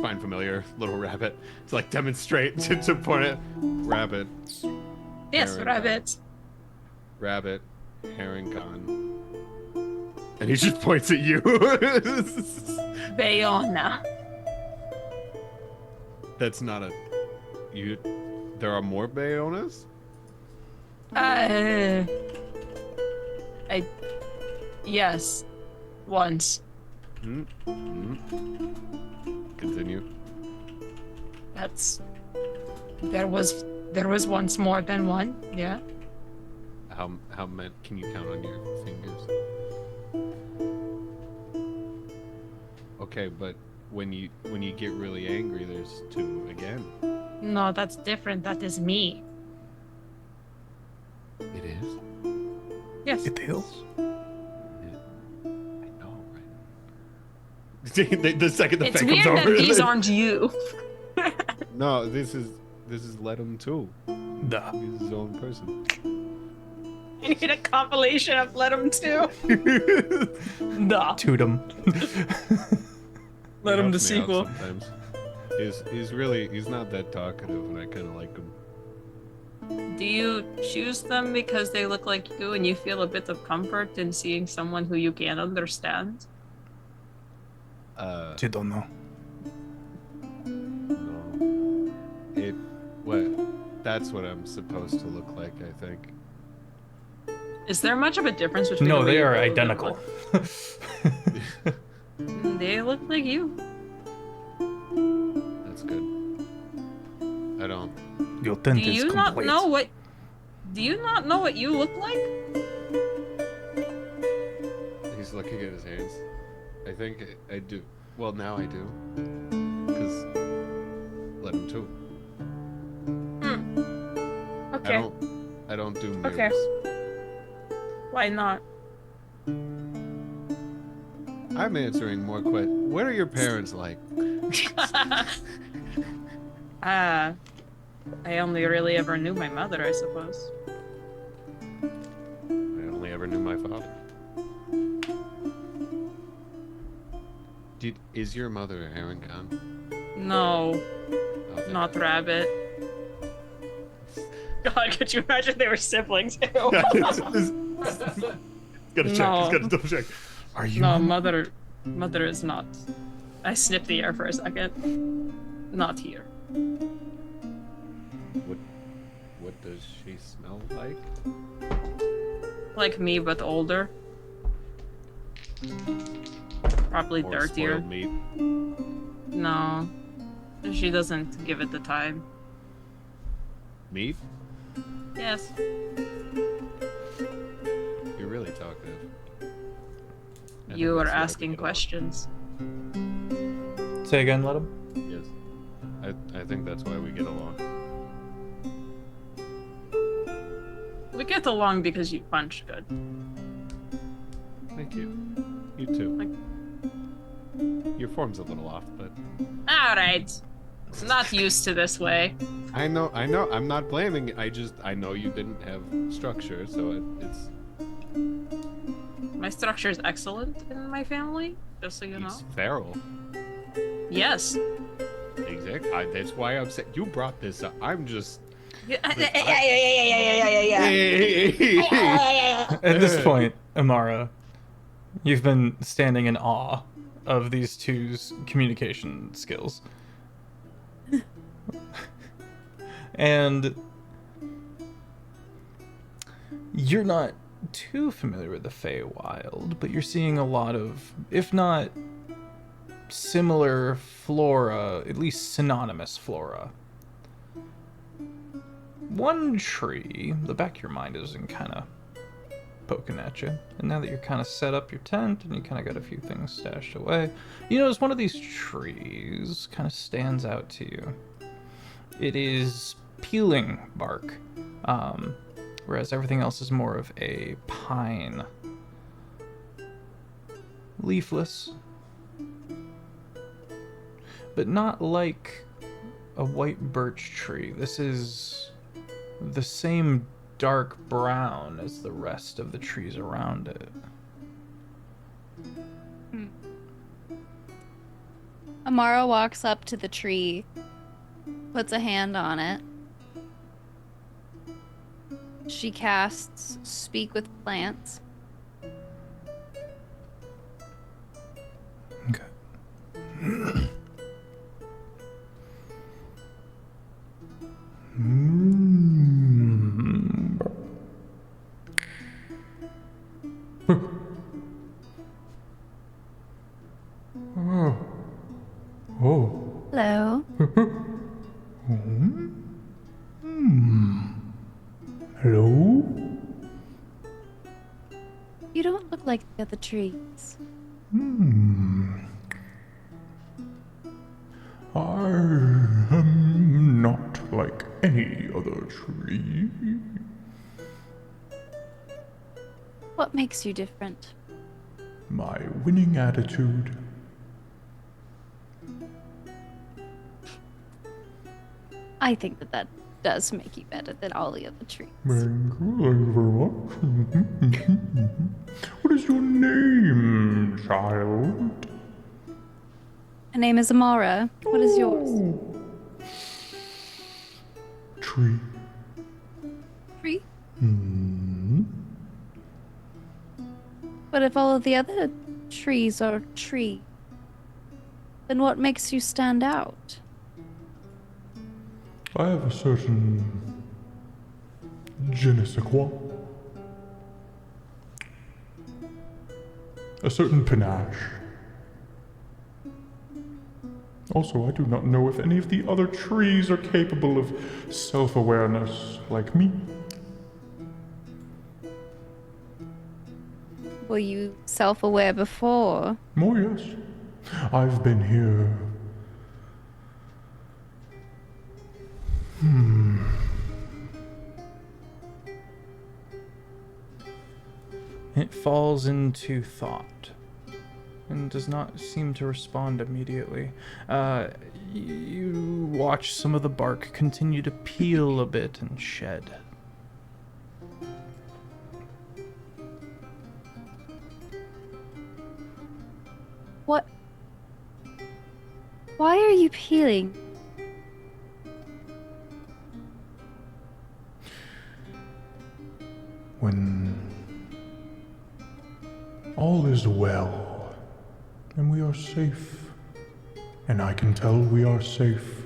find familiar little rabbit to like demonstrate to point it. Rabbit, Yes, Heron rabbit. rabbit, heron con, and he just points at you. Bayona. That's not a you. There are more Bayonas? Yes. Once. Continue. There was once more than one, yeah. How many can you count on your fingers? Okay, but when you get really angry, there's two again. No, that's different. That is me. It is? Yes. It is. I know, right? the second the It's fan weird comes that over. these aren't you. No, this is let him too. Duh. He's his own person. I need a compilation of Let 'em too. Nah. Toot 'em. Let He him the helps me out sequel. sometimes. He's not that talkative, and I kind of like him. Do you choose them because they look like you and you feel a bit of comfort in seeing someone who you can't understand? You don't know. No. That's what I'm supposed to look like, I think. Is there much of a difference between? No, the way they you are both identical. look? They look like you. That's good. I don't. Your tent Do is you not complete. know what? Do you not know what you look like? He's looking at his hands. I think I do. Well, now I do. Because let him too. Okay. I don't do mirrors. Okay. Why not? I'm answering more questions. What are your parents like? I only really ever knew my mother, I suppose. I only ever knew my father. Is your mother a heron con? No, Oh, thank not God. rabbit. God, could you imagine they were siblings? Ew. Gotta check. He's No. gotta double check. Are you? No, mother is not. I sniffed the air for a second. Not here. What does she smell like? Like me, but older. Probably Or dirtier. spoiled meat? No, she doesn't give it the time. Meat? Yes. You're really talkative. I think You are that's why we asking get along. questions. Say again, let him. Yes. I think that's why we get along. We get along because you punch good. Thank you. You too. Like- Your form's a little off, but Alright. Not used to this way. I know. I'm not blaming. I know you didn't have structure, so it's My structure is excellent in my family, just so you know. it's feral. Yes. Exactly. That's why I'm saying you brought this up. I'm just. Yeah. At At this point, Amara, you've been standing in awe of these two's communication skills. And you're not too familiar with the Feywild, but you're seeing a lot of, if not similar flora, at least synonymous flora. One tree, the back of your mind isn't kind of poking at you. And now that you're kind of set up your tent and you kind of got a few things stashed away, you notice one of these trees kind of stands out to you. It is peeling bark, whereas everything else is more of a pine. Leafless, but not like a white birch tree. This is the same dark brown as the rest of the trees around it. Amara walks up to the tree, puts a hand on it. She casts Speak with Plants. Okay. Oh. Hello. Hello? You don't look like the other trees. I am not like any other tree. What makes you different? My winning attitude. I think that does make you better than all the other trees. Thank you very much. What is your name, child? Her name is Amara. What is yours? Tree. Tree? Hmm. But if all of the other trees are tree, Then what makes you stand out? I have a certain je ne sais quoi. A certain panache. Also, I do not know if any of the other trees are capable of self-awareness like me. Were you self-aware before? Oh, yes. I've been here. It falls into thought and does not seem to respond immediately. You watch some of the bark continue to peel a bit and shed. What? Why are you peeling? When all is well and we are safe, and I can tell we are safe,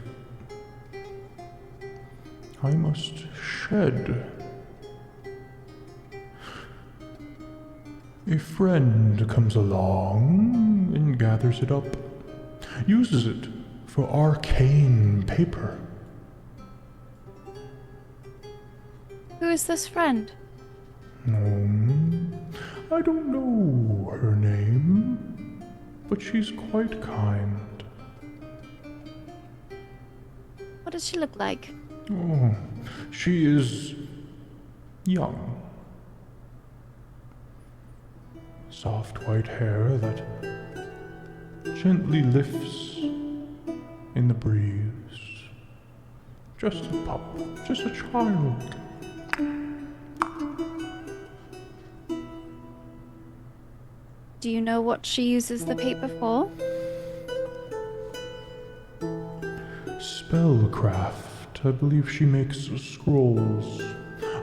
I must shed. A friend comes along and gathers it up, uses it for arcane paper. Who is this friend? I don't know her name, but she's quite kind. What does she look like? Oh, she is young. Soft white hair that gently lifts in the breeze. Just a pup, just a child. Do you know what she uses the paper for? Spellcraft. I believe she makes scrolls.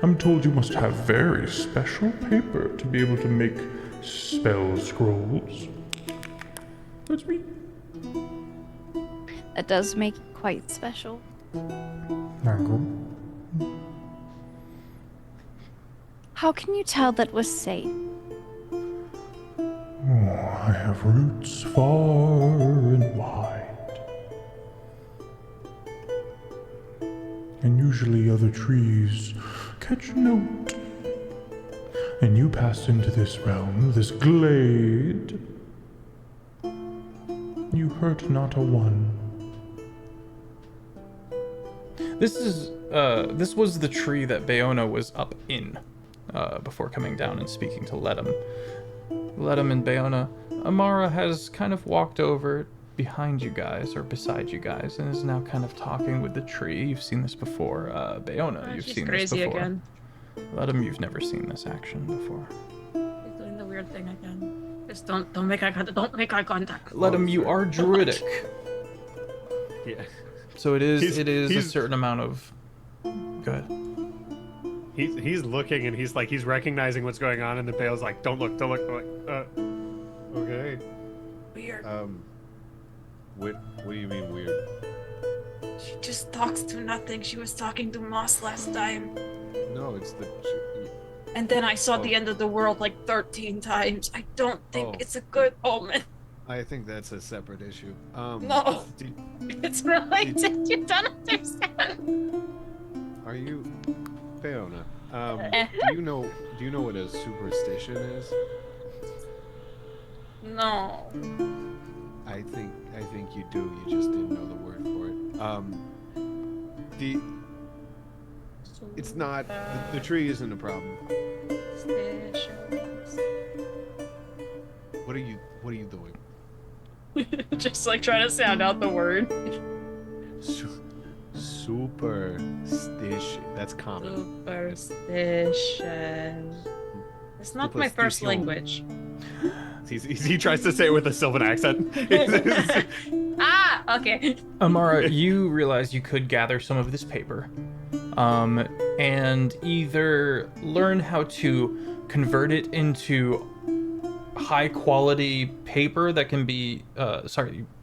I'm told you must have very special paper to be able to make spell scrolls. That's me. That does make it quite special. Nangle. How can you tell that we're safe? Oh, I have roots far and wide. And usually other trees catch note. And you pass into this realm, this glade. You hurt not a one. This was the tree that Bayona was up in before coming down and speaking to Ledum. Ledum and Bayona. Amara has kind of walked over behind you guys, or beside you guys, and is now kind of talking with the tree. You've seen this before. Bayona, you've She's seen crazy this before. again. Ledum, you've never seen this action before. She's doing the weird thing again. Just don't make eye contact. Don't make eye contact. Ledum, you are druidic, Yeah. so it is a he's- certain amount of. Good. He's looking and he's recognizing what's going on, and the Bale's like, don't look. I'm like, okay. Weird. What do you mean weird? She just talks to nothing. She was talking to Moss last time. No, it's the. And then I saw the Oh. end of the world like 13 times. I don't think Oh. it's a good omen. I think that's a separate issue. No. do- It's related. You don't understand. Are you, Bayona? Eh. Do you know what a superstition is? No. I think you do. You just didn't know the word for it. It's not the tree isn't a problem. What are you doing? Just like trying to sound out the word. Superstition. That's common. Superstition. It's not my first Superstition. language. He tries to say it with a Sylvan accent. Ah, okay. Amara, you realize you could gather some of this paper, and either learn how to convert it into high quality paper that can be,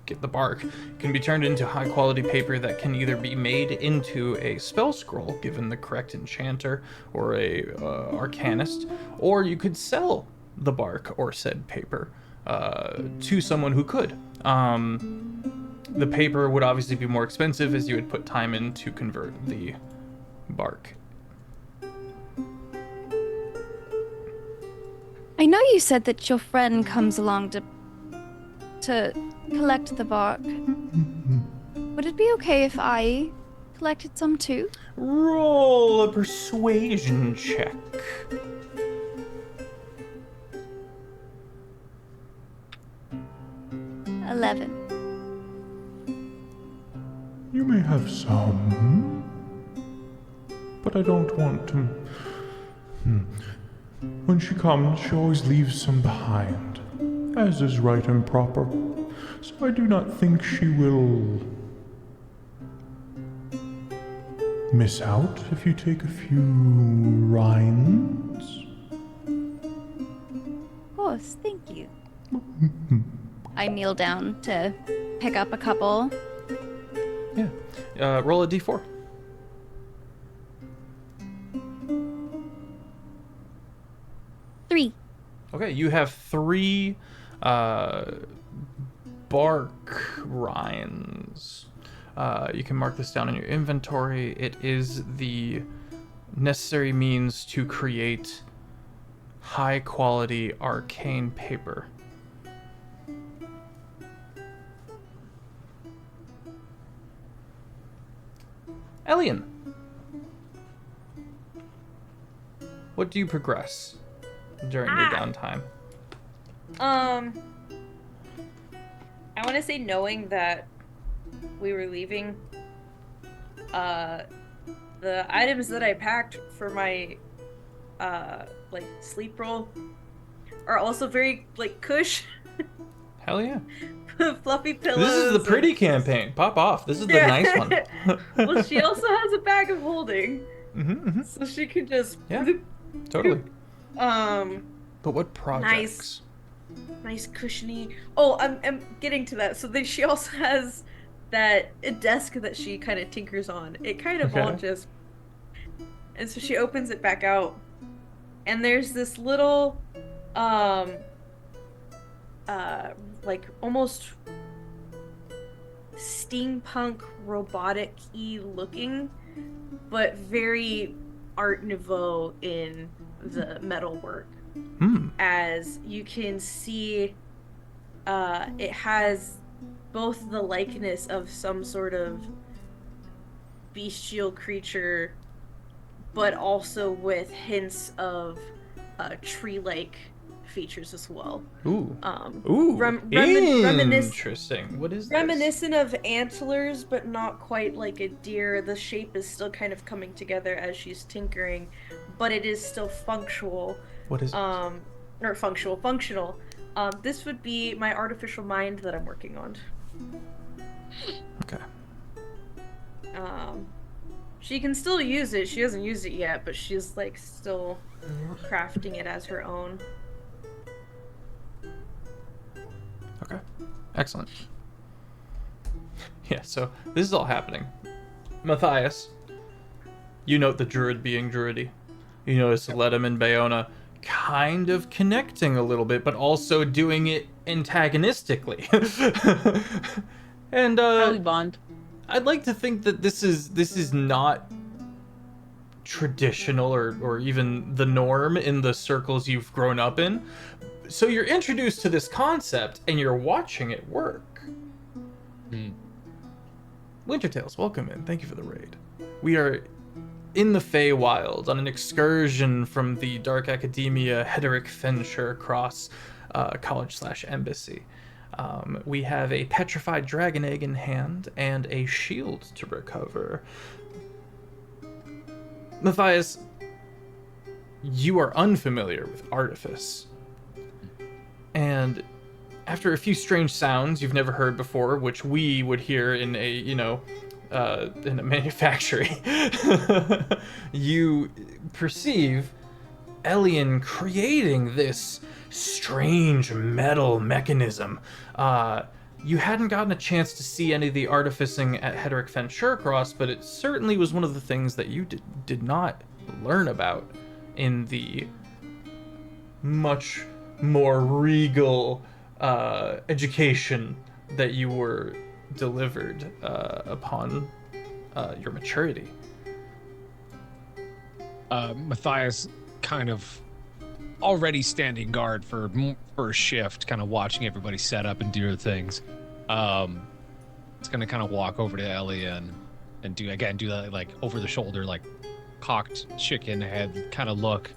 get the bark, can be turned into high quality paper that can either be made into a spell scroll, given the correct enchanter or a arcanist, or you could sell the bark or said paper to someone who could. The paper would obviously be more expensive as you would put time in to convert the bark. I know you said that your friend comes along to collect the bark. Would it be okay if I collected some too? Roll a persuasion check. $11. You may have some, but I don't want to. When she comes, she always leaves some behind, as is right and proper. So I do not think she will miss out if you take a few rinds. Of course, thank you. I kneel down to pick up a couple. Yeah. Roll a d4. Three. Okay, you have 3 bark rinds. You can mark this down in your inventory. It is the necessary means to create high quality arcane paper. Elian, what do you progress during your downtime? I want to say, knowing that we were leaving, the items that I packed for my like sleep roll are also very like cush. Hell yeah. Fluffy pillows. This is the pretty campaign. Pop off. This is the nice one. Well, she also has a bag of holding, so she can just. Yeah, totally. But what projects? Nice cushiony. Oh, I'm getting to that. So then she also has that a desk that she kind of tinkers on. It kind of all just. And so she opens it back out, and there's this little, like almost steampunk robotic-y looking, but very Art Nouveau in the metalwork. As you can see, it has both the likeness of some sort of bestial creature, but also with hints of tree-like features as well. Interesting. What is reminiscent of antlers, but not quite like a deer. The shape is still kind of coming together as she's tinkering, but it is still functional. What is or functional. This would be my artificial mind that I'm working on. Okay. She can still use it. She hasn't used it yet, but she's like still crafting it as her own. Okay. Excellent. Yeah, so this is all happening. Matthias, you note the druid being druidy. You notice Ledham and Bayona kind of connecting a little bit, but also doing it antagonistically. And How we bond. I'd like to think that this is not traditional or even the norm in the circles you've grown up in. So you're introduced to this concept and you're watching it work. Wintertails, welcome in. Thank you for the raid. We are in the Feywild on an excursion from the Dark Academia Hederic Venture across college/embassy. We have a petrified dragon egg in hand and a shield to recover. Matthias, you are unfamiliar with artifice. And after a few strange sounds you've never heard before, which we would hear in a, in a manufactory, you perceive Elian creating this strange metal mechanism you hadn't gotten a chance to see any of the artificing at Hedrick Fen Surecross, but it certainly was one of the things that you did not learn about in the much more regal education that you were delivered upon your maturity. Matthias kind of already standing guard for a shift, kind of watching everybody set up and do their things. It's gonna kind of walk over to Ellie and do that like over the shoulder, like cocked chicken head kind of look.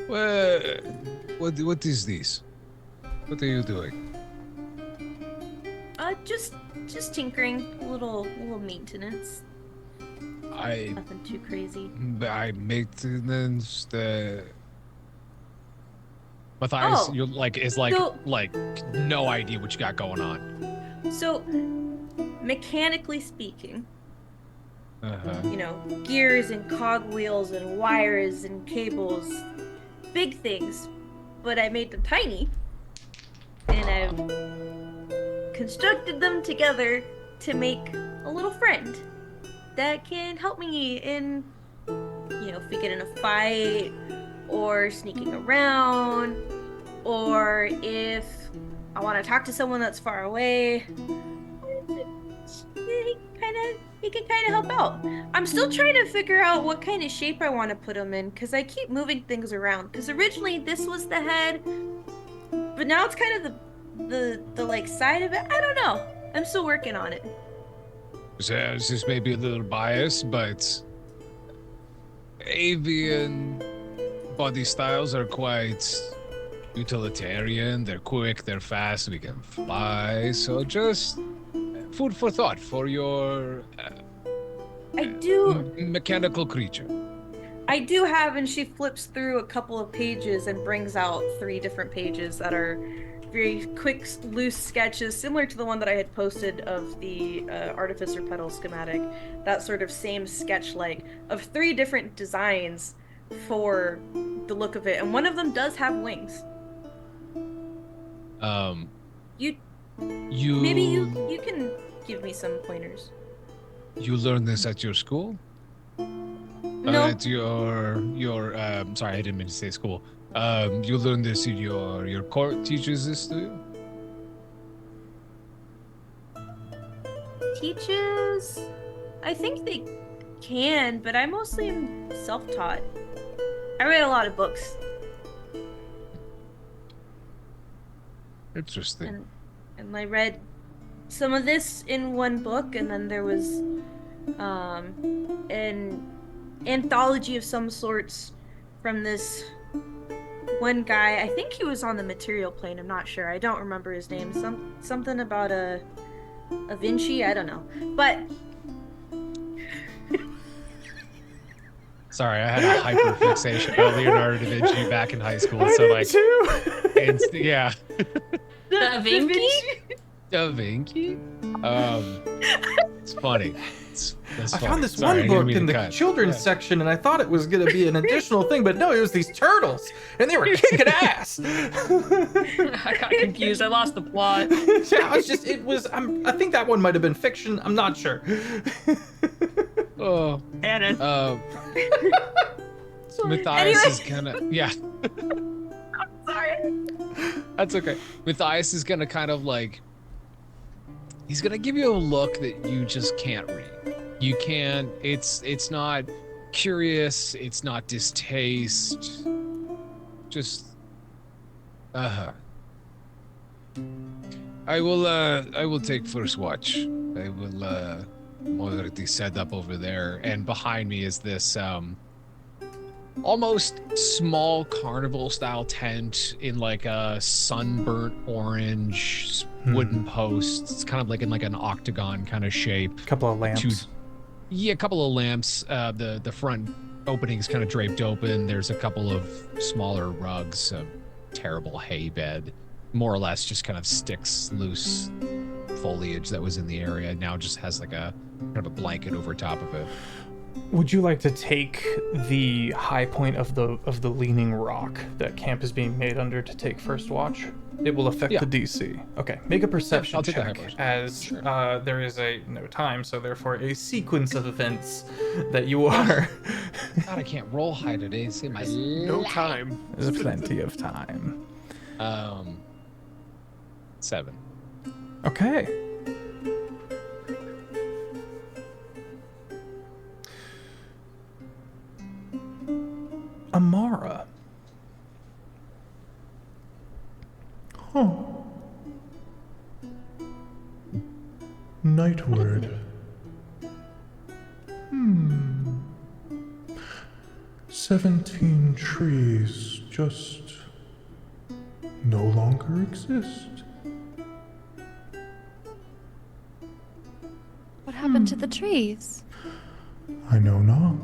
What is this? What are you doing? Just tinkering, a little maintenance. Nothing too crazy. By maintenance, Matthias, you're like no idea what you got going on. So, mechanically speaking, you know, gears and cogwheels and wires and cables, big things, but I made them tiny, and I've constructed them together to make a little friend that can help me in, you know, if we get in a fight, or sneaking around, or if I want to talk to someone that's far away. He can kind of help out. I'm still trying to figure out what kind of shape I want to put him in, because I keep moving things around. Because originally this was the head, but now it's kind of the like side of it. I don't know. I'm still working on it. This may be a little biased, but avian body styles are quite utilitarian. They're quick, they're fast, we can fly. So just food for thought for your mechanical creature. I do have, and she flips through a couple of pages and brings out 3 different pages that are very quick, loose sketches, similar to the one that I had posted of the Artificer Pedal schematic. That sort of same sketch, like, of 3 different designs for the look of it, and one of them does have wings. Maybe you can give me some pointers. You learned this at your school? No. At your sorry, I didn't mean to say school. You learned this in your court teaches this to you? Teaches? I think they can, but I mostly am self-taught. I read a lot of books. Interesting. And I read some of this in one book, and then there was an anthology of some sorts from this one guy. I think he was on the material plane, I'm not sure. I don't remember his name. Something about a Vinci, I don't know. But sorry, I had a hyper fixation on Leonardo da Vinci back in high school. I so did like too. yeah. Da Vinci? Da Vinci? It's funny. That's I funny. found this Sorry, I one didn't book mean in to the cut. children's section, and I thought it was going to be an additional thing, but no, it was these turtles, and they were kicking ass. I got confused. I lost the plot. Yeah, I think that one might have been fiction. I'm not sure. Oh. Canon. Matthias is gonna sorry. That's okay. Matthias is gonna kind of like, he's gonna give you a look that you just can't read. You can't, it's not curious, it's not distaste, just, I will take first watch. I will, moderately set up over there, and behind me is this, almost small carnival style tent in like a sunburnt orange wooden post. It's kind of like in like an octagon kind of shape. Couple of lamps. A couple of lamps. The front opening is kind of draped open. There's a couple of smaller rugs, a terrible hay bed, more or less just kind of sticks loose foliage that was in the area. Now just has like a kind of a blanket over top of it. Would you like to take the high point of the leaning rock that camp is being made under to take first watch? It will affect Yeah. the DC. Okay, make a perception I'll take the high check point. as there is no time, so therefore a sequence of events that you are. God, I can't roll high today. Save my No life. time. There's plenty of time. 7. Okay. Amara. Huh. Nightward. 17 trees just no longer exist. What happened to the trees? I know not.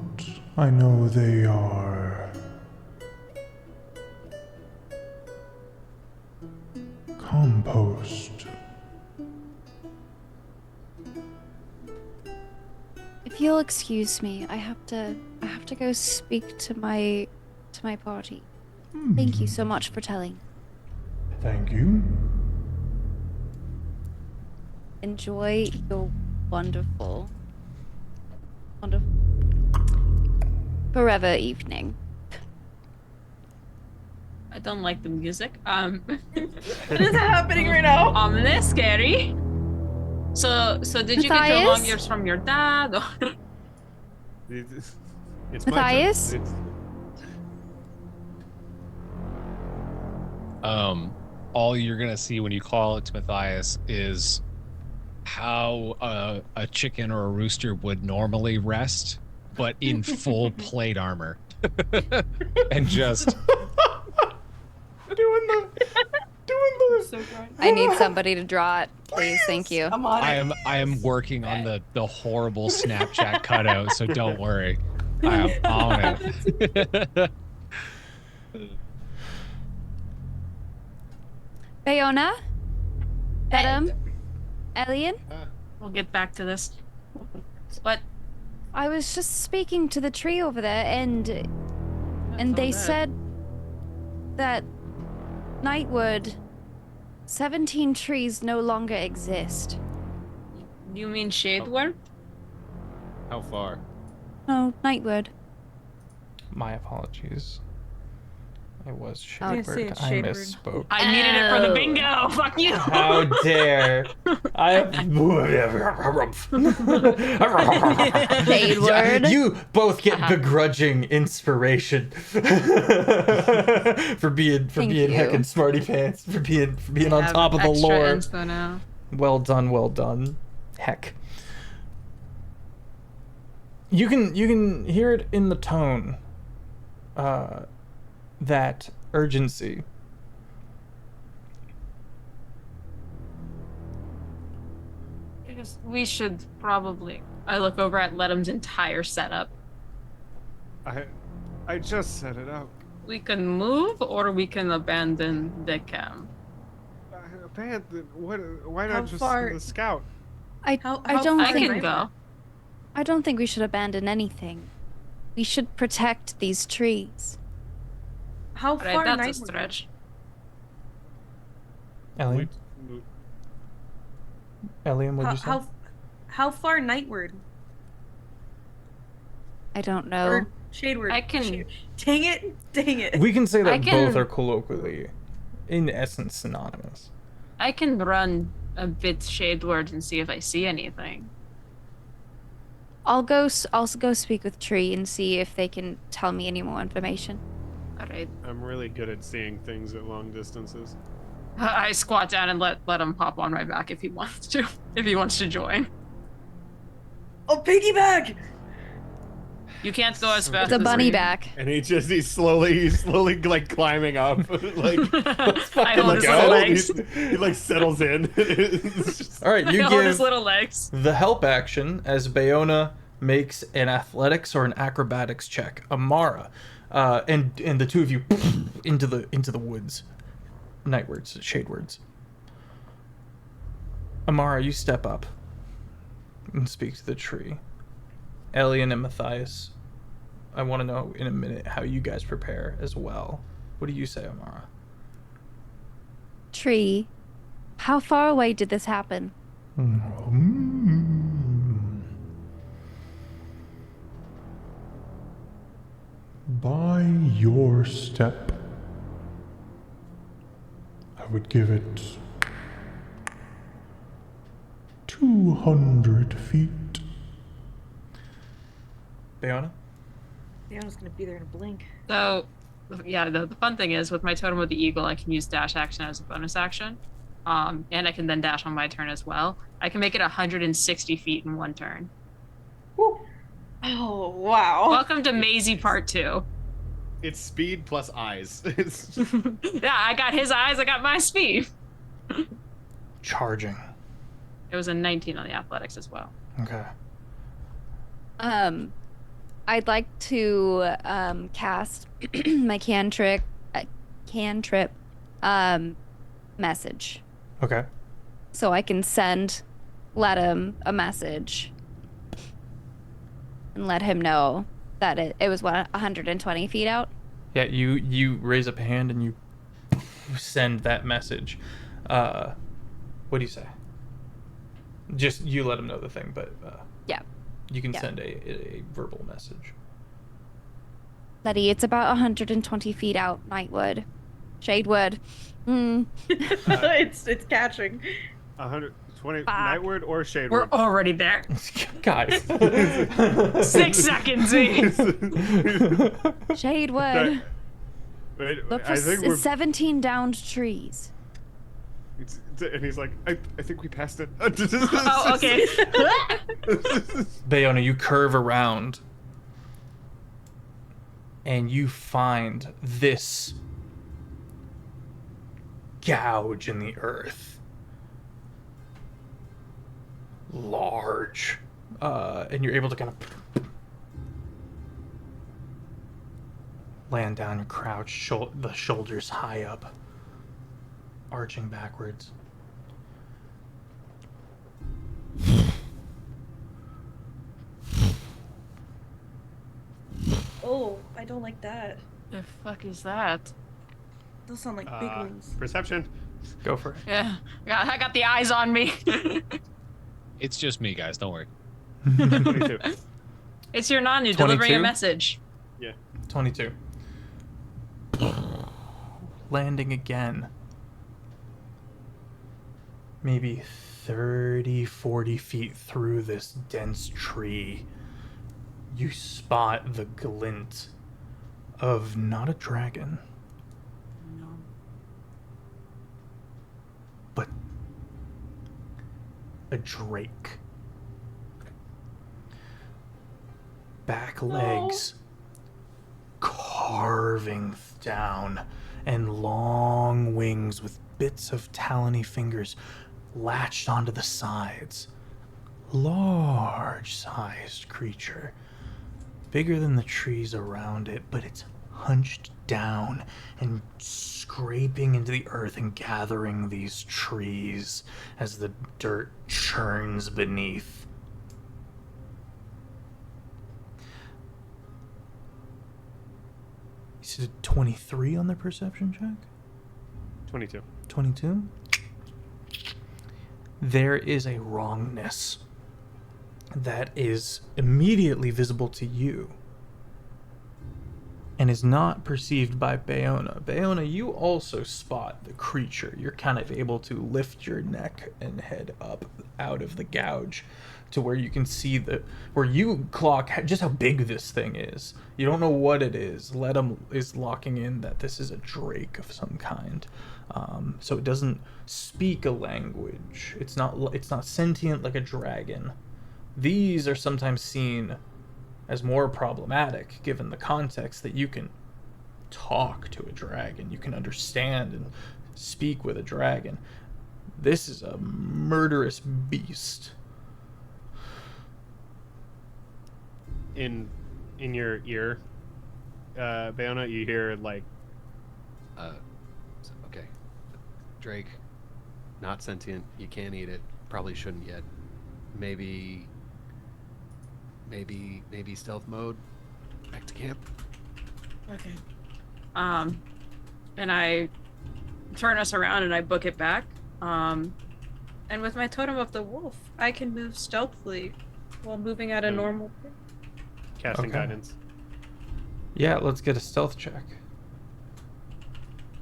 I know they are compost. If you'll excuse me, I have to go speak to my party. Thank you so much for telling. Thank you. Enjoy your wonderful forever evening. I don't like the music. What is happening right now? That's scary. So did you get your long ears from your dad? Or... It's Matthias? my turn. All you're gonna see when you call it to Matthias is how a chicken or a rooster would normally rest, but in full plate armor, and just Doing the So good. I need somebody to draw it, please. Thank you. I'm on it. I am working on the horrible Snapchat cutout, so don't worry. I am on it. Bayona? Adam? Elian? We'll get back to this. But I was just speaking to the tree over there, and they said that Nightwood, 17 trees no longer exist. you mean Shadeward? How far? No, Nightwood. My apologies. It was Oh, I see Shadeward. it's I Shadeward. misspoke. I needed it for the bingo. Fuck you. How dare I? Shadeward. You both get begrudging inspiration for being Thank being you. heckin' smarty pants, for being on Have top of the extra lore. inspo now. Well done, well done. Heck. You can hear it in the tone. That urgency. We should probably. I look over at Ledham's entire setup. I just set it up. We can move, or we can abandon the camp. Abandon? What? Why How not just far- the scout? I How don't far I think can go. I don't think we should abandon anything. We should protect these trees. How Right, far that's a Nightwood? stretch. Elian, what'd you say? How far Nightward? I don't know. Or Shadeward? I can- Dang it! We can say that I can- both are colloquially, in essence, synonymous. I can run a bit shadeward and see if I see anything. I'll go speak with Tree and see if they can tell me any more information. All right. I'm really good at seeing things at long distances. I squat down and let him pop on my back if he wants to. If he wants to join. Oh, piggyback! You can't go as fast It's a as bunny me. back. And he's slowly like climbing up. Like I hold his little out. legs. He like settles in. It's just- All right, you I hold his give little legs. the help action as Bayona makes an athletics or an acrobatics check. Amara, and the two of you into the woods, nightwards, shadewards. Amara, you step up and speak to the tree. Elian and Matthias, I want to know in a minute how you guys prepare as well. What do you say, Amara? Tree, how far away did this happen? By your step, I would give it 200 feet. Bayona? Leona's gonna be there in a blink. So, yeah, the fun thing is with my Totem of the Eagle, I can use dash action as a bonus action. And I can then dash on my turn as well. I can make it 160 feet in one turn. Oh, wow. Welcome to Maisie Part 2. It's speed plus eyes. Yeah, I got his eyes, I got my speed. Charging. It was a 19 on the athletics as well. Okay. I'd like to cast my cantrip message. Okay. So I can let him a message and let him know that it was 120 feet out. Yeah, you raise up a hand and you send that message. What do you say? Just you let him know the thing, but Yeah. you can send a verbal message. Letty, it's about 120 feet out, Nightwood. Shadewood. It's catching. 120 Fuck. Nightward or Shade We're Word? already there. Guys. 6 seconds in. Shadewood. Wait, Look for I think we're. 17 downed trees. And he's like, I think we passed it. Oh, okay. Bayona, you curve around and you find this gouge in the earth. Large. And you're able to kind of land down and crouch, the shoulders high up, arching backwards. Oh, I don't like that. The fuck is that? Those sound like big ones. Perception. Go for it. Yeah, I got the eyes on me. It's just me, guys. Don't worry. 22. It's your Nanu delivering 22? a message. Yeah. 22. Landing again. Maybe 30, 40 feet through this dense tree, you spot the glint of not a dragon, but a drake. Back legs carving down, and long wings with bits of talony fingers latched onto the sides. Large-sized creature, bigger than the trees around it, but it's hunched down and scraping into the earth and gathering these trees as the dirt churns beneath. Is it a 23 on the perception check? 22. 22? There is a wrongness that is immediately visible to you and is not perceived by Bayona. Bayona, you also spot the creature. You're kind of able to lift your neck and head up out of the gouge to where you can see where you clock just how big this thing is. You don't know what it is. Ledum is locking in that this is a drake of some kind. So it doesn't speak a language. It's not sentient like a dragon. These are sometimes seen as more problematic given the context that you can talk to a dragon. You can understand and speak with a dragon. This is a murderous beast. In your ear, Bayona, you hear like, Okay. Drake, not sentient. You can't eat it. Probably shouldn't yet. Maybe maybe stealth mode. Back to camp. Okay. And I turn us around and I book it back. And with my totem of the wolf, I can move stealthily while moving at a normal pace. Casting Okay. guidance. Yeah, let's get a stealth check.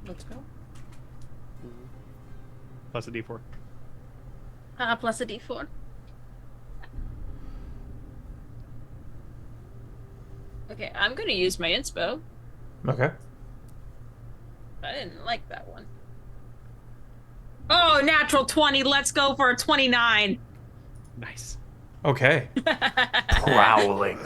Let's go. Plus a d4. Plus a d4. Okay, I'm gonna use my inspo. Okay. I didn't like that one. Oh, natural 20. Let's go for a 29. Nice. Okay. Prowling.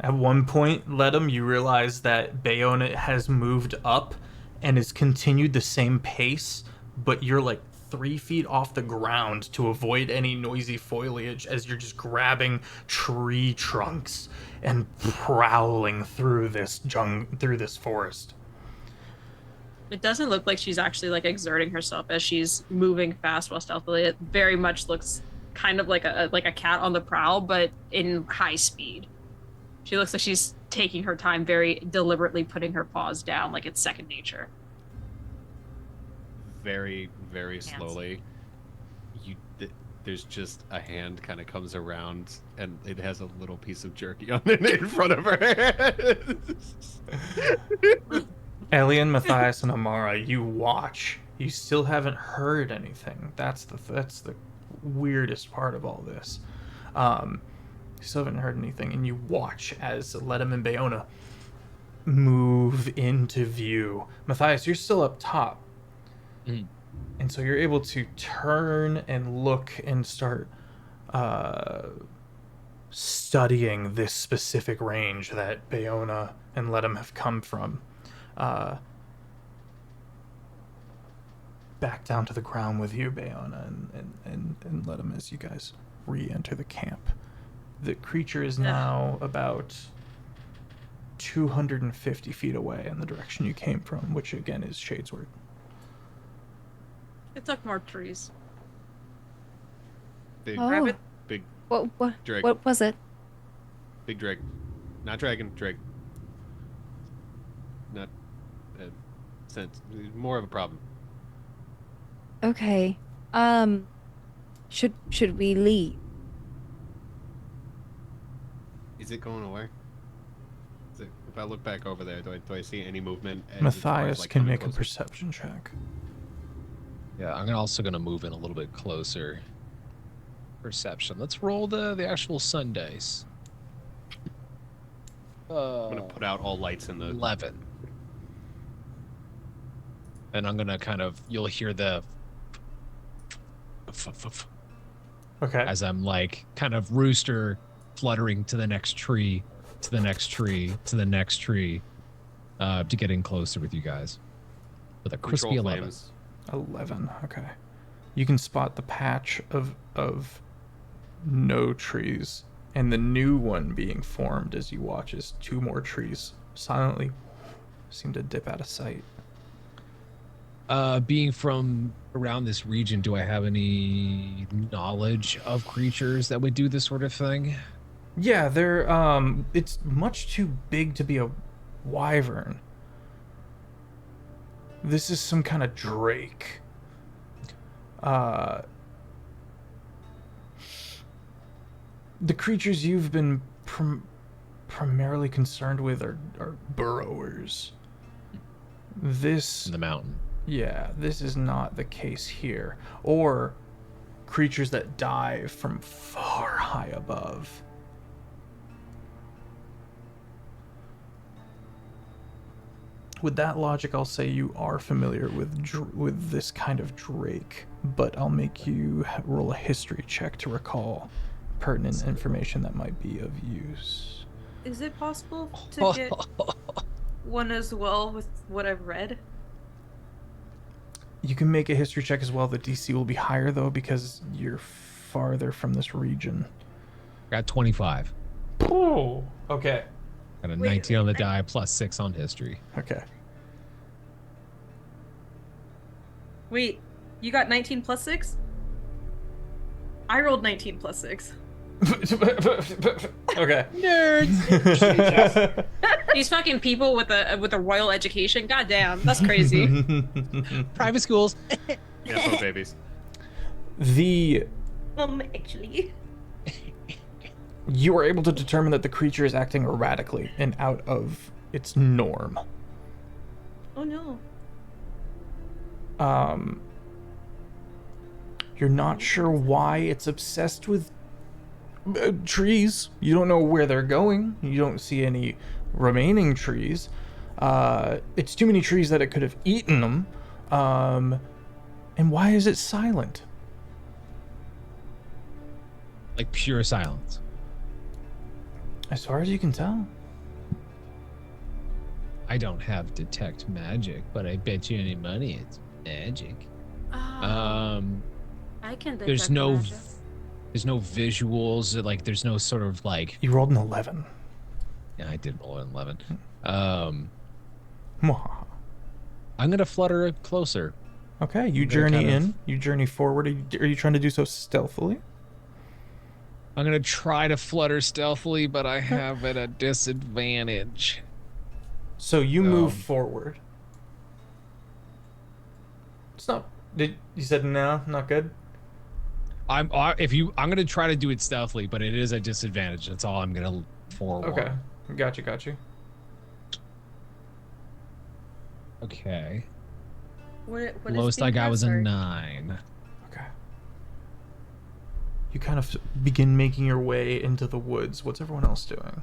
At one point, Ledum, you realize that Bayona has moved up and has continued the same pace, but you're like 3 feet off the ground to avoid any noisy foliage as you're just grabbing tree trunks and prowling through this through this forest. It doesn't look like she's actually like exerting herself as she's moving fast while stealthily. It very much looks kind of like a cat on the prowl, but in high speed. She looks like she's taking her time, very deliberately putting her paws down like it's second nature. Very, very slowly. There's just a hand kind of comes around, and it has a little piece of jerky on it in front of her head. Alien, Matthias, and Amara, you watch. You still haven't heard anything. That's the weirdest part of all this. You still haven't heard anything, and you watch as Ledum and Bayona move into view. Matthias, you're still up top. Mm. And so you're able to turn and look and start studying this specific range that Bayona and Ledum have come from. Back down to the ground with you, Bayona, and Ledum, as you guys re-enter the camp. The creature is now about 250 feet away in the direction you came from, which again is Shadesward. It took more trees. Big, Oh. big What Drake. what was it? Big Drake. Not dragon, Drake. Not sense. More of a problem. Okay. Should we leave? Is it going away? If I look back over there, do I see any movement? as far as, Matthias like, can coming make a closer? perception check. Yeah, I'm also gonna move in a little bit closer. Perception. Let's roll the actual sun dice. I'm gonna put out all lights in the 11. And I'm gonna you'll hear the Okay. as I'm like kind of rooster fluttering to the next tree, to the next tree, to the next tree, to get in closer with you guys. With a crispy control 11. flames. 11. Okay. You can spot the patch of no trees and the new one being formed as you watch as 2 more trees silently seem to dip out of sight. Being from around this region, do I have any knowledge of creatures that would do this sort of thing? Yeah, they're it's much too big to be a wyvern. This is some kind of drake. The creatures you've been primarily concerned with are burrowers. This In the mountain. Yeah, this is not the case here. Or creatures that dive from far high above. With that logic, I'll say you are familiar with this kind of drake, but I'll make you roll a history check to recall pertinent information that might be of use. Is it possible to get one as well with what I've read? You can make a history check as well. The DC will be higher, though, because you're farther from this region. Got 25. Oh, okay. Got a Wait, 19 on the die, plus 6 on history. Okay. Wait, you got 19 plus 6? I rolled 19 plus 6. Okay. Nerds. These fucking people with a royal education. Goddamn, that's crazy. Private schools. Yeah, for babies. The Actually. you are able to determine that the creature is acting erratically and out of its norm. Oh no. You're not sure why it's obsessed with trees. You don't know where they're going. You don't see any remaining trees. It's too many trees that it could have eaten them. And why is it silent? Like pure silence. As far as you can tell. I don't have detect magic, but I bet you any money it's magic. I can. There's no visuals. Like there's no sort of like. You rolled an 11. Yeah, I did roll an 11. Mwah. I'm gonna flutter it closer. Okay, you I'm gonna journey kind of- in. You journey forward. Are you trying to do so stealthily? I'm gonna try to flutter stealthily, but I have at a disadvantage. So you move forward. It's not. You said no, not good. I'm gonna try to do it stealthily, but it is a disadvantage. That's all I'm gonna forewarn. Okay, got you. Okay. What is Lowest I being got was a passed? 9. Okay. You kind of begin making your way into the woods. What's everyone else doing?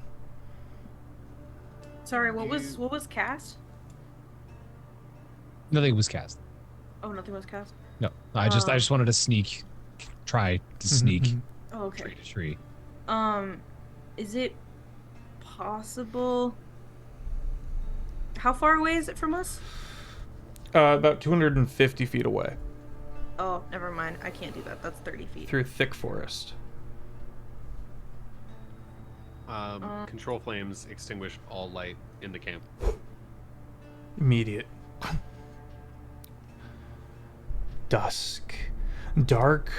Sorry, what was cast? Nothing was cast. Oh, nothing was cast. No, I just wanted to try to sneak Oh, okay. tree to tree. Is it possible? How far away is it from us? About 250 feet away Oh, never mind. I can't do that. That's 30 feet. through thick forest. Control flames extinguish all light in the camp. Immediate. Dusk. Dark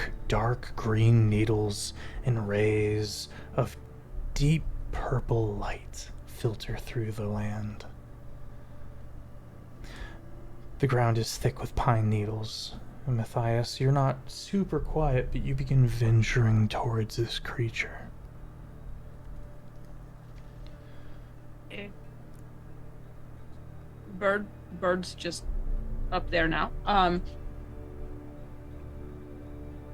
green needles and rays of deep purple light filter through the land. The ground is thick with pine needles. And Matthias, you're not super quiet, but you begin venturing towards this creature. Bird's just up there now.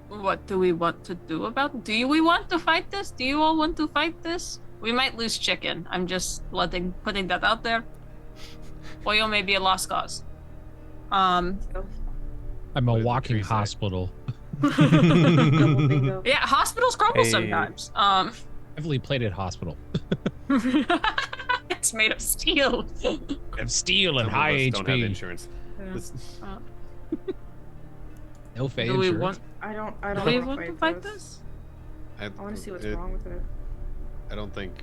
What do we want to do about it? Do we want to fight this? Do you all want to fight this? We might lose chicken. I'm just putting that out there. Oil may be a lost cause. I'm a What did the walking tree say? hospital. Double bingo. Yeah, hospitals crumble Hey. sometimes. Heavily plated hospital. It's made of steel. Of steel and Some of high us don't have HP. insurance. This- No fake Do we insurance. want? I don't Do we want want to fight this? I want to see what's it- wrong with it. I don't think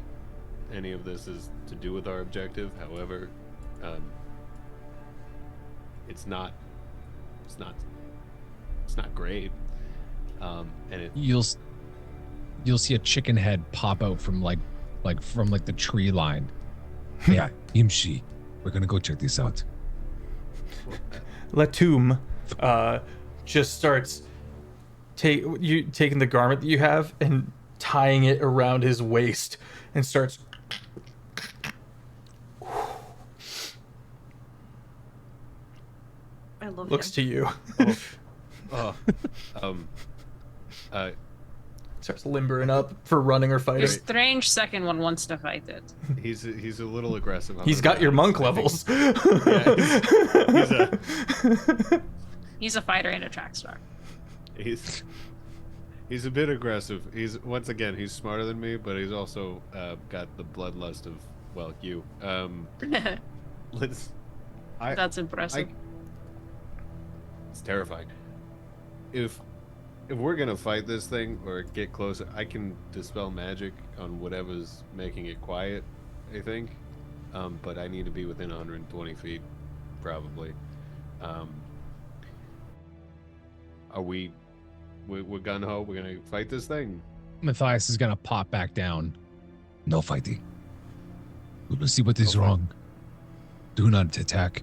any of this is to do with our objective. However, it's not great. And it You'll see a chicken head pop out from from the tree line. Yeah, Imshi. We're gonna go check this out. Latum just starts taking the garment that you have and tying it around his waist and starts I love looks him. to you. Starts limbering up for running or Your fighting. strange second one wants to fight it. he's a little aggressive. He's got your monk levels. He's a fighter and a track star. He's a bit aggressive. He's smarter than me, but he's also got the bloodlust of you. That's impressive. It's terrifying. If we're gonna fight this thing or get closer, I can dispel magic on whatever's making it quiet, I think. But I need to be within 120 feet, probably. Are we're gun ho? We're gonna fight this thing. Matthias is gonna pop back down. No fighting. We will see what is No fight. wrong. Do not attack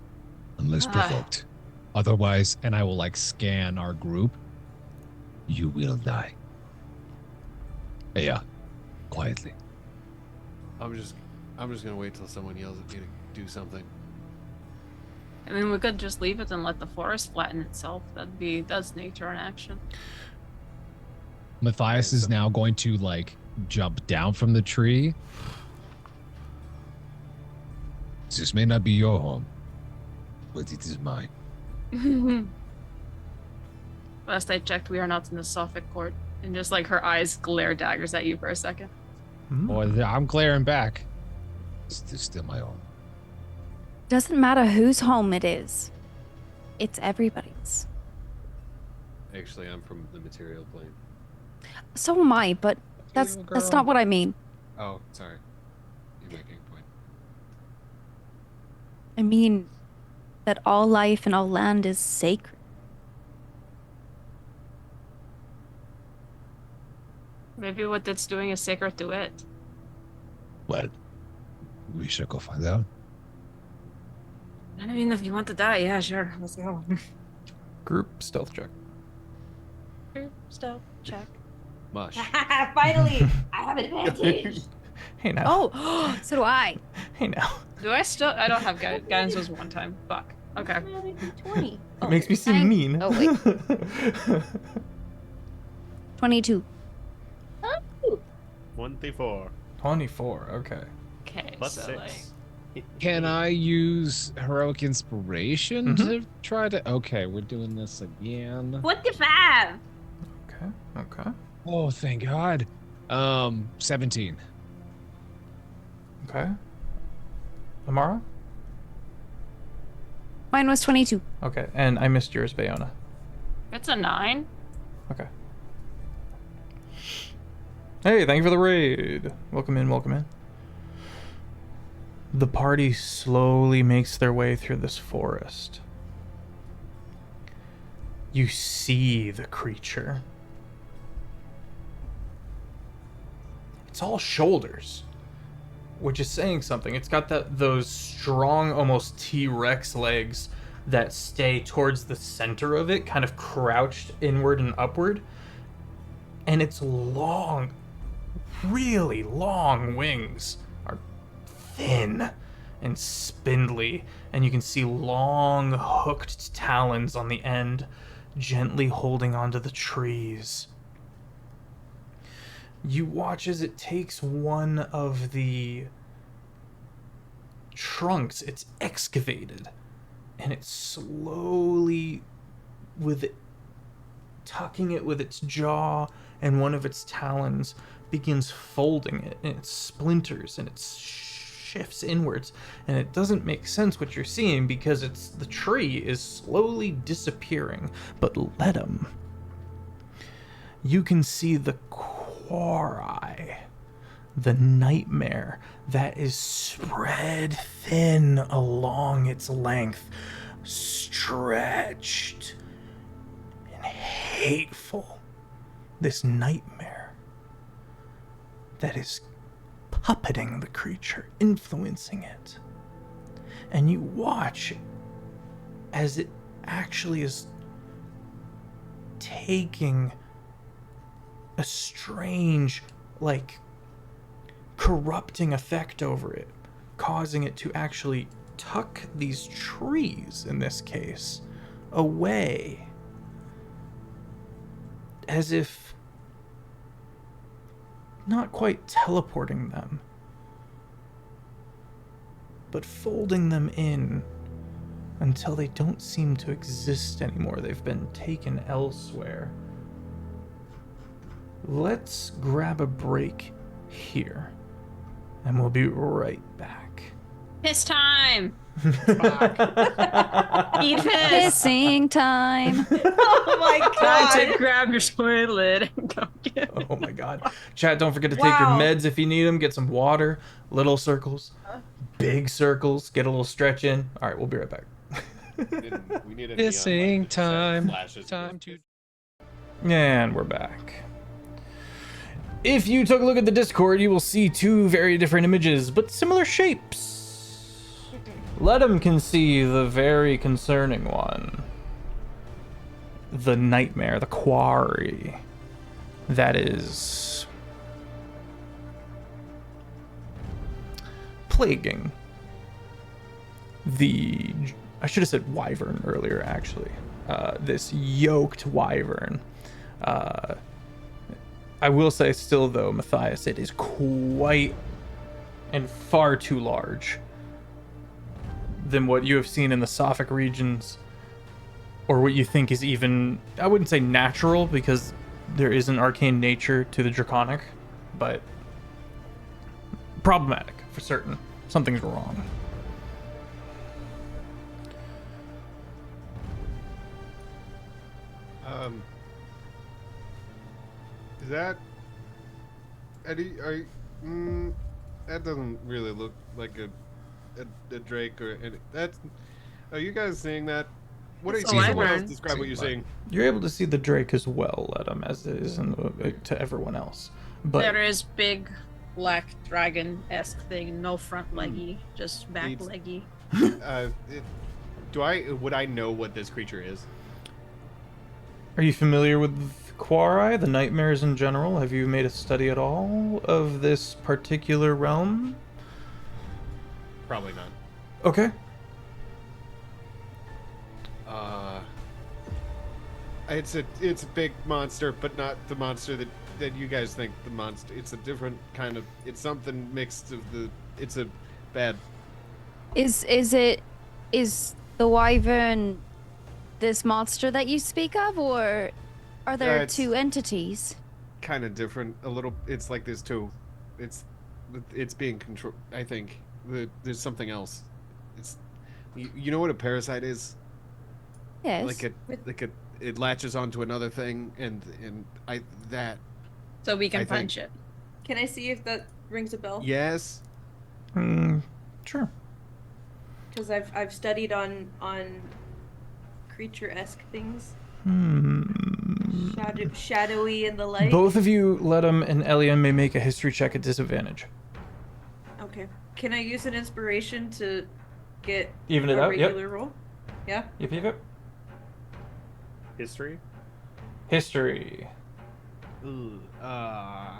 unless provoked. Otherwise, and I will like scan our group. You will die. Yeah, quietly. I'm just gonna wait till someone yells at me to do something. I mean, we could just leave it and let the forest flatten itself. That's nature in action. Matthias is now going to like jump down from the tree. This may not be your home, but it is mine. Last I checked, we are not in the Suffolk court. And just like her eyes glare daggers at you for a second. Boy, I'm glaring back. This is still my home. Doesn't matter whose home it is. It's everybody's. Actually, I'm from the material plane. So am I, but that's not what I mean. Oh, sorry. You're making a point. I mean that all life and all land is sacred. Maybe what it's doing is sacred to it. Well, we shall go find out. I mean, if you want to die, yeah, sure. Let's go. Group stealth check. Stealth check. Mush. Finally, I have advantage. Hey now. Oh, so do I. Hey now. Do I still? I don't have guidance. Was one time. Fuck. Okay. 20. It makes me seem mean. Oh, wait. 22. 24. 24. Okay. Okay. Plus so 6. like, Can I use heroic inspiration to try to? Okay, we're doing this again. 25. Okay. Okay. Oh, thank God. 17. Okay. Amara? Mine was 22. Okay. And I missed yours, Bayona. it's a 9. Okay. Hey, thank you for the raid. Welcome in, welcome in. The party slowly makes their way through this forest. You see the creature. It's all shoulders, which is saying something. It's got those strong, almost T-Rex legs that stay towards the center of it, kind of crouched inward and upward. And its long, really long wings are thin and spindly, and you can see long hooked talons on the end, gently holding onto the trees. You watch as it takes one of the trunks it's excavated, and it slowly, with it tucking it with its jaw and one of its talons, begins folding it, and it splinters and it shifts inwards, and it doesn't make sense what you're seeing because the tree is slowly disappearing. But let 'em. You can see the quarry, the nightmare that is spread thin along its length, stretched and hateful. This nightmare that is puppeting the creature, influencing it. And you watch as it actually is taking a strange, like, corrupting effect over it, causing it to actually tuck these trees, in this case, away, as if not quite teleporting them, but folding them in until they don't seem to exist anymore. They've been taken elsewhere. Let's grab a break here, and we'll be right back. Piss time. Eat piss. Pissing time. Oh my Time to god. grab your toilet and go get it. Oh my god. Chat, don't forget to take your Wow. meds if you need them. Get some water, little circles, big circles, get a little stretch in. All right, we'll be right back. We need a Pissing neon light that time. flashes Time to. And we're back. If you took a look at the Discord, you will see two very different images, but similar shapes. Ledham can see the very concerning one. The nightmare, the quarry. That is plaguing I should have said wyvern earlier, actually. This yoked wyvern. I will say still, though, Matthias, it is quite and far too large than what you have seen in the Sophic regions, or what you think is even, I wouldn't say natural, because there is an arcane nature to the Draconic, but problematic for certain. Something's wrong. Is that Eddie? That doesn't really look like a drake or any. That's. Are you guys seeing that? What are you It's a seeing? Someone wyvern. else describe what you're seeing. You're able to see the Drake as well, Ledham, as it is to everyone else. But There is big black dragon-esque thing, no front leggy, just back Needs- leggy. Would I know what this creature is? are you familiar with Quarai, the nightmares in general? Have you made a study at all of this particular realm? Probably not. Okay. It's a big monster, but not the monster that you guys think the monster. It's a different kind of. It's something mixed of the. It's a bad. Is the wyvern this monster that you speak of, or are there it's- two entities? Kind of different. A little. It's like this too. It's being controlled. I think there's something else. It's. You know what a parasite is? Yes. Like it latches onto another thing, and that. So we can I think- punch it. Can I see if that rings a bell? Yes. Sure. Because I've studied on creature-esque things, shadowy and the like. Both of you, Ledham and Elian, may make a history check at disadvantage. Okay. Can I use an inspiration to get Even it a out? Yep. regular roll? Yeah. Yep. History? History. Ooh, yeah.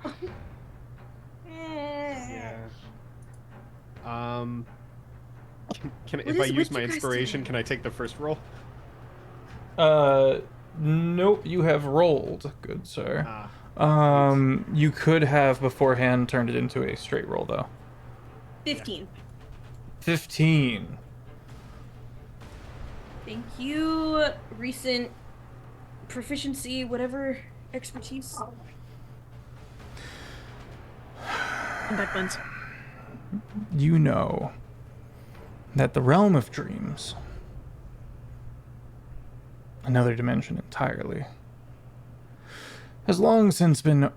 If I use my inspiration, can I take the first roll? Nope, you have rolled, good sir. You could have beforehand turned it into a straight roll, though. 15. 15. Thank you. Recent proficiency, whatever expertise. Contact lens. You know that the realm of dreams, another dimension entirely, has long since been,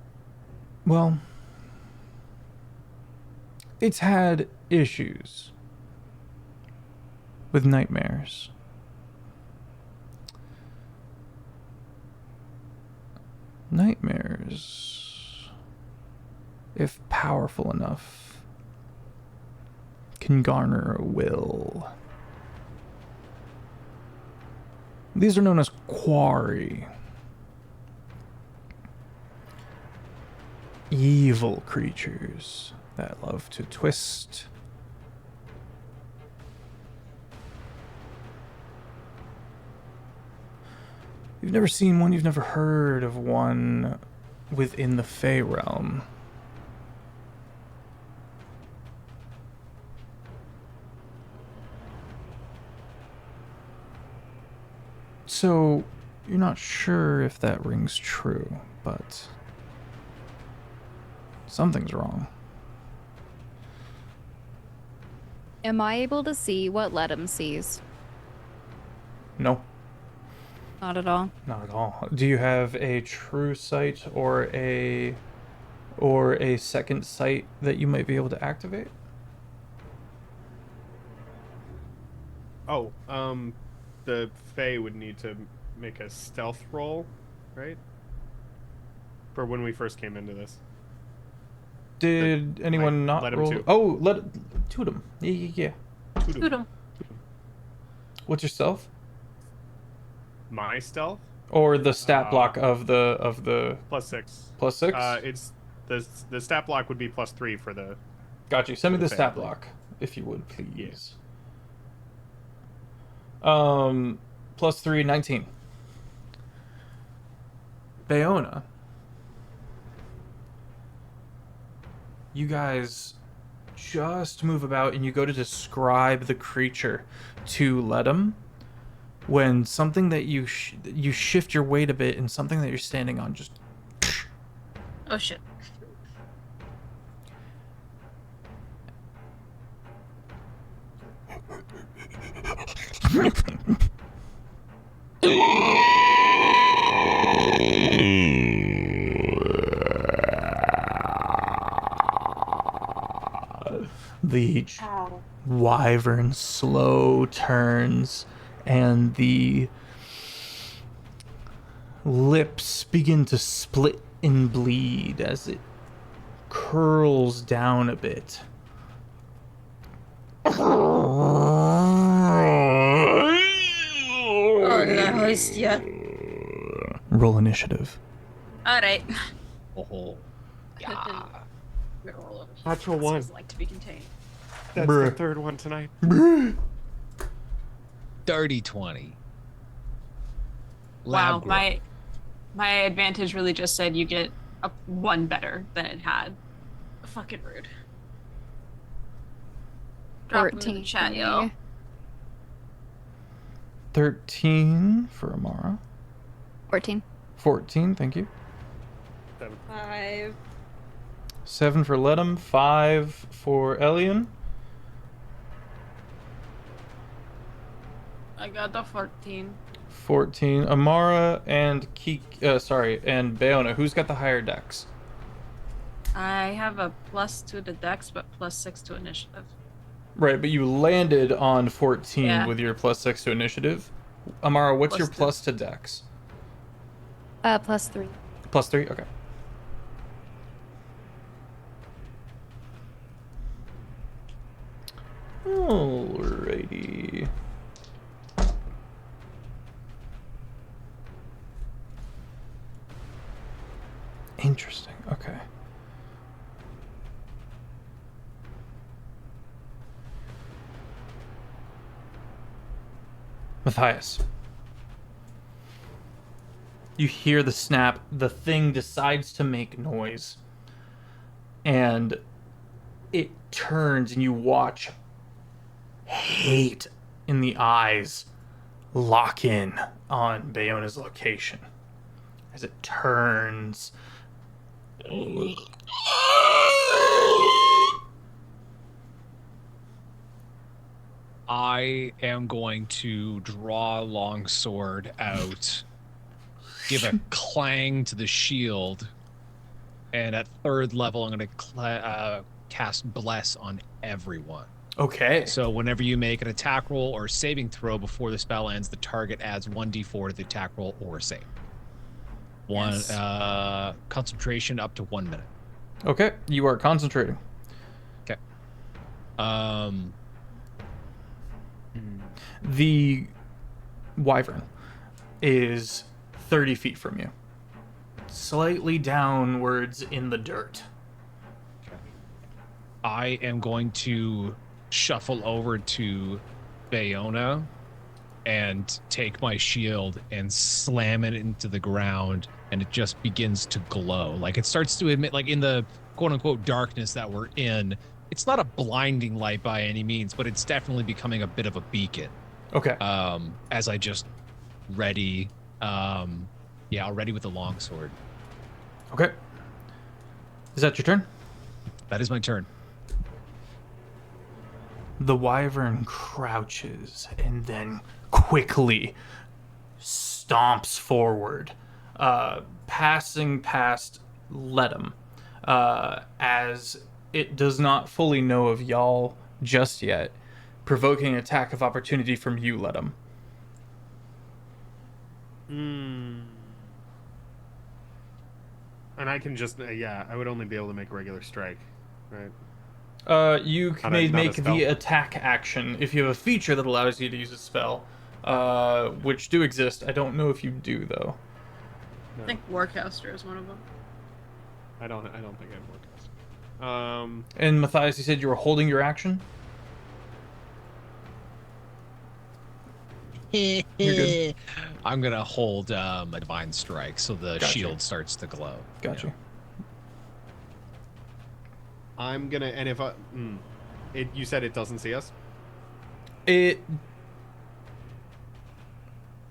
well, it's had issues with nightmares. Nightmares, if powerful enough, can garner a will. These are known as quarry. Evil creatures that love to twist. You've never seen one, you've never heard of one within the Fey realm. So, you're not sure if that rings true, but something's wrong. Am I able to see what Ledham sees? No, Not at all. not at all. Do you have a true sight or a second sight that you might be able to activate? Oh, the Fae would need to make a stealth roll, right? For when we first came into this. Did anyone not let him roll? toot. Oh, toot him. Yeah. Shoot him. What's your stealth? My stealth Or the stat block of the +6. +6? It's the stat block would be +3 for the. Got you. Send me for the the stat family. block, if you would, please. +3, 19. Bayona. You guys just move about and you go to describe the creature to Ledum when something that you shift your weight a bit and something that you're standing on just Oh shit. the wyvern slow turns and the lips begin to split and bleed as it curls down a bit. Oh, la hostia. Roll initiative. Alright. Oh, yeah. Natural one. Like to be contained. That's Bruh. the third one tonight. Dirty 20. Wow, Lab grown. my advantage really just said you get a one better than it had. Fucking rude. Drop 'em in the 14 chat, for yo. me. 13 for Amara. 14. 14, thank you. 5. 7 for Ledum. 5 for Elian. I got the 14. 14. Amara and and Bayona. Who's got the higher dex? I have a +2 to dex, but +6 to initiative. Right, but you landed on 14 Yeah. with your +6 to initiative. Amara, what's your +2. plus to dex? +3. +3? Okay. Alrighty. Interesting. Okay. Matthias. You hear the snap. The thing decides to make noise. And it turns and you watch hate in the eyes lock in on Bayona's location. As it turns. I am going to draw longsword out, give a clang to the shield, and at third level, I'm going to cast Bless on everyone. Okay. So whenever you make an attack roll or saving throw before the spell ends, the target adds 1d4 to the attack roll or save. Concentration up to 1 minute. Okay. You are concentrating. Okay. The wyvern is 30 feet from you, slightly downwards in the dirt. I am going to shuffle over to Bayona and take my shield and slam it into the ground, and it just begins to glow. Like it starts to emit, like in the quote unquote darkness that we're in, it's not a blinding light by any means, but it's definitely becoming a bit of a beacon. Okay. As I just ready, ready with the longsword. Okay. Is that your turn? That is my turn. The wyvern crouches and then quickly stomps forward, passing past Ledum, as it does not fully know of y'all just yet, provoking an attack of opportunity from you, Ledum. And I can just I would only be able to make a regular strike, right? You Not may a make spell. the attack action if you have a feature that allows you to use a spell, which do exist. I don't know if you do though. I think Warcaster is one of them. I don't think I have Warcast. And Matthias, you said you were holding your action. You're good. I'm gonna hold a divine strike so the Gotcha. shield starts to glow. Gotcha. I'm gonna, and if you said it doesn't see us.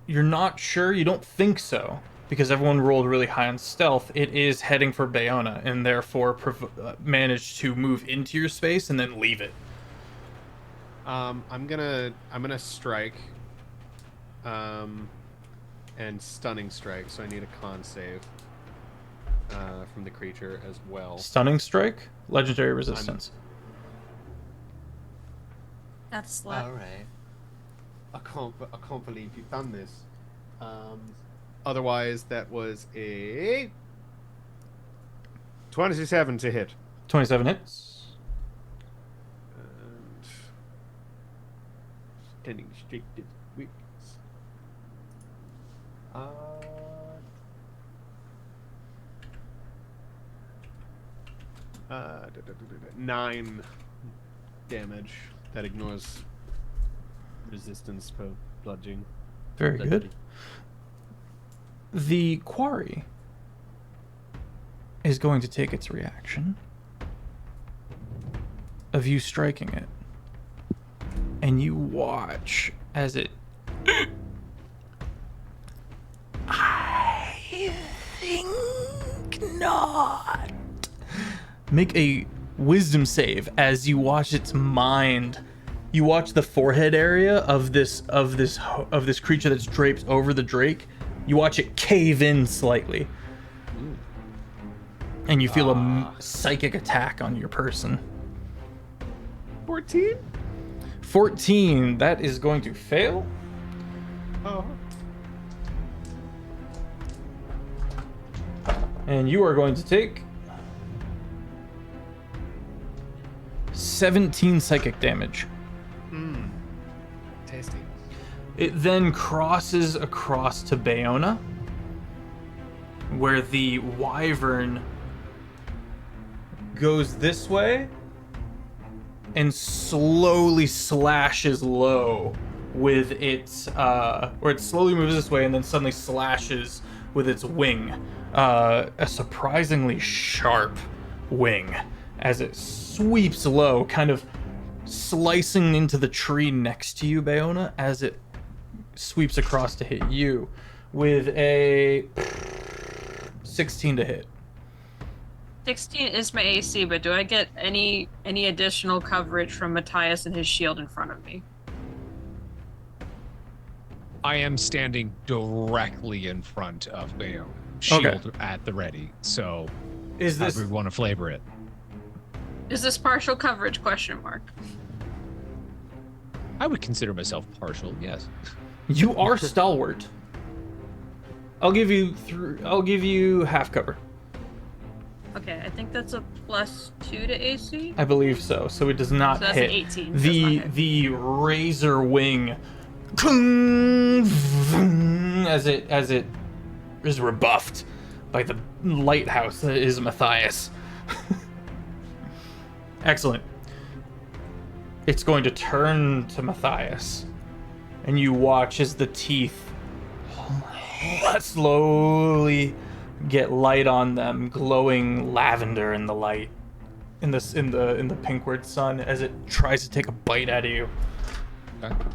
You're not sure. You don't think so because everyone rolled really high on stealth. It is heading for Bayona and therefore managed to move into your space and then leave it. I'm gonna strike, and stunning strike. So I need a con save from the creature as well. Stunning strike, legendary resistance. That's slap. All right. I can't believe you've done this. Otherwise, that was a 27 to hit. 27 hits. And standing straight is weakness. 9 damage. That ignores resistance for bludgeoning. Very good. The quarry is going to take its reaction of you striking it. And you watch as it... I think not. Make a wisdom save as you watch its mind. You watch the forehead area of this creature that's draped over the drake. You watch it cave in slightly. And you feel a psychic attack on your person. 14? 14, that is going to fail. Oh. And you are going to take 17 psychic damage. Tasty. It then crosses across to Bayona, where the wyvern goes this way and slowly slashes low with its, or it slowly moves this way and then suddenly slashes with its wing. A surprisingly sharp wing as it sweeps low, kind of slicing into the tree next to you, Bayona, as it sweeps across to hit you with a 16 to hit. 16 is my AC, but do I get any additional coverage from Matthias and his shield in front of me? I am standing directly in front of Bayo, shield at the ready. So, Is this however we want to flavor it. Is this partial coverage? Question mark. I would consider myself partial, yes. You are stalwart. I'll give you half cover. Okay, I think that's a +2 to AC. I believe so. So it does not So that's hit. an 18. Does not hit. The razor wing as it is rebuffed by the lighthouse that is Matthias. Excellent. It's going to turn to Matthias, and you watch as the teeth slowly get light on them, glowing lavender in the light, in the pinkward sun, as it tries to take a bite out of you. Okay.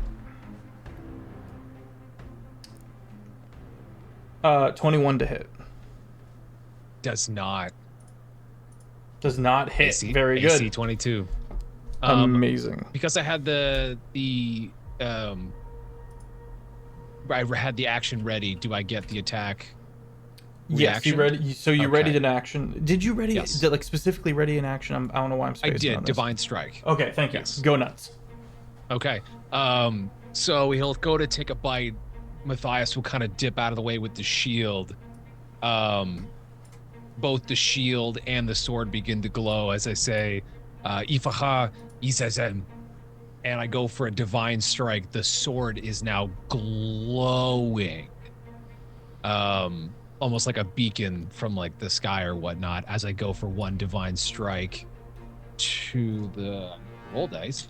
21 to hit. Does not. Does not hit. AC, Very AC good. 22. Amazing. Because I had I had the action ready. Do I get the attack? Yes, you reaction? ready. So you readied an action. Did you ready? Yes. Did, like specifically ready an action? I don't know why I'm I spacing did. on this. Divine Strike. Okay, thank you. Yes. Go nuts. Okay. So he'll go to take a bite. Matthias will kind of dip out of the way with the shield. both the shield and the sword begin to glow as I say, Ifaha ChezAidan. And I go for a divine strike. The sword is now glowing. Almost like a beacon from like the sky or whatnot as I go for one divine strike to the roll dice.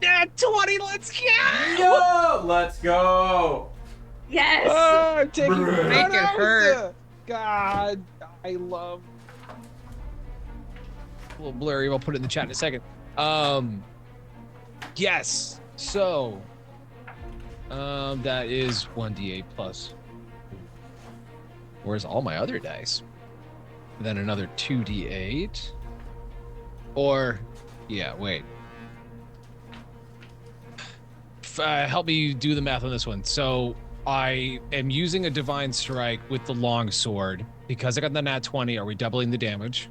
Yeah, 20, let's go! Yo, let's go. Yes. Oh, I'm taking Make it hurt. God, I love. A little blurry. I'll put it in the chat in a second. Yes. So, that is 1d8 plus. Where's all my other dice? Then another 2d8. Or, yeah, wait. Help me do the math on this one. So I am using a divine strike with the long sword because I got the nat 20. Are we doubling the damage?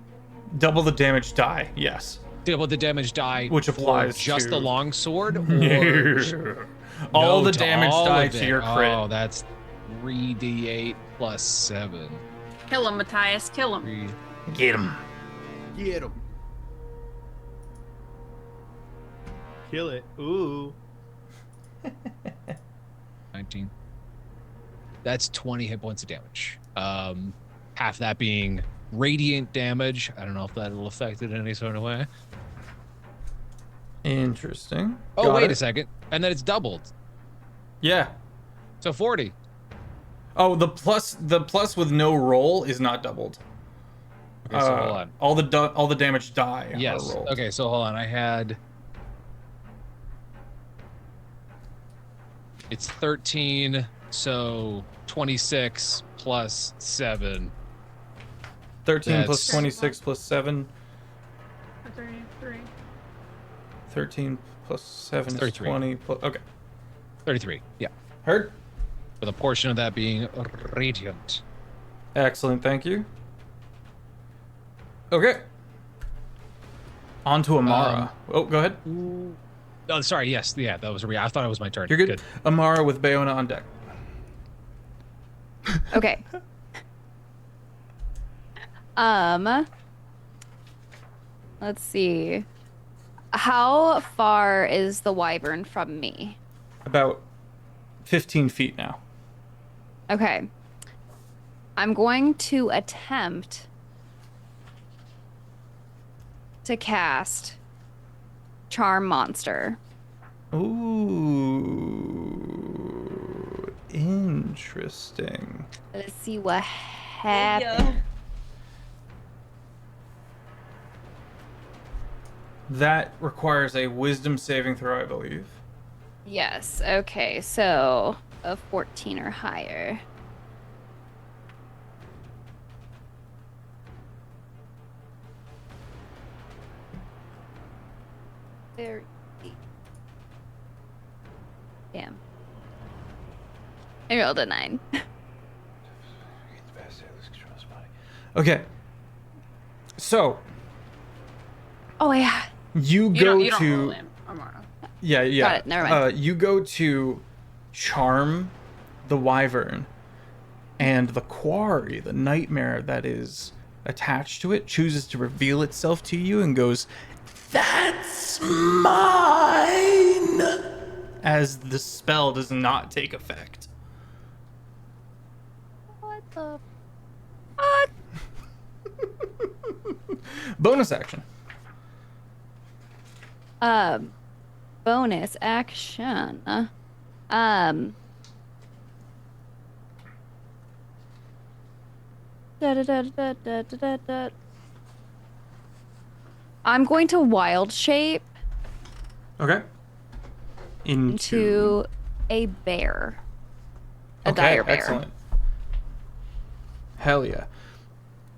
Double the damage die. Yes. Double the damage die, Which applies for just to- the long sword, or All No, the to damage all die of to it? your crit. Oh, that's 3d8 plus 7. Kill him, Matthias. Kill him. 3. Get him. Get him. Kill it. Ooh. 19. That's 20 hit points of damage. Half that being radiant damage. I don't know if that'll affect it in any sort of way. Interesting. Oh, Got wait it. a second. And then it's doubled. Yeah. So 40. Oh, the plus with no roll is not doubled. Okay, so hold on. All the damage die Yes. are rolled. Okay, so hold on. I had. It's 13, so 26 plus 7. 13 plus That's- 26 plus 7. 33. 13 plus 7 is 33. 20 plus. Okay. 33. Yeah. Heard? With a portion of that being radiant. Excellent. Thank you. Okay. On to Amara. Oh, go ahead. Oh, sorry. Yes. Yeah, that was I thought it was my turn. You're good. Amara with Bayona on deck. Okay. Let's see. How far is the wyvern from me? About 15 feet now. Okay. I'm going to attempt to cast Charm Monster. Ooh. Interesting. Let's see what happens. That requires a wisdom saving throw, I believe. Yes. Okay. So a 14 or higher. Very. Damn. I rolled a 9. Okay. So, Oh yeah. you You go don't to. roll in, Amara. Yeah, yeah. Got it, never mind. You go to charm the wyvern, and the quarry, the nightmare that is attached to it, chooses to reveal itself to you and goes, "That's mine!" as the spell does not take effect. What the? What? Bonus action. Bonus action. I'm going to wild shape Okay. into a bear. A dire bear. Excellent. Hell yeah.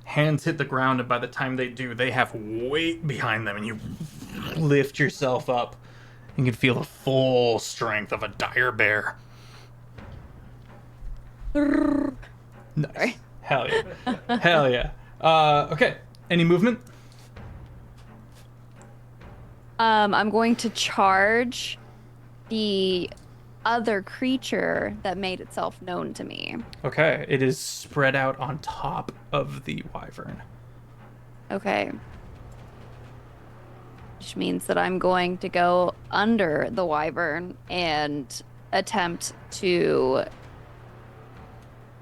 Hands hit the ground, and by the time they do, they have weight behind them, and you lift yourself up and can feel the full strength of a dire bear. Nice. Sorry. Hell yeah. Hell yeah. Okay. Any movement? I'm going to charge the other creature that made itself known to me. Okay, it is spread out on top of the wyvern. Okay. Which means that I'm going to go under the wyvern and attempt to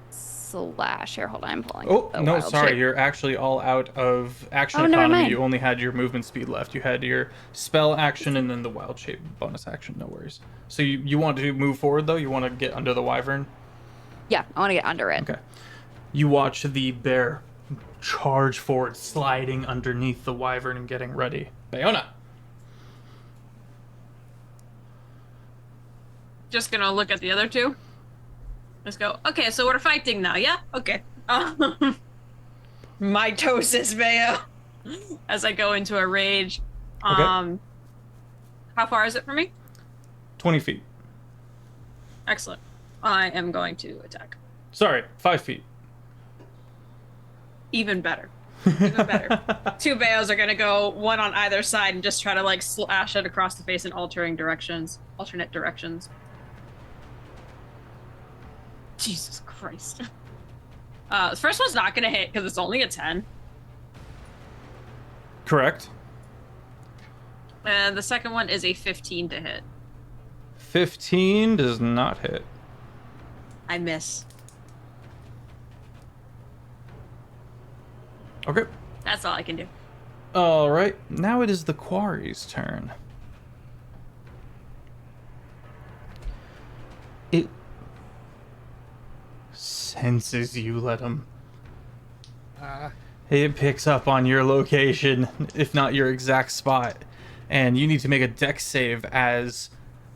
slash. Here, hold on, I'm pulling. Oh, the no, wild sorry. shape. You're actually all out of action Oh, never economy. mind. You only had your movement speed left. You had your spell action and then the wild shape bonus action. No worries. So you want to move forward, though? You want to get under the wyvern? Yeah, I want to get under it. Okay. You watch the bear charge forward, sliding underneath the wyvern and getting ready. Bayona. Just gonna look at the other two. Let's go. Okay, so we're fighting now, yeah? Okay. Mitosis, Mayo. As I go into a rage. Okay. How far is it from me? 20 feet. Excellent. I am going to attack. Sorry, 5 feet. Even better. Even better. Two Bayos are gonna go one on either side and just try to like slash it across the face in alternate directions. Jesus Christ. The first one's not gonna hit because it's only a 10. Correct. And the second one is a 15 to hit. 15 does not hit. I miss. Okay. That's all I can do. All right. Now it is the quarry's turn. It senses you, let him. It picks up on your location, if not your exact spot, and you need to make a dex save as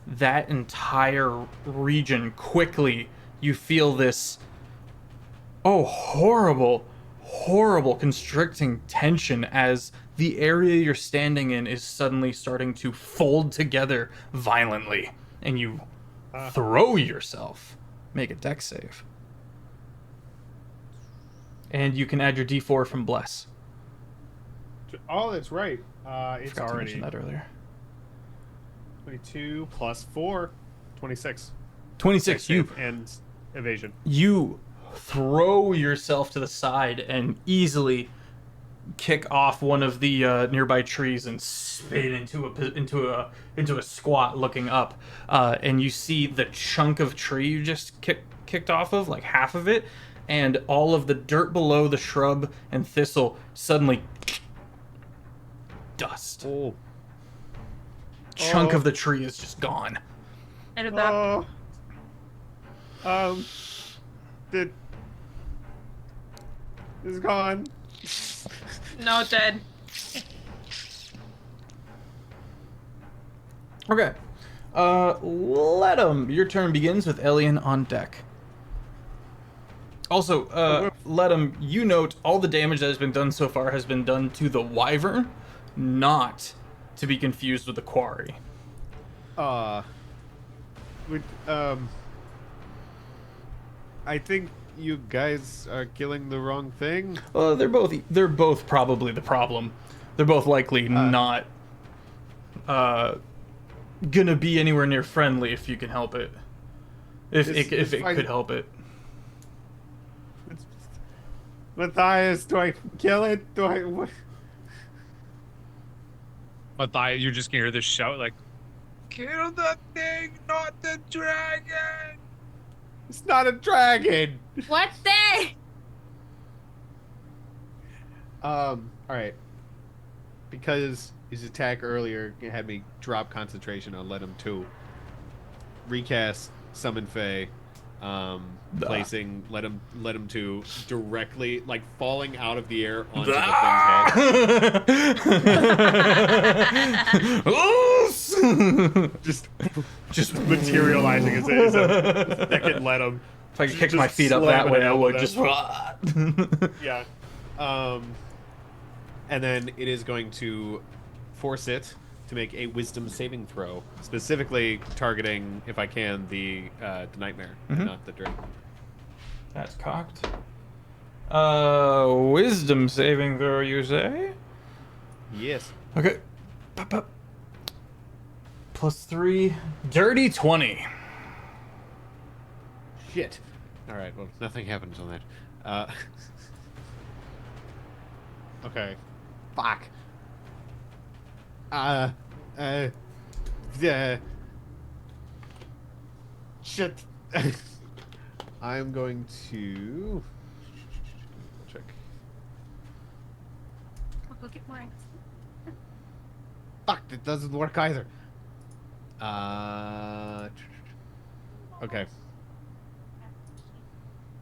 that entire region quickly. You feel this, horrible constricting tension as the area you're standing in is suddenly starting to fold together violently, and you throw yourself. Make a dex save. And you can add your d4 from Bless. Oh, that's right. It's Forgot to already mention that earlier. 22 plus 4, 26. 26. And evasion. You throw yourself to the side and easily kick off one of the nearby trees and spin into a squat looking up, and you see the chunk of tree you just kicked off of, like half of it, and all of the dirt below the shrub and thistle suddenly dust. Oh. Chunk of the tree is just gone. I did that. It's gone. No, dead. Okay. Let 'em. Your turn begins with Elian on deck. Also, let 'em. You note all the damage that has been done so far has been done to the wyvern, not to be confused with the quarry. I think you guys are killing the wrong thing. They're both probably the problem. They're both likely not gonna be anywhere near friendly if you can help it. If it could help it. Matthias, do I kill it? Do I? What? Matthias, you're just gonna hear this shout like, "Kill the thing, not the dragon!" It's not a dragon. What the? All right. Because his attack earlier had me drop concentration on Let Him 2. Recast Summon Fae, placing Let Him 2 directly, like falling out of the air onto the thing's head. just materializing as a second Let Him. If I could kick my feet up that way, I would just. Yeah. And then it is going to force it to make a wisdom saving throw, specifically targeting, if I can, the nightmare, and not the dragon. That's cocked. Wisdom saving throw, you say? Yes. Okay. Pop. +3. Dirty 20. shit. All right. Well, nothing happens on that. Okay. Fuck. Yeah. Shit. I'm going to check. I'll go get mine. Fuck, it doesn't work either. Okay.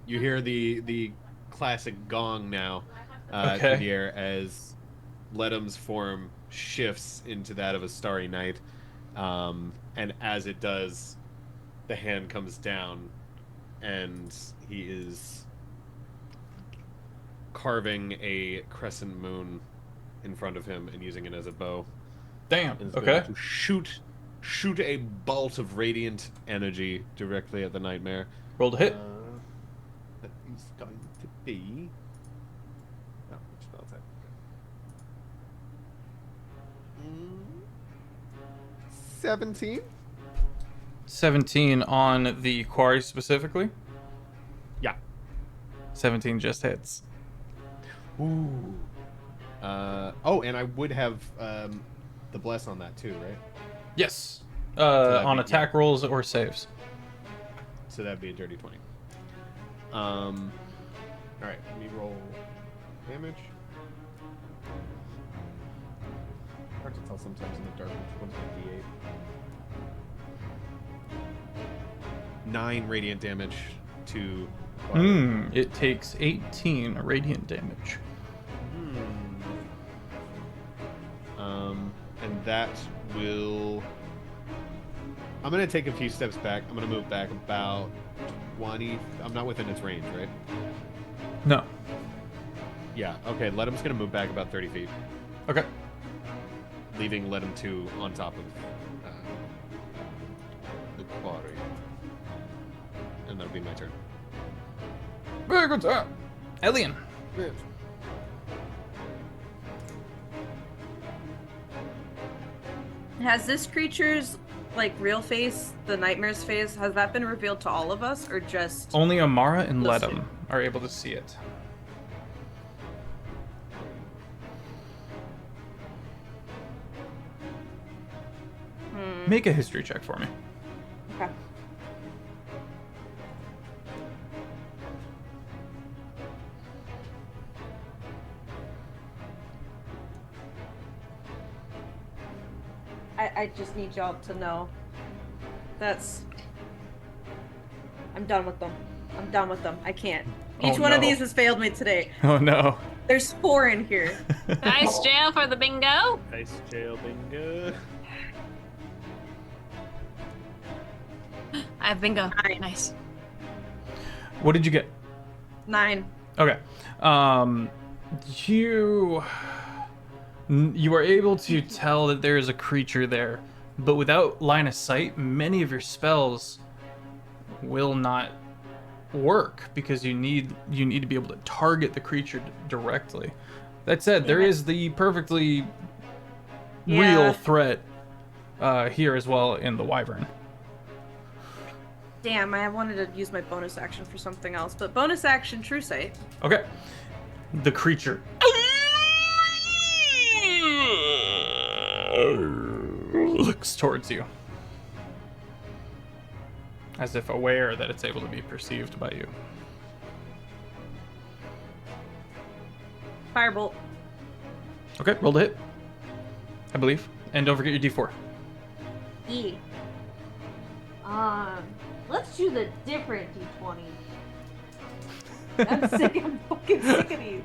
You hear the classic gong now Okay. through the air as Ledham's form shifts into that of a starry night, and as it does, the hand comes down, and he is carving a crescent moon in front of him and using it as a bow. Damn. And is Okay. going to shoot a bolt of radiant energy directly at the nightmare. Roll to hit. That is going to be. Oh, which spell's that? 17? 17 on the quarry specifically. Yeah. 17 just hits. Ooh. Oh, and I would have the bless on that too, right? Yes. that'd On be- attack rolls or saves. So that'd be a dirty 20. All right, let me roll damage. Hard to tell sometimes in the dark which one's my D8. 9 radiant damage to. It takes 18 radiant damage. And that will. I'm gonna take a few steps back. I'm gonna move back about 20. I'm not within its range, right? No. Yeah. Okay. Ledham's gonna move back about 30 feet, Okay. leaving Ledham 2 on top of the quarry, and that'll be my turn. Very good job. Elian. Has this creature's like real face, the nightmare's face, has that been revealed to all of us, or just? Only Amara and Those Ledham are able to see it. Make a history check for me. Okay. I just need y'all to know. I'm done with them. I'm done with them. I can't. Each Oh, one of no. these has failed me today. Oh no. There's 4 in here. Nice jail for the bingo. Nice jail bingo. I have bingo. Nine. Nice. What did you get? 9. Okay. You are able to tell that there is a creature there, but without line of sight, many of your spells will not work because you need to be able to target the creature directly. That said, there is the perfectly real Yeah. threat here as well in the wyvern. Damn, I wanted to use my bonus action for something else, but bonus action, true sight. Okay. The creature looks towards you, as if aware that it's able to be perceived by you. Firebolt. Okay, roll to hit, I believe. And don't forget your d4. E. Let's do the different D20. I'm sick. I'm fucking sick of these.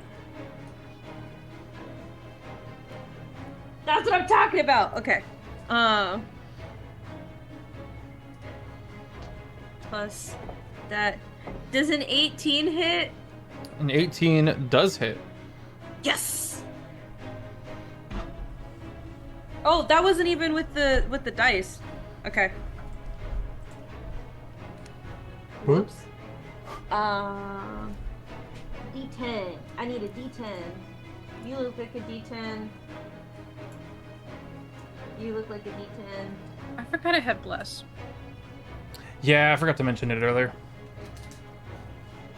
That's what I'm talking about. Okay. Plus that. Does an 18 hit? An 18 does hit. Yes. Oh, that wasn't even with the dice. Okay. Whoops. D10. I need a D10. You look like a D10. You look like a D10. I forgot I had bless. Yeah, I forgot to mention it earlier.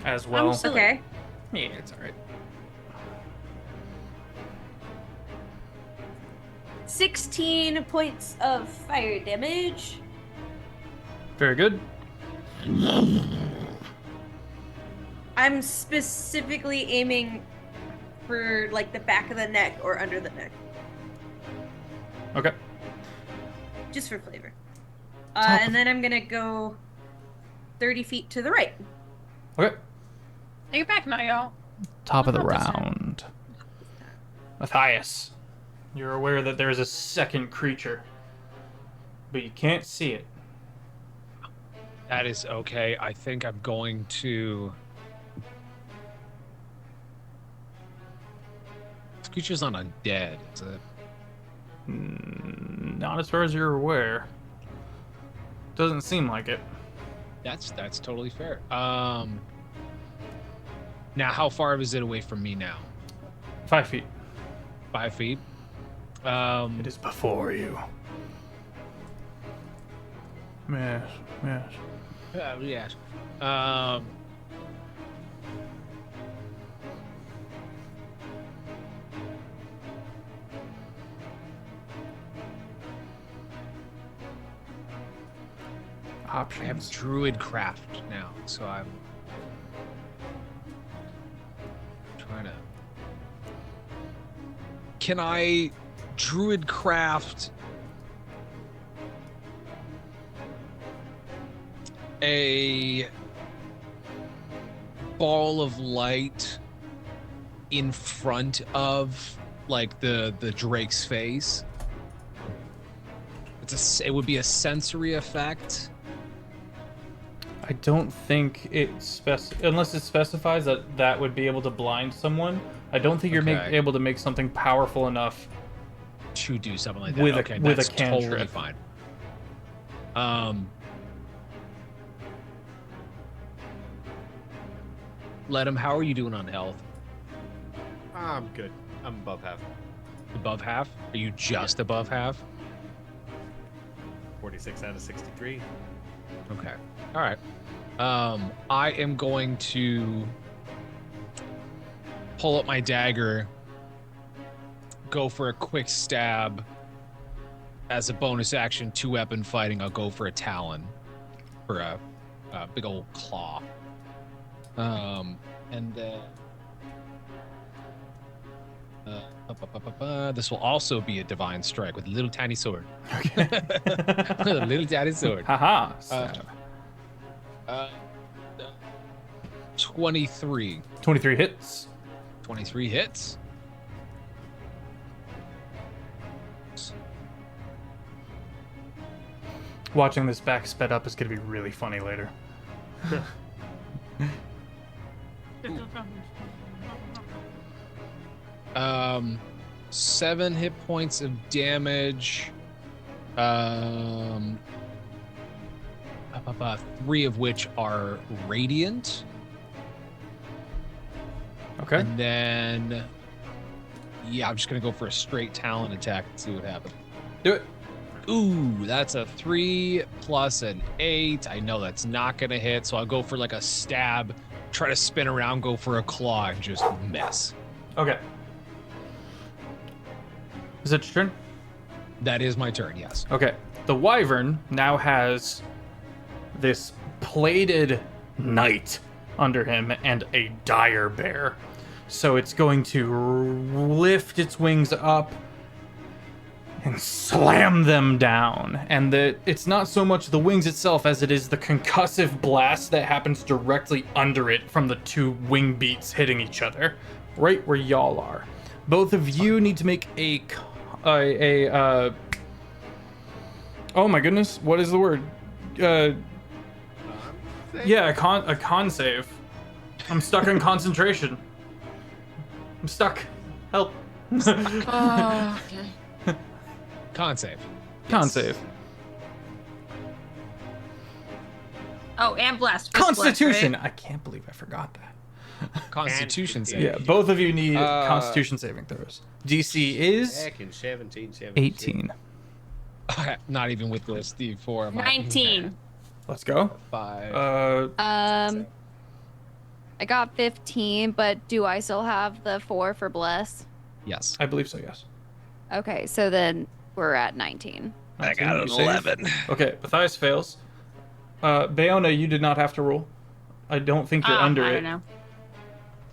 as well. Okay. Yeah, it's all right. 16 points of fire damage. Very good. I'm specifically aiming for like the back of the neck or under the neck, Okay. just for flavor. And then I'm gonna go 30 feet to the right. Okay. You're back now, y'all. Top of the What about this round. Matthias, you're aware that there is a second creature, but you can't see it. That is okay. I think I'm going to. This creature's not undead, is it? Not as far as you're aware. Doesn't seem like it. That's totally fair. Now, how far is it away from me now? 5 feet. 5 feet. It is before you. Yes, yes. Yes. I have Options. druid craft now, so I'm trying to. Can I druid craft a ball of light in front of like the drake's face? It would be a sensory effect. I don't think it unless it specifies that that would be able to blind someone. I don't think you're Okay. able to make something powerful enough. To do something like that. With a- Okay, with a that's totally cantrip. fine. Let him. How are you doing on health? I'm good. I'm above half. Above half? Are you just above half? 46 out of 63. Okay. All right. I am going to pull up my dagger, go for a quick stab. As a bonus action, 2-weapon fighting, I'll go for a talon, for a big old claw. And then this will also be a divine strike with a little tiny sword. Okay. With a little tiny sword. Haha. 23. 23 hits. 23 hits. Watching this back sped up is going to be really funny later. 7 hit points of damage. 3 of which are radiant. Okay. And then, yeah, I'm just gonna go for a straight talon attack and see what happens. Do it. Ooh, that's a 3 plus an 8. I know that's not gonna hit, so I'll go for like a stab, try to spin around, go for a claw, and just mess. Okay. Is it your turn? That is my turn, yes. Okay. The wyvern now has this plated knight under him and a dire bear. So it's going to lift its wings up and slam them down. And it's not so much the wings itself as it is the concussive blast that happens directly under it from the two wing beats hitting each other, right where y'all are. Both of you need to make a oh my goodness, what is the word? Yeah, a con save. I'm stuck in concentration. I'm stuck. Help. Oh, okay. Con save. Con save. Oh, and blast. Constitution. Blast, I can't believe I forgot that. Constitution save. Yeah, both of you need Constitution saving throws. DC is Back in 17, 18. Not even with this D4. right? 19. Let's go. 5. I got 15, but do I still have the 4 for bless? Yes. I believe so, yes. Okay, so then we're at 19. I got an You save. 11. Okay, Matthias fails. Bayona, you did not have to roll. I don't think you're under I it. don't know.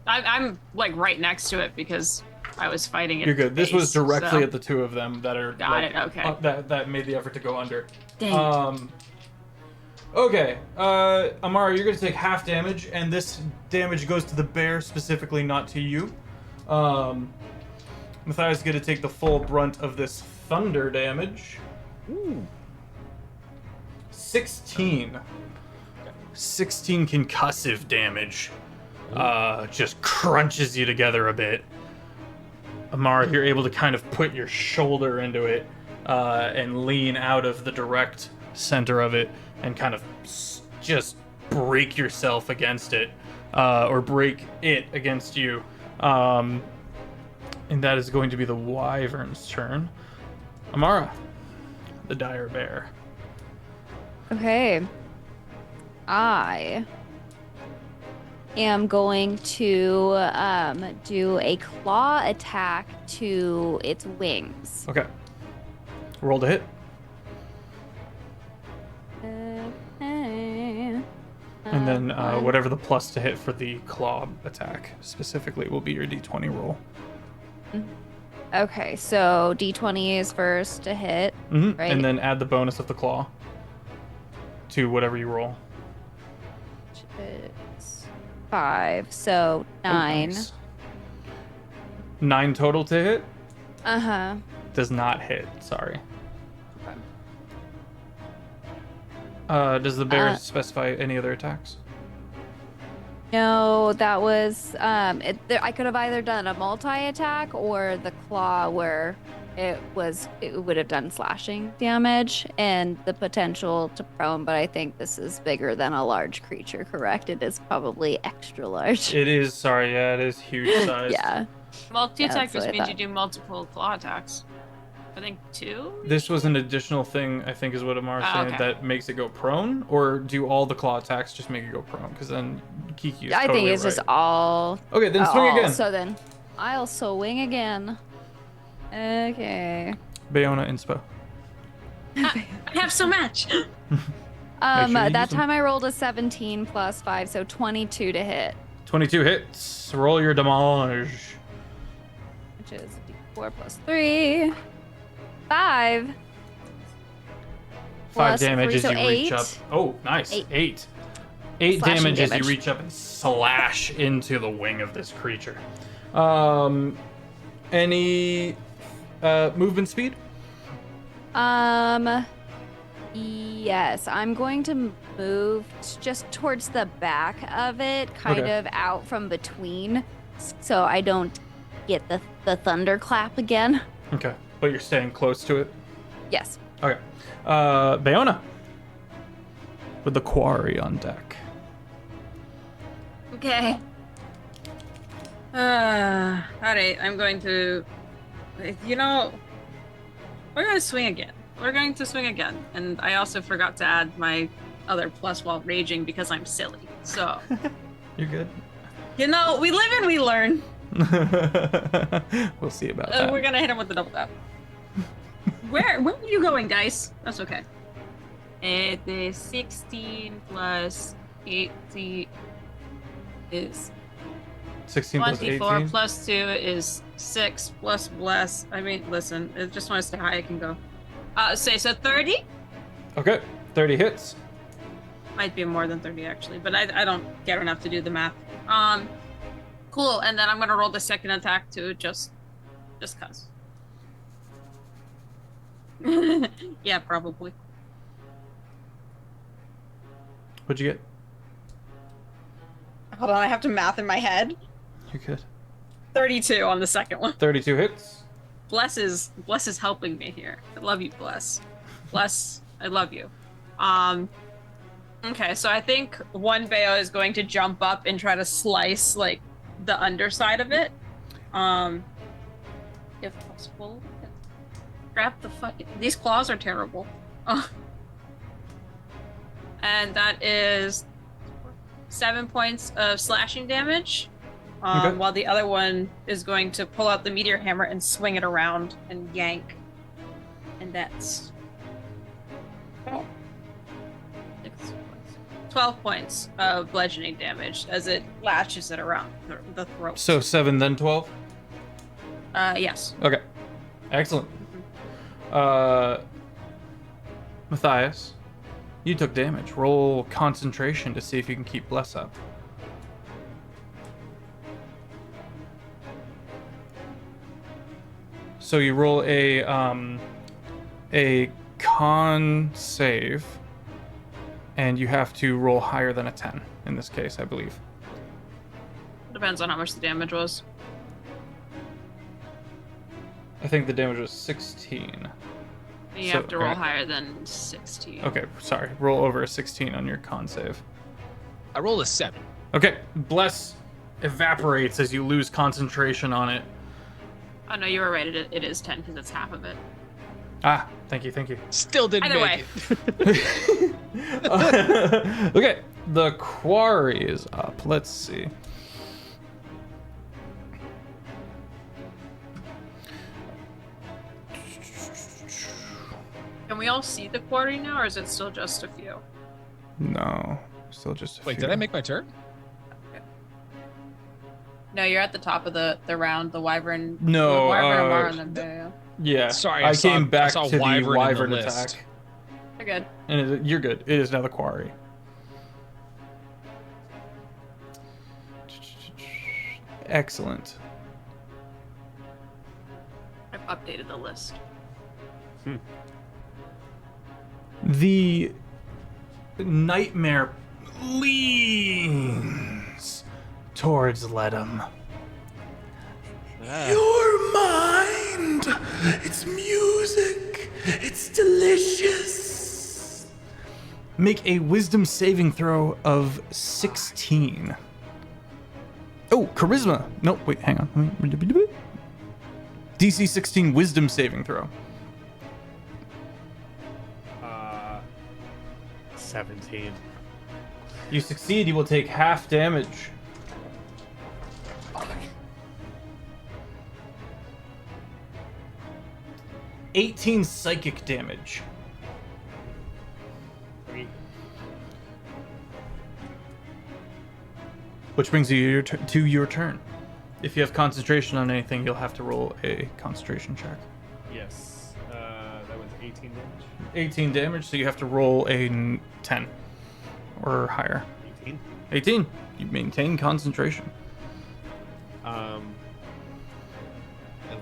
I'm like right next to it because I was fighting it. You're good. This was directly so. at the two of them that are Got it, okay. that made the effort to go under. Dang. Okay, Amara, you're gonna take half damage, and this damage goes to the bear specifically, not to you. Matthias is gonna take the full brunt of this thunder damage. Ooh. 16. 16 concussive damage. Just crunches you together a bit. Amara, you're able to kind of put your shoulder into it and lean out of the direct center of it and kind of just break yourself against it, or break it against you. And that is going to be the wyvern's turn. Amara, the dire bear. Okay. I am going to do a claw attack to its wings. Okay. Roll to hit. Okay. And then One. whatever the plus to hit for the claw attack specifically will be your d20 roll. Okay, so D20 is first to hit, Mm-hmm. right? And then add the bonus of the claw to whatever you roll. It's 5, so 9. Nice. 9 total to hit? Uh-huh. Does not hit, sorry. Does the bear specify any other attacks? No, that was I could have either done a multi-attack or the claw where it would have done slashing damage and the potential to prone, but I think this is bigger than a large creature, correct? It is probably extra large. It is, sorry, yeah, it is huge size. Yeah. Multi-attack that's what just I means thought. you do multiple claw attacks. I think 2? This was an additional thing, I think is what Amara's saying, okay. that makes it go prone? Or do all the claw attacks just make it go prone? Because then Kiki is I totally think it's just right. all. Okay, then swing all. again. So then I'll swing again. Okay. Bayona inspo. I have so much. sure you That use them. time I rolled a 17 plus 5, so 22 to hit, 22 hits. Roll your damage. which is D4 plus 3. 5. 5 Plus damage 3, as so you reach 8. up. Oh, nice. 8. 8 Slashing damage as you damage. reach up and slash into the wing of this creature. Any movement speed? Yes, I'm going to move just towards the back of it, kind Okay. of out from between, so I don't get the thunderclap again. Okay, but you're staying close to it. Yes. Okay. Bayona. With the quarry on deck. Okay. Alright, I'm going to... You know... We're going to swing again. We're going to swing again. And I also forgot to add my other plus while raging because I'm silly. So, You're good. you know, we live and we learn. We'll see about that. We're going to hit him with the double tap. Where are you going, dice? That's okay. The 16 plus 80 is 16 plus 24 18. plus 2 is 6 plus bless. I mean, listen, it just wants to see how high I can go. So 30? Okay, 30 hits. Might be more than 30 actually, but I don't care enough to do the math. Cool, and then I'm gonna roll the second attack too, just cause. Yeah, probably. What'd you get? Hold on, I have to math in my head. You're good. 32 on the second one. 32 hits. Bless is helping me here. I love you, Bless. Bless, I love you. Okay, so I think one Bayo is going to jump up and try to slice like the underside of it. If possible. Grab the fucking. These claws are terrible. And that is 7 points of slashing damage, Okay. while the other one is going to pull out the meteor hammer and swing it around and yank. And that's 12 points of bludgeoning damage as it latches it around the throat. So 7, then 12? Yes. Okay. Excellent. Matthias, you took damage. Roll concentration to see if you can keep Bless up. So you roll a con save, and you have to roll higher than a 10 in this case, I believe. Depends on how much the damage was. I think the damage was 16. You So, have to roll okay. higher than 16. Okay, sorry. Roll over a 16 on your con save. I rolled a 7. Okay, Bless evaporates as you lose concentration on it. Oh no, you were right. It is 10 because it's half of it. Ah, thank you. Still didn't Either make way. it. Okay, the quarry is up. Let's see. Can we all see the quarry now, or is it still just a few? No, still just a Wait, few. did I make my turn? No, you're at the top of the round. The wyvern. No, the wyvern and Mar on the bear. Yeah, Sorry, I I saw- came back I saw to the wyvern in the wyvern list. attack. You're good. And you're good. It is now the quarry. Excellent. I've updated the list. The nightmare leans towards Ledham. Your mind! It's music! It's delicious! Make a wisdom saving throw of 16. Oh, charisma! No, wait, hang on. DC 16 wisdom saving throw. 17. You succeed, you will take half damage. $18 psychic damage. Which brings you to your turn. If you have concentration on anything, you'll have to roll a concentration check. Yes. That was 18 damage. 18 damage, so you have to roll a 10 or higher. 18. 18. You maintain concentration. As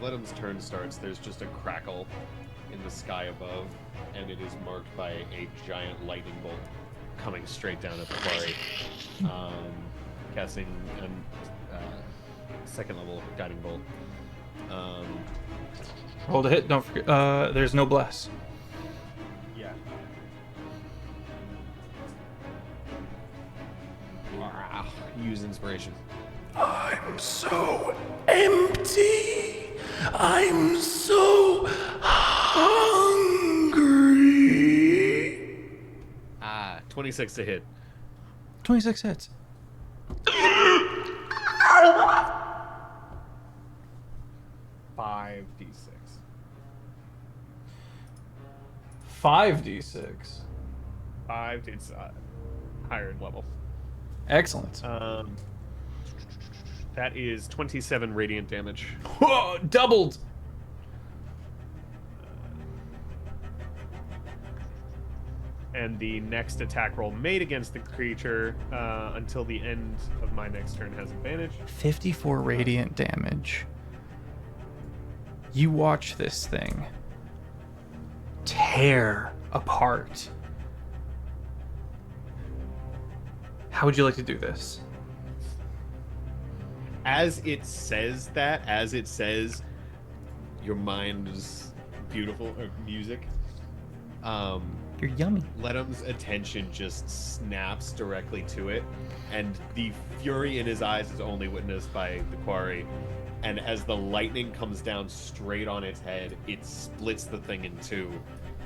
Ledham's turn starts, there's just a crackle in the sky above, and it is marked by a giant lightning bolt coming straight down at the quarry. Casting a second level guiding bolt. Roll to hit. Don't forget. There's no bless. Yeah. Use inspiration. I'm so empty. I'm so hungry. 26 to hit. 26 hits. 5d6. 5d6. 5. It's higher level. Excellent. That is 27 radiant damage. Whoa, doubled. And the next attack roll made against the creature until the end of my next turn has advantage. 54 radiant damage. You watch this thing tear apart. How would you like to do this? As it says that, as it says, your mind is beautiful, or music, You're yummy. Ledham's attention just snaps directly to it, and the fury in his eyes is only witnessed by the quarry. And as the lightning comes down straight on its head, it splits the thing in two,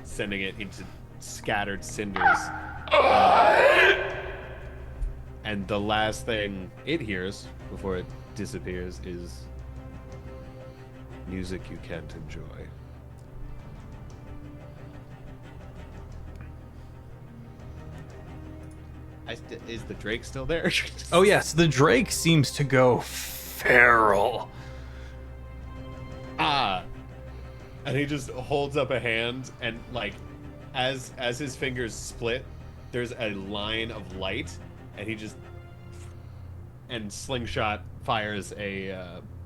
sending it into scattered cinders. And the last thing it hears before it disappears is music you can't enjoy. Is the Drake still there? Oh yes, the Drake seems to go feral. And he just holds up a hand, and like, as his fingers split, there's a line of light, and he just Slingshot fires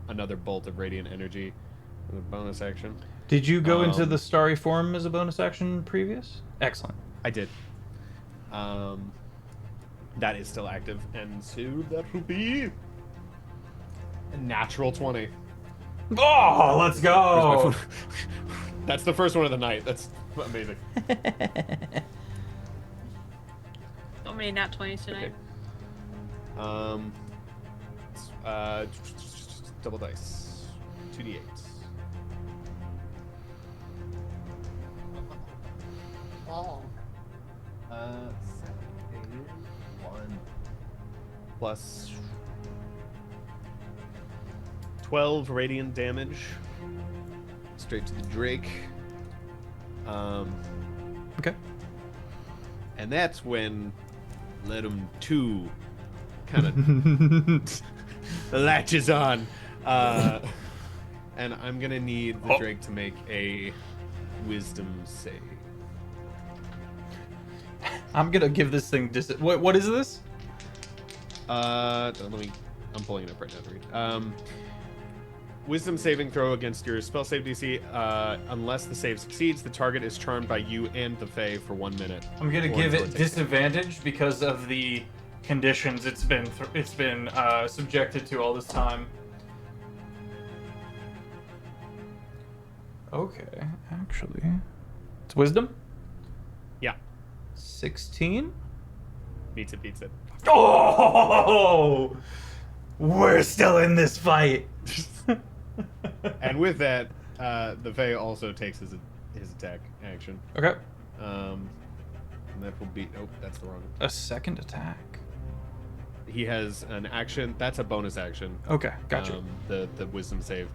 another bolt of radiant energy with a bonus action. Did you go into the starry form as a bonus action previous? Excellent. I did. That is still active, and so that will be a natural 20. Oh, let's go! That's the first one of the night. That's amazing. So many nat 20s tonight. Okay. Double dice. 2d8. Oh. 7, 8, 1 plus 12 radiant damage straight to the Drake. Okay. And that's when Let 'em 2 kind of latches on. And I'm gonna need the Drake to make a wisdom save. I'm gonna give this thing what is this? I'm pulling it up right now to read. Wisdom saving throw against your spell save DC. Unless the save succeeds, the target is charmed by you and the Fae for 1 minute. I'm gonna give it disadvantage because of the conditions it's been subjected to all this time. Okay, actually, it's wisdom. Yeah, 16. beats it. Oh, we're still in this fight. And with that, the Fae also takes his attack action. Okay. And that will be. Oh, that's the wrong. A second attack. He has an action. That's a bonus action. Okay, gotcha. The wisdom save.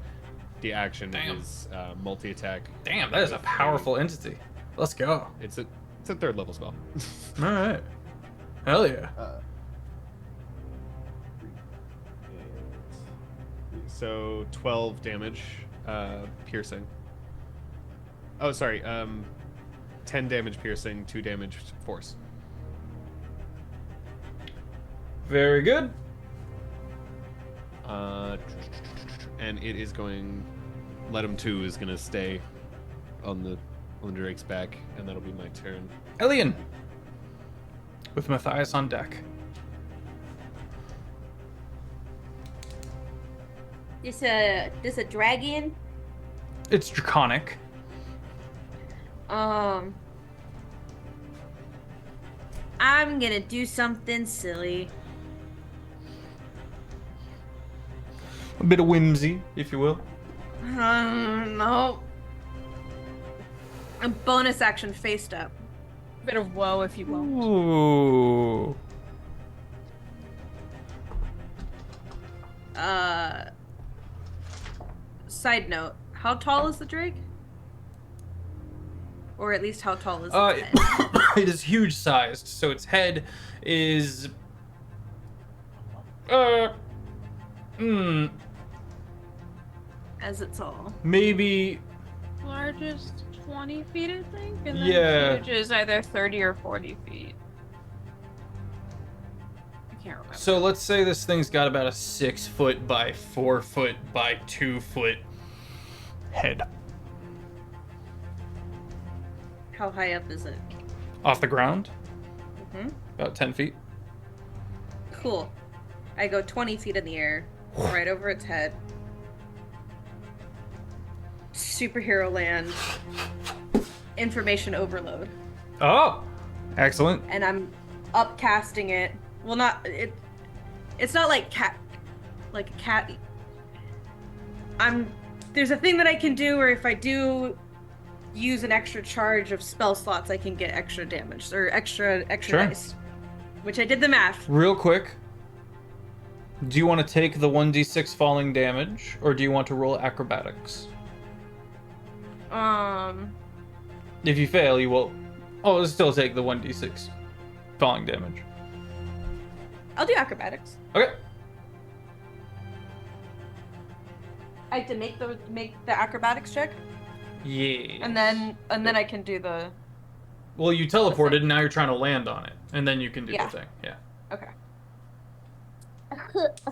The action is multi-attack. Damn, that is a powerful entity. Let's go. It's a 3rd level spell. All right. Hell yeah. So 12 damage, piercing. Oh, sorry. 10 damage piercing, 2 damage force. Very good. And it is going. Let 'em 2 is going to stay on the Drake's back, and that'll be my turn. Elian, with Matthias on deck. This a dragon? It's draconic. I'm gonna do something silly. A bit of whimsy, if you will. No. A bonus action faced up. Bit of woe, if you will. Ooh. Side note, how tall is the Drake? Or at least how tall is its head? It is huge sized, so its head is As it's all. maybe Largest 20 feet, I think. And then Yeah. huge is either 30 or 40 feet. I can't remember. so let's say this thing's got about a 6 foot by 4 foot by 2 foot head. How high up is it? Off the ground, Mm-hmm. about 10 feet. Cool. I go 20 feet in the air, right over its head. Superhero land. Information overload. Oh, excellent. And I'm upcasting it. Well, it's not like a cat. There's a thing that I can do where if I do use an extra charge of spell slots, I can get extra damage or extra Sure. dice. Which I did the math. Real quick, do you want to take the 1d6 falling damage, or do you want to roll acrobatics? If you fail, you will... Oh, still take the 1d6 falling damage. I'll do acrobatics. Okay. I have to make the acrobatics check, Yeah. and then I can do the. Well, you teleported, and now you're trying to land on it, and then you can do Yeah. the thing. Yeah. Okay.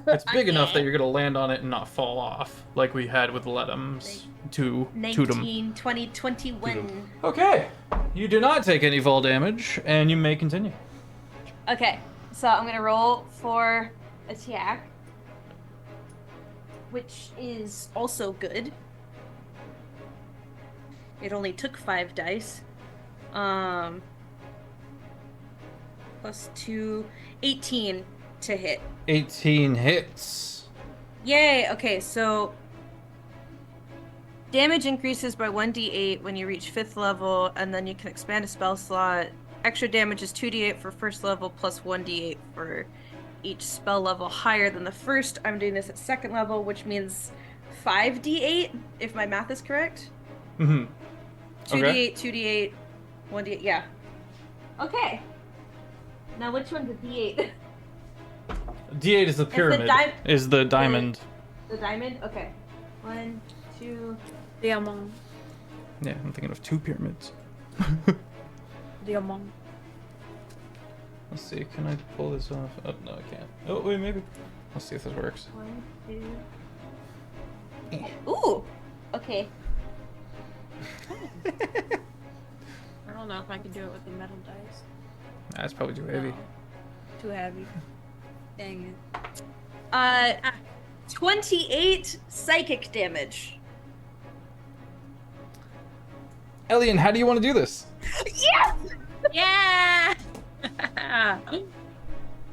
It's big enough that you're gonna land on it and not fall off, like we had with Let'em's to Totem. 19, 20, 21. Okay. You do not take any fall damage, and you may continue. Okay, so I'm gonna roll for attack, which is also good. It only took 5 dice. Plus 2, 18 to hit. 18 hits. Yay! Okay, so damage increases by 1d8 when you reach 5th level, and then you can expand a spell slot. Extra damage is 2d8 for first level, plus 1d8 for each spell level higher than the first. I'm doing this at 2nd level, which means 5d8, if my math is correct. Mm-hmm. 2d8, 2d8, 1d8, yeah. Okay. Now which one's a d8? D8 is the pyramid. Is the diamond. The diamond? Okay. 1, 2... Diamond. Yeah, I'm thinking of 2 pyramids. Diamond. Let's see, can I pull this off? Oh, no, I can't. Oh, wait, maybe. Let's see if this works. 1, 2... Ooh! Okay. I don't know if I can do it with the metal dice. That's probably too heavy. No. Too heavy. Dang it. 28 psychic damage. Elian, how do you want to do this? Yes! Yeah! I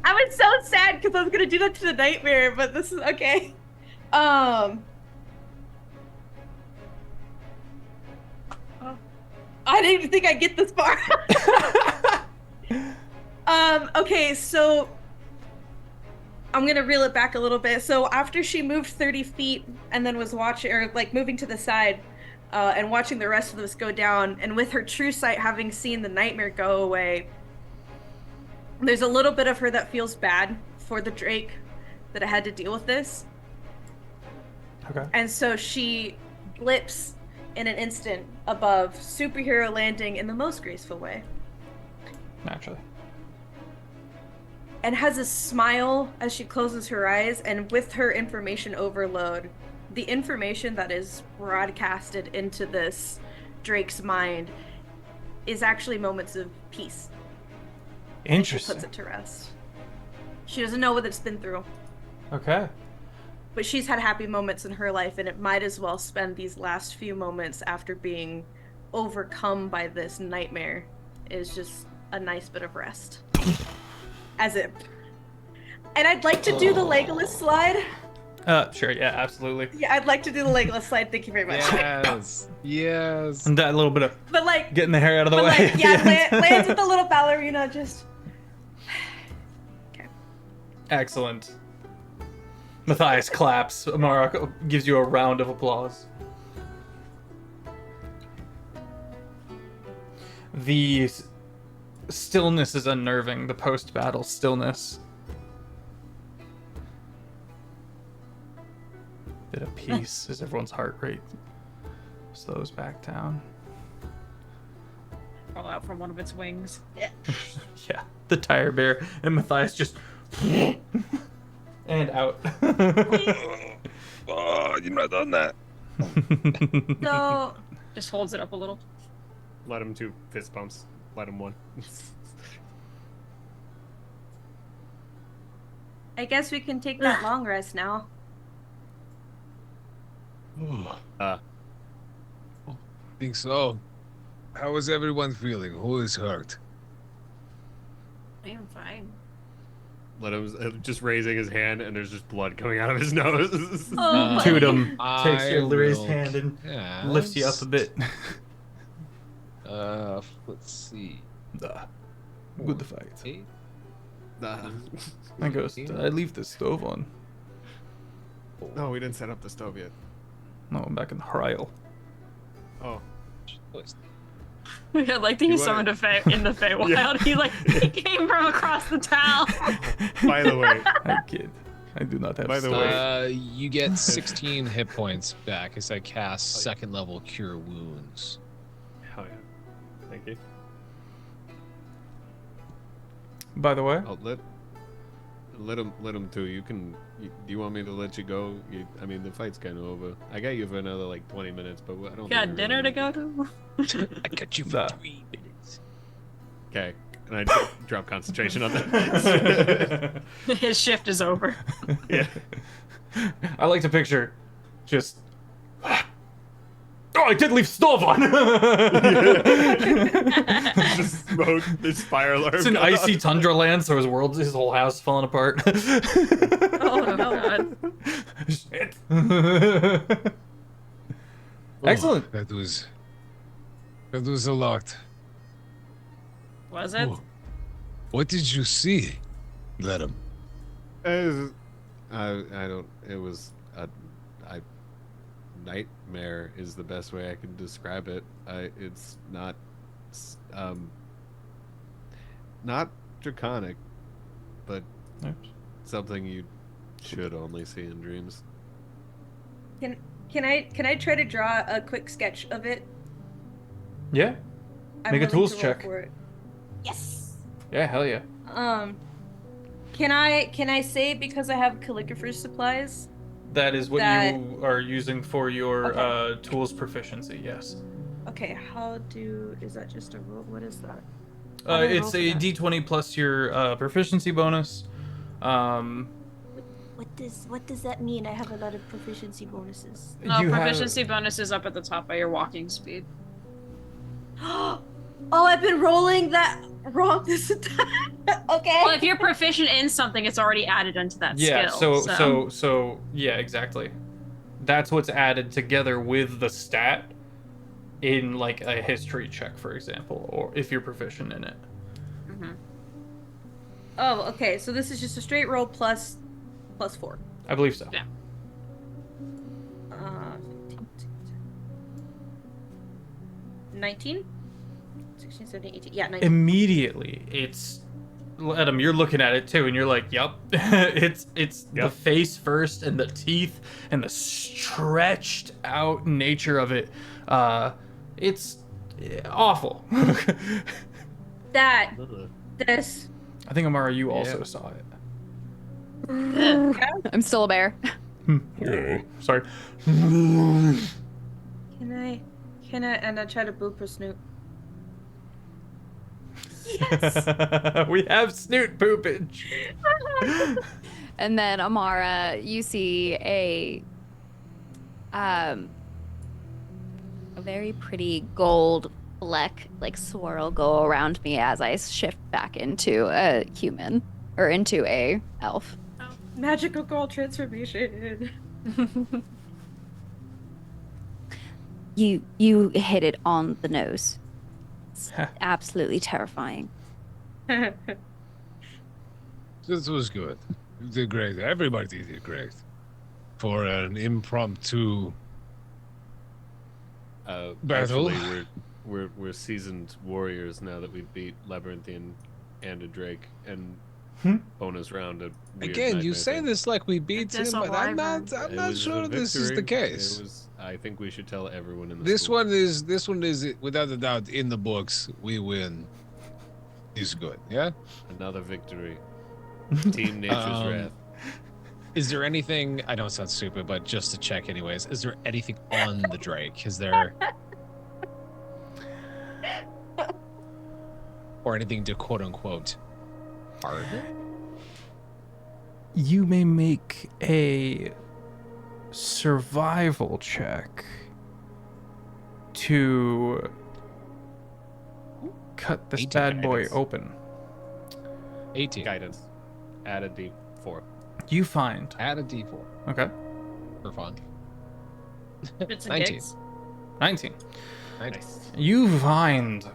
was so sad because I was gonna do that to the nightmare, but this is okay. I didn't even think I'd get this far. Okay, so I'm gonna reel it back a little bit. So after she moved 30 feet and then was watching, or like moving to the side, and watching the rest of this go down, and with her true sight having seen the nightmare go away, there's a little bit of her that feels bad for the Drake that I had to deal with this. Okay. And so she blips in an instant above, superhero landing in the most graceful way. Naturally. And has a smile as she closes her eyes, and with her information overload, the information that is broadcasted into this Drake's mind is actually moments of peace. Interesting. Puts it to rest. She doesn't know what it's been through, Okay. but she's had happy moments in her life, and it might as well spend these last few moments after being overcome by this nightmare is just a nice bit of rest. As it. And I'd like to do the Legolas slide. Sure, yeah, absolutely. Yeah, I'd like to do the Legolas slide. Thank you very much. Yes. Yes. And that little bit of But like, getting the hair out of the way. like, yeah, lands with the little ballerina, just. Okay. Excellent. Matthias claps. Amara gives you a round of applause. The stillness is unnerving, the post-battle stillness. Bit of peace as everyone's heart rate slows back down. Fall out from one of its wings. Yeah, the tire bear and Matthias just and out. Oh, you might have done that. So, Just holds it up a little. Let him 2 fist bumps. Let him 1. I guess we can take that long rest now. Think so. How is everyone feeling? Who is hurt? I am fine. Let him just raising his hand, and there's just blood coming out of his nose. Oh my Totem I takes your raised will- hand and Yes. lifts you up a bit. Let's see. Good fight. 8, I goes, did I leave the stove on? No, we didn't set up the stove yet. No, I'm back in the Hryl. Oh. I like that he summoned a Fey in the Feywild. Yeah. He came from across the town. By the way, I kid. I do not have By the stove. way- You get 16 hit points back as I cast second level Cure Wounds. hell yeah. Thank you. By the way, I'll let him too. You can. Do you want me to let you go? I mean, the fight's kind of over. I got you for another like 20 minutes, but I don't. Got dinner to go to? I got you for Nah. 3 minutes. Okay, and I drop concentration on that. His shift is over. Yeah. I like to picture just. Oh, I did leave stove on. Just smoke. This fire alarm. It's an going icy off. tundra land, so his whole house is falling apart. Oh, God. Shit. Oh, Excellent. That was a lot. Was it? Oh. What did you see? Let him. I don't. It was a nightmare is the best way I can describe it. It's not not draconic, but something you should only see in dreams. Can I try to draw a quick sketch of it? Yeah. I'm Make a willing tools to roll check. for it. Yes. Yeah, hell yeah. Can I say because I have calligrapher's supplies? That is what That- you are using for your Okay. tools proficiency, yes. Okay, is that just a roll? What is that? It's a d20 plus your proficiency bonus. What does that mean? I have a lot of proficiency bonuses. You Proficiency bonus is up at the top by your walking speed. Oh, I've been rolling that wrong this time. Okay. Well, if you're proficient in something, it's already added into that Yeah, skill. so yeah, exactly. That's what's added together with the stat in like a history check, for example, or if you're proficient in it. Mhm. Oh, okay. So this is just a straight roll plus 4. I believe so. Yeah. 19? 16, 17, 18. Yeah, 19. Immediately, it's Adam, you're looking at it too, and you're like, "Yep, it's the Yep. face first, and the teeth, and the stretched out nature of it. It's awful." This. I think Amara, you also saw it. I'm still a bear. Sorry. Can I, and I try to boop her snoot. Yes! We have snoot poopage. And then Amara, you see a very pretty gold fleck like swirl go around me as I shift back into a human or into a elf. Magical girl transformation. You hit it on the nose. It's absolutely terrifying. This was good. You did great. Everybody did great. For an impromptu battle. Actually, we're seasoned warriors now that we've beat Labyrinthian and a Drake and bonus round of weird Again, you nightmare say thing. this like we beat him, but I'm not. I'm It not was sure a this is the victory. case. It was, I think we should tell everyone in the This school. one is without a doubt in the books. We win. Is good. Yeah. Another victory. Team Nature's Wrath. Is there anything? I know it sounds stupid, but just to check, anyways. Is there anything on the Drake? Is there? Or anything to quote unquote harden? You may make a survival check to cut this 18 bad boy guidance. open. 18. Guidance. Add a D4. You find. Add a D4 Okay. for fun. Bits and 19. gigs. 19. 19. Nice. You find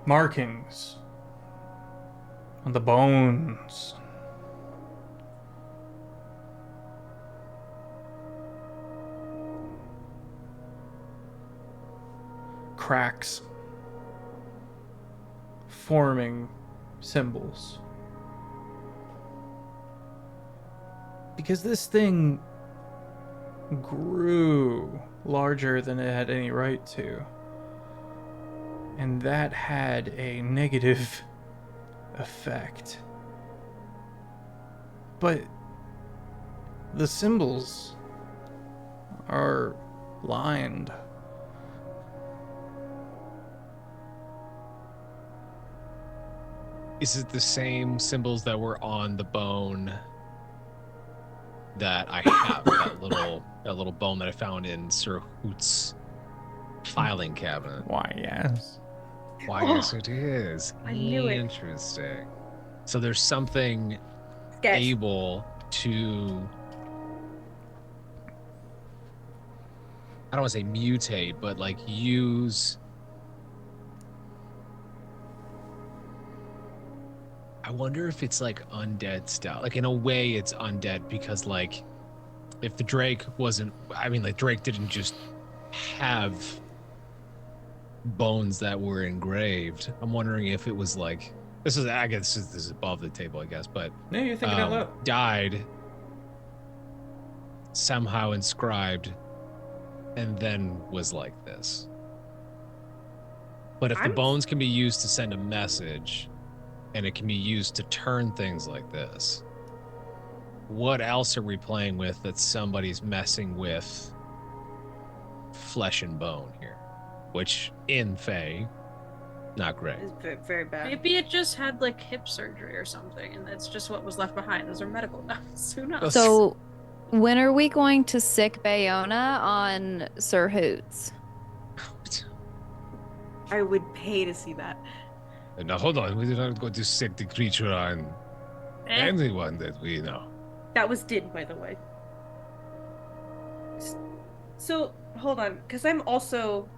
markings on the bones. Cracks forming symbols. Because this thing grew larger than it had any right to. And that had a negative effect. But the symbols are lined. Is it the same symbols that were on the bone that I have? that little bone that I found in Sir Hoot's filing cabinet. Why, yes. Why, yes, it is. I knew it. Interesting. So there's something Sketch. able to, I don't want to say mutate, but like use. I wonder if it's like undead stuff. Like in a way it's undead because like if the Drake wasn't, I mean like Drake didn't just have bones that were engraved. I'm wondering if it was like, this is, I guess this is above the table, I guess, but No, you're thinking out loud. died, somehow inscribed, and then was like this. But if the bones can be used to send a message, and it can be used to turn things like this, what else are we playing with that somebody's messing with flesh and bone here? Which, in Fae, not great. It's very bad. Maybe it just had like hip surgery or something, and that's just what was left behind. Those are medical notes. Who knows? So, when are we going to sick Bayona on Sir Hoots? I would pay to see that. Now, hold on. We're not going to sick the creature on Eh? anyone that we know. That was Din, by the way. So, hold on, because I'm also,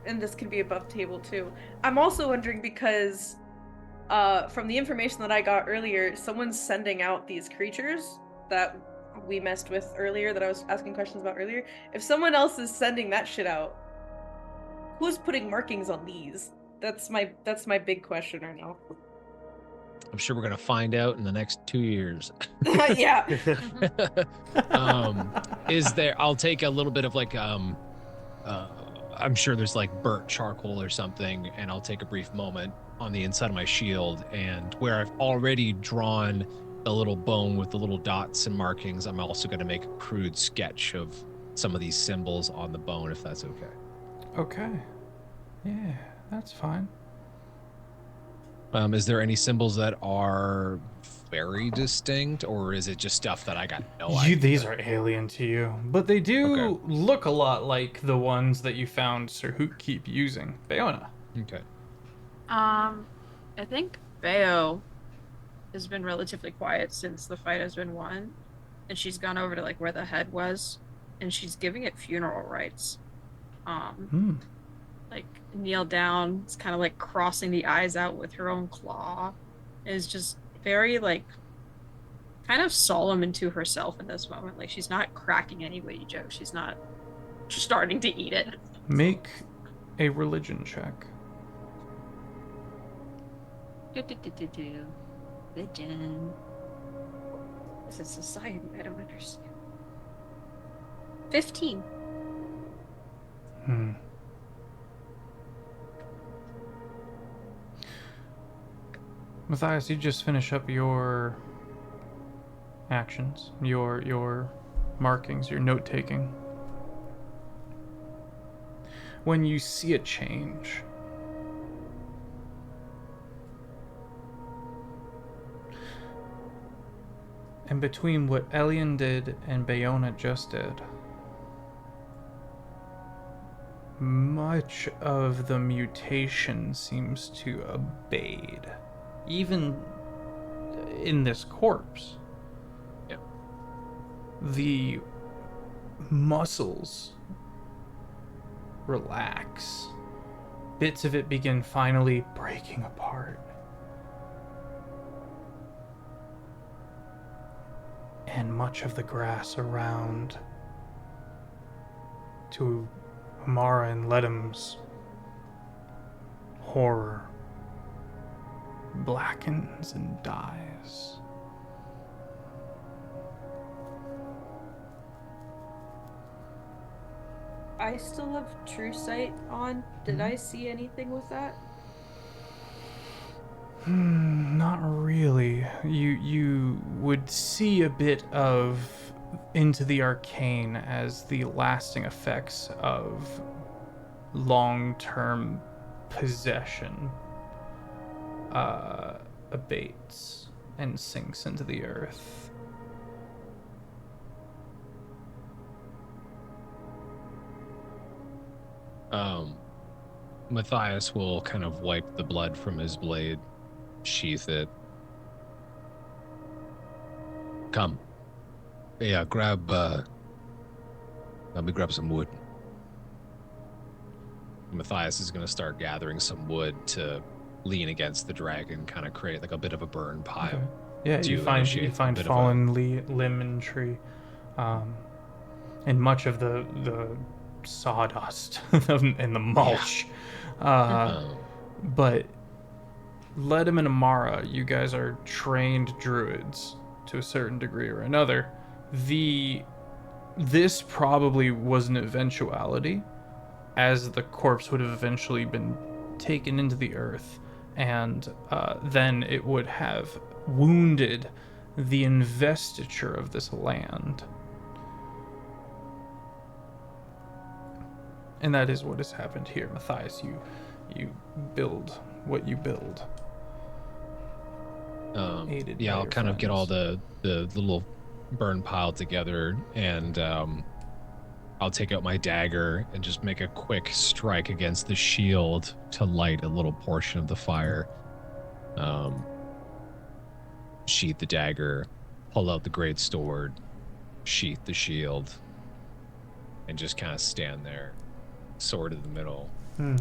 and this can be above table too, I'm also wondering because from the information that I got earlier, someone's sending out these creatures that we messed with earlier, that I was asking questions about earlier. If someone else is sending that shit out, who's putting markings on these? That's my big question right now. I'm sure we're going to find out in the next 2 years. Yeah. Is there, I'll take a little bit of like, I'm sure there's like burnt charcoal or something, and I'll take a brief moment on the inside of my shield, and where I've already drawn a little bone with the little dots and markings, I'm also going to make a crude sketch of some of these symbols on the bone, if that's okay. Okay. Yeah, that's fine. Is there any symbols that are very distinct, or is it just stuff that I got no idea? These are alien to you, but they do look a lot like the ones that you found Sir Hoot keep using. Bayona. Okay. I think Bayo has been relatively quiet since the fight has been won, and she's gone over to like where the head was, and she's giving it funeral rites. Like kneel down. It's kind of like crossing the eyes out with her own claw. Is just very like kind of solemn into herself in this moment. Like she's not cracking any witty jokes. She's not starting to eat it. Make a religion check. Religion. This is society. I don't understand. 15. Matthias, you just finish up your actions, your markings, your note-taking. When you see a change, and between what Elian did and Bayona just did, much of the mutation seems to abate. Even in this corpse. Yep. The muscles relax. Bits of it begin finally breaking apart. and much of the grass around, to Amara and Ledham's horror, blackens and dies. I still have True Sight on. Did I see anything with that? Not really. You would see a bit of Into the Arcane as the lasting effects of long-term possession abates and sinks into the earth. Matthias will kind of wipe the blood from his blade, sheath it. Come. Yeah, let me grab some wood. Matthias is going to start gathering some wood to lean against the dragon, kind of create like a bit of a burn pile. Okay. Yeah, you find fallen limb and tree, and much of the sawdust and the mulch. But Ledham and Amara, you guys are trained druids to a certain degree or another. This probably was an eventuality, as the corpse would have eventually been taken into the earth, and then it would have wounded the investiture of this land. And that is what has happened here. Matthias, you build what you build. Yeah, I'll kind of get all the little burn pile together, and I'll take out my dagger and just make a quick strike against the shield to light a little portion of the fire. Sheath the dagger, pull out the great sword, sheath the shield, and just kind of stand there, sword in the middle, and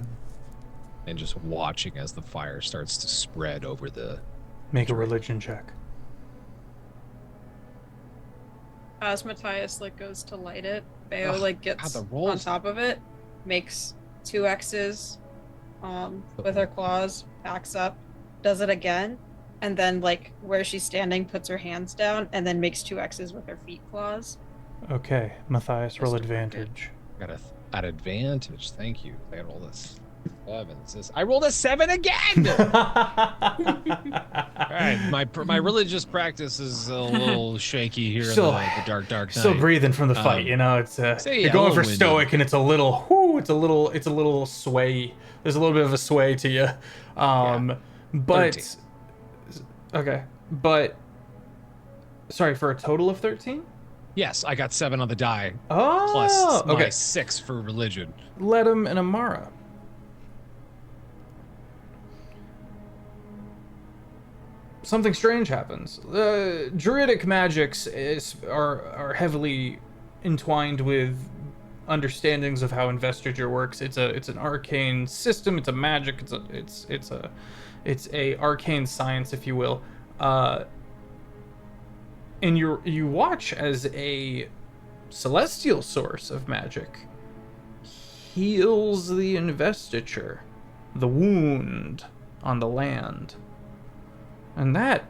just watching as the fire starts to spread over the... Make a religion check. As Matthias goes to light it, Bayo gets on top of it, makes 2 X's with her claws, backs up, does it again, and then where she's standing puts her hands down and then makes 2 X's with her feet claws. Okay, Matthias, roll advantage. Got an advantage. Thank you. I rolled this 7. I rolled a 7 again. All right, my religious practice is a little shaky here in the dark night. Still breathing from the fight, it's you're going for stoic, and it's a little sway. There's a little bit of a sway to you, but 13. Okay, but sorry, for a total of 13. Yes, I got 7 on the die. Oh, plus okay. my 6 for religion. Ledham and Amara. Something strange happens. Druidic magics are heavily entwined with understandings of how investiture works. It's an arcane system. It's a magic. It's a arcane science, if you will. And you watch as a celestial source of magic heals the investiture, the wound on the land. And that's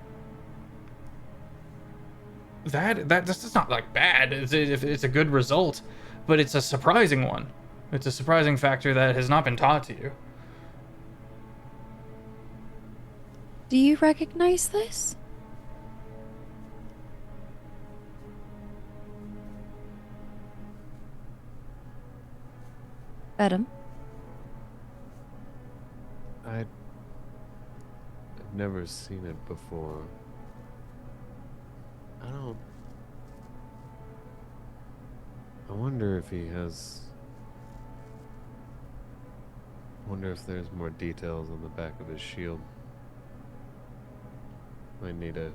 not bad. It's a good result, but it's a surprising one. It's a surprising factor that has not been taught to you. Do you recognize this? Adam? I've never seen it before. I wonder if he has... I wonder if there's more details on the back of his shield. Might need to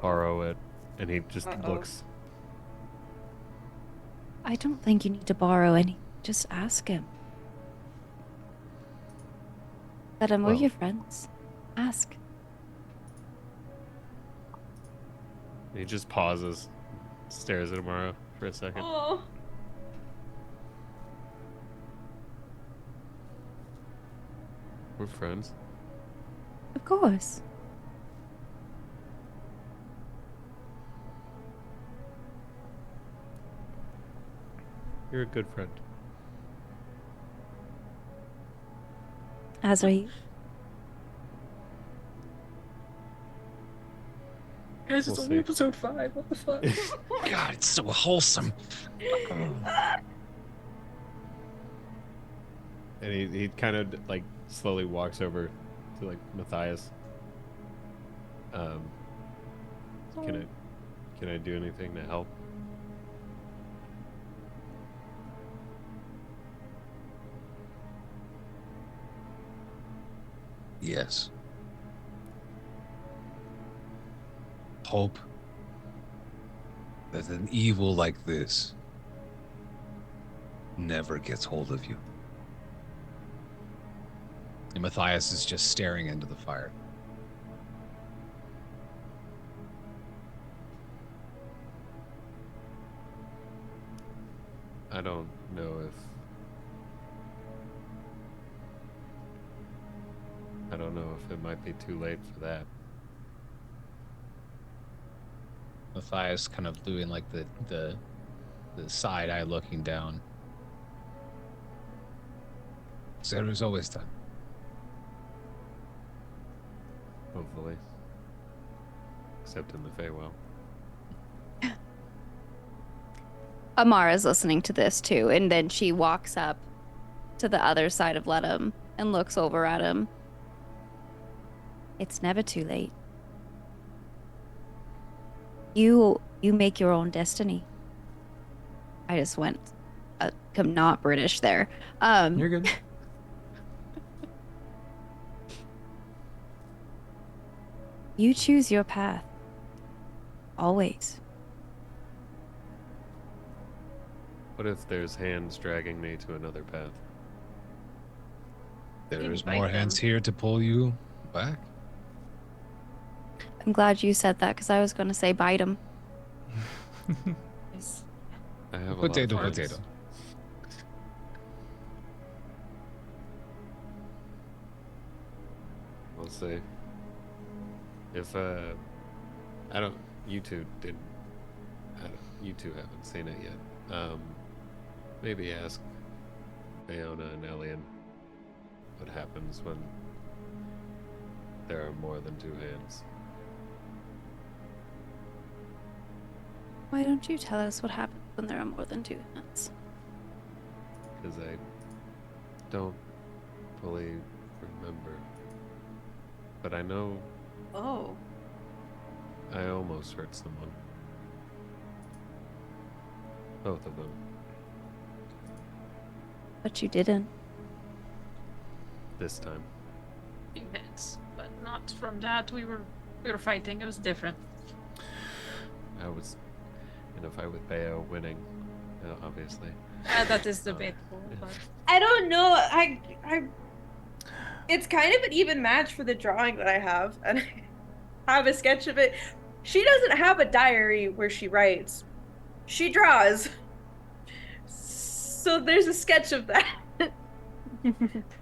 borrow it. And he just looks... I don't think you need to borrow any. Just ask him. Adam, we're your friends. Ask. He just pauses, stares at Amara for a second. Oh. We're friends. Of course. You're a good friend. As are you. Guys, We'll it's only see. episode 5. What the fuck? God, it's so wholesome. And he kind of like slowly walks over to like Matthias. Can I do anything to help? Yes. Hope that an evil like this never gets hold of you. And Matthias is just staring into the fire. I don't know if it might be too late for that. Matthias kind of doing like the side eye looking down. There is always time. Hopefully. Except in the Feywild. Amara's listening to this too, and then she walks up to the other side of Ledham and looks over at him. It's never too late. You make your own destiny. I just went not British there. You're good. You choose your path. Always. What if there's hands dragging me to another path? There's Invite more them. hands here to pull you back. I'm glad you said that because I was going to say bite him. I have a Potato, lot of friends. potato. We'll see. If I don't. You two didn't. You two haven't seen it yet. Maybe ask Bayona and Elian what happens when there are more than two hands. Why don't you tell us what happens when there are more than two hands? Because I don't fully remember. But I know Oh. I almost hurt someone. Both of them. But you didn't. This time. Yes, but not from that. We were fighting. It was different. I was in a fight with Bayo winning, obviously. That is debatable. But I don't know. I it's kind of an even match for the drawing that I have, and I have a sketch of it. She doesn't have a diary where she writes. She draws. So there's a sketch of that.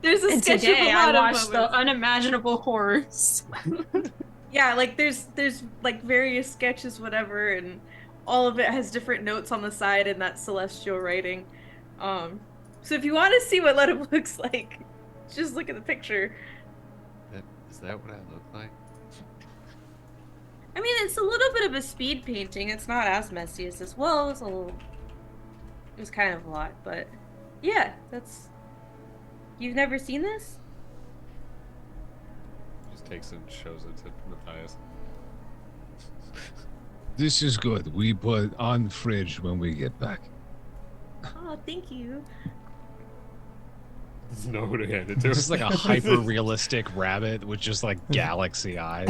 There's a and sketch of today a lot I of watched the moments. unimaginable horrors. Yeah, like there's like various sketches, whatever, and all of it has different notes on the side in that celestial writing. So if you want to see what Ledham looks like, just look at the picture. Is that what I look like? I mean, it's a little bit of a speed painting. It's not as messy as this. Well, it was kind of a lot, but yeah, that's. You've never seen this? Just takes it and shows it to Matthias. This is good. We put on fridge when we get back. Oh, thank you. There's no one to hand it to. Just like a hyper realistic rabbit with just like galaxy eyes.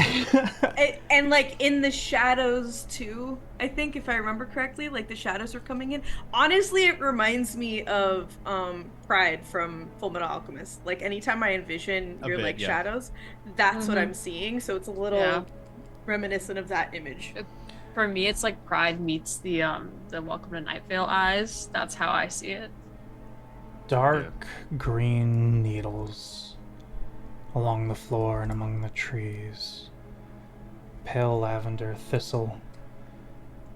And like in the shadows too, I think if I remember correctly, like the shadows are coming in. Honestly, it reminds me of Pride from Fullmetal Alchemist. Like anytime I envision A your bit, like yeah. shadows, that's what I'm seeing. So it's a little Yeah. reminiscent of that image. For me, it's like pride meets the Welcome to Night Vale eyes. That's how I see it. Dark green needles along the floor and among the trees. Pale lavender thistle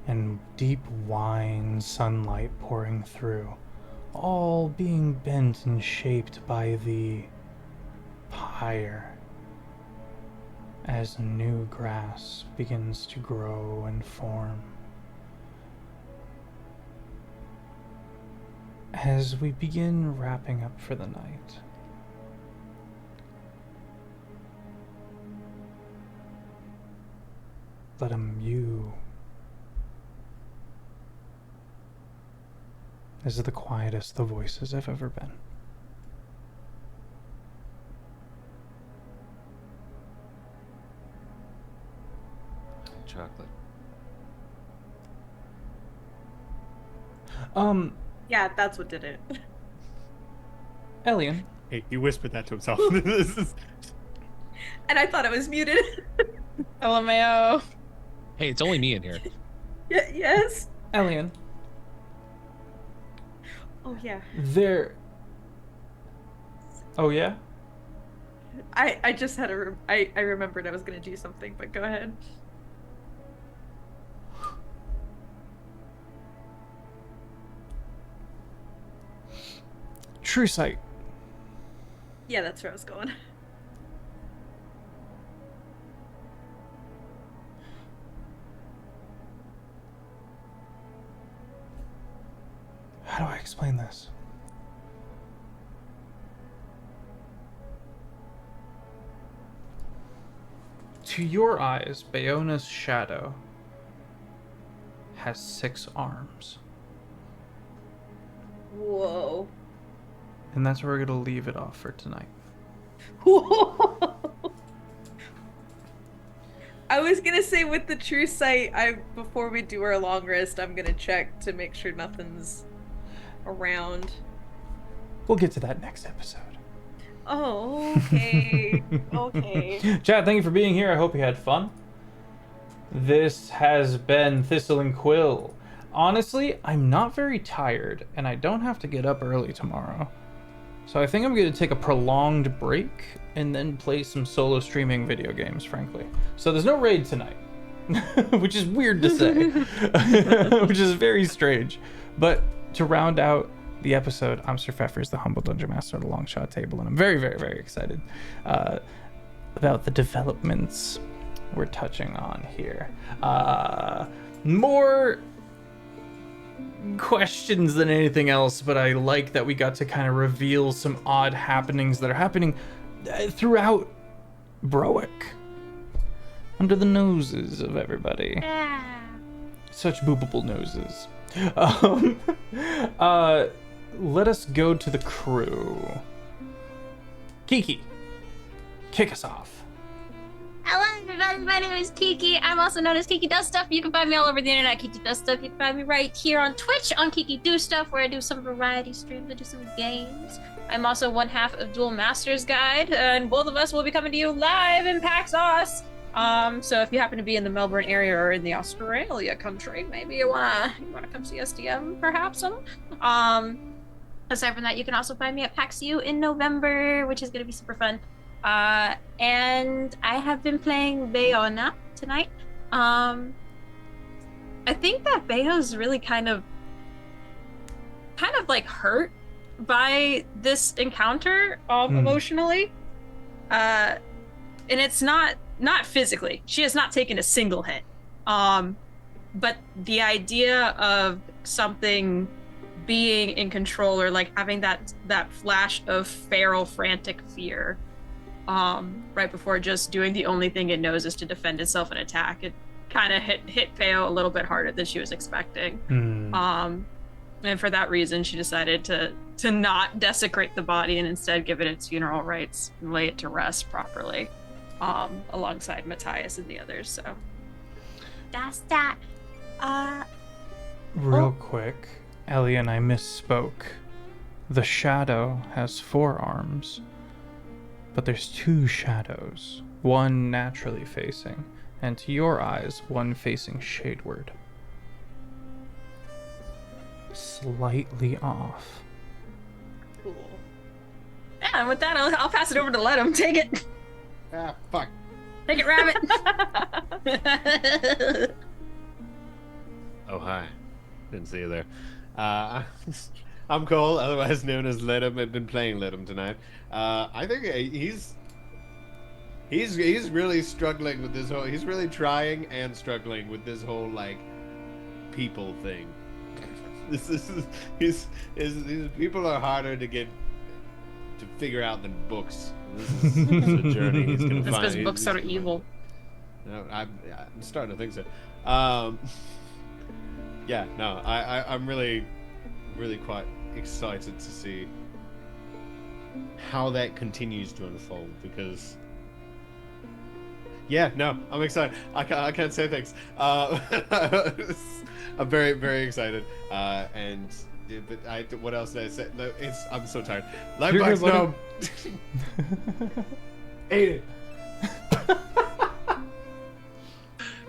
and deep wine sunlight pouring through, all being bent and shaped by the pyre as new grass begins to grow and form. As we begin wrapping up for the night, you is the quietest the voices have ever been. Chocolate. Yeah, that's what did it. Elian. Hey, he whispered that to himself. And I thought it was muted. LMAO. Hey, it's only me in here. Yes. Elian. Oh yeah. Oh yeah? I just had I remembered I was gonna do something, but go ahead. True sight. Yeah, that's where I was going. How do I explain this? To your eyes, Bayona's shadow has 6 arms. Whoa. And that's where we're going to leave it off for tonight. I was gonna say with the true sight, before we do our long rest, I'm gonna check to make sure nothing's around. We'll get to that next episode. Oh, okay. Okay. Chad, thank you for being here. I hope you had fun. This has been Thistle and Quill. Honestly, I'm not very tired, and I don't have to get up early tomorrow. So I think I'm going to take a prolonged break and then play some solo streaming video games, frankly. So there's no raid tonight, which is weird to say, which is very strange. But to round out the episode, I'm Sir Feffers, the humble dungeon master of the Longshot table, and I'm very, very, very excited about the developments we're touching on here. More questions than anything else, but I like that we got to kind of reveal some odd happenings that are happening throughout Broic, under the noses of everybody. Such boopable noses. Let us go to the crew. Kiki, kick us off. Hello everybody, my name is Kiki. I'm also known as KikiDoesStuff. You can find me all over the internet, KikiDoesStuff. You can find me right here on Twitch on KikiDoesStuff, where I do some variety streams, I do some games. I'm also one half of Dual Masters Guide, and both of us will be coming to you live in PAX Aus. So if you happen to be in the Melbourne area or in the Australia country, maybe you wanna come see us DM perhaps. Aside from that, you can also find me at PAX U in November, which is gonna be super fun. And I have been playing Bayona tonight. I think that Bayo's really kind of like hurt by this encounter emotionally. And it's not physically. She has not taken a single hit. But the idea of something being in control, or like having that flash of feral, frantic fear right before just doing the only thing it knows is to defend itself and attack, it kind of hit Peo a little bit harder than she was expecting. And for that reason, she decided to not desecrate the body and instead give it its funeral rites and lay it to rest properly, alongside Matthias and the others. So that's that. Real quick, Ellie and I misspoke. The shadow has 4 arms, but there's 2 shadows, one naturally facing and to your eyes, one facing shadeward. Slightly off. Cool. Yeah, and with that, I'll pass it over to Let him. Take it. Ah, fuck. Take it, Rabbit. Oh, hi. Didn't see you there. I'm Cole, otherwise known as Let 'em. I've been playing Let 'em tonight. I think he's really struggling with this whole. He's really trying and struggling with this whole like people thing. These people are harder to figure out than books. This is a journey he's gonna That's find. because books are evil. No, I'm starting to think so. Yeah, no, I'm really quite excited to see how that continues to unfold because, yeah, no, I'm excited. I can't say things. I'm very, very excited. And but what else did I say? No, I'm so tired. LightboxGnome. Aiden.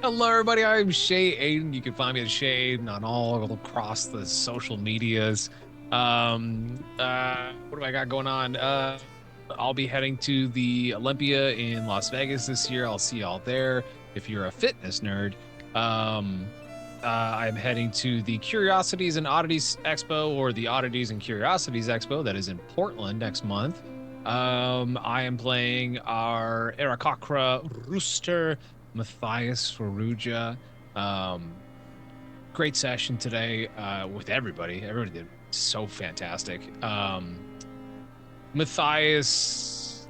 Hello, everybody. I'm ChezAidan. You can find me at ChezAidan on all across the social medias. What do I got going on? I'll be heading to the Olympia in Las Vegas this year. I'll see y'all there. If you're a fitness nerd, I'm heading to the Curiosities and Oddities Expo, or the Oddities and Curiosities Expo, that is in Portland next month. I am playing our Arakocra Rooster, Matthias Faruja. Great session today with everybody. Everybody did so fantastic. Matthias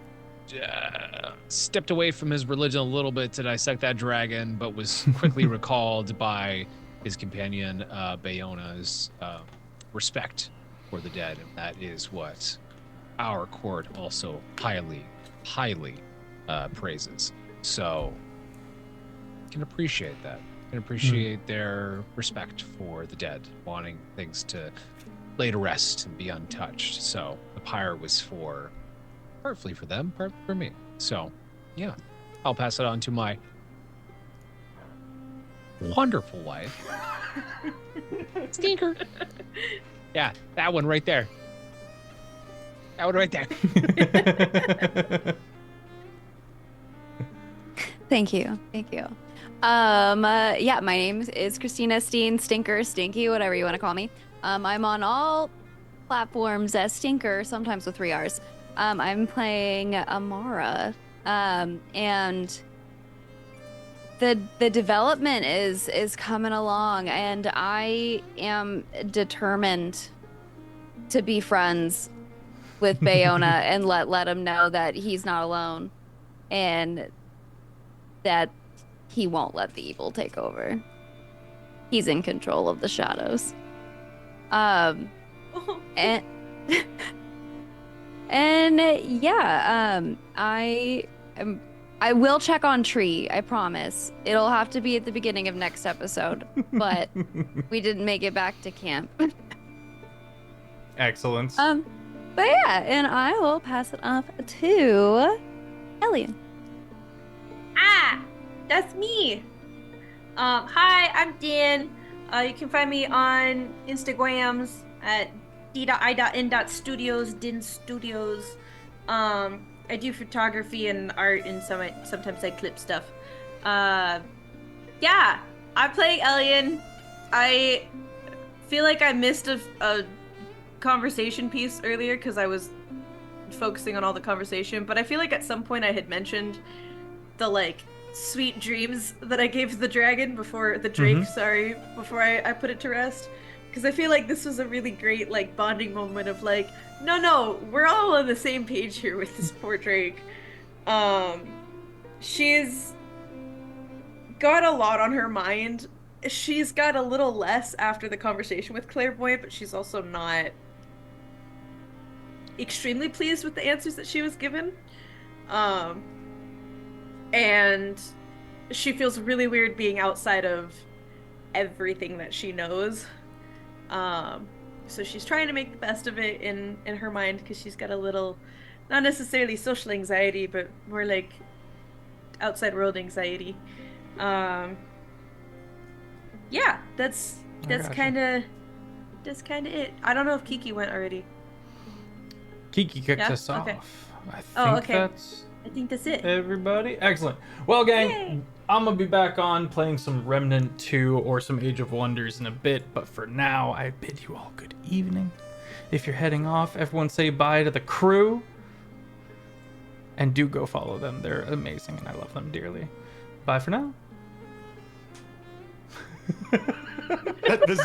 stepped away from his religion a little bit to dissect that dragon, but was quickly recalled by his companion Bayona's respect for the dead, and that is what our court also highly praises. So can appreciate that. Can appreciate their respect for the dead, wanting things to lay to rest and be untouched. So the pyre was partly for them, partly for me. So yeah, I'll pass it on to my wonderful wife, Stinkerrr. Yeah, that one right there. That one right there. Thank you. Yeah, my name is Christina Steen, Stinkerrr, Stinky, whatever you want to call me. I'm on all platforms as Stinkerrr, sometimes with 3 R's. I'm playing Amara, and the development is coming along, and I am determined to be friends with Bayona and let him know that he's not alone, and that he won't let the evil take over. He's in control of the shadows. And yeah, I will check on Tree, I promise. It'll have to be at the beginning of next episode, but we didn't make it back to camp. Excellent. But yeah, and I will pass it off to Elian. That's me. Hi, I'm Dan. You can find me on Instagrams at d.i.n.studios, Din Studios. I do photography and art, and sometimes I clip stuff. Yeah, I'm playing Elian. I feel like I missed a conversation piece earlier because I was focusing on all the conversation, but I feel like at some point I had mentioned the like sweet dreams that I gave the dragon before the Drake, before I put it to rest. Because I feel like this was a really great like bonding moment of like, no, we're all on the same page here with this poor Drake. She's got a lot on her mind. She's got a little less after the conversation with Clairvoyant, but she's also not extremely pleased with the answers that she was given. And she feels really weird being outside of everything that she knows. So she's trying to make the best of it in her mind, because she's got a little, not necessarily social anxiety, but more like outside world anxiety. Yeah, that's gotcha. kind of it. I don't know if Kiki went already. Kiki kicked Yeah? us Okay. off. I think Oh, okay. that's I think that's it. everybody. Excellent. Well, gang, Yay. I'm gonna be back on playing some Remnant 2 or some Age of Wonders in a bit, but for now, I bid you all good evening. If you're heading off, everyone say bye to the crew. And do go follow them. They're amazing and I love them dearly. Bye for now. This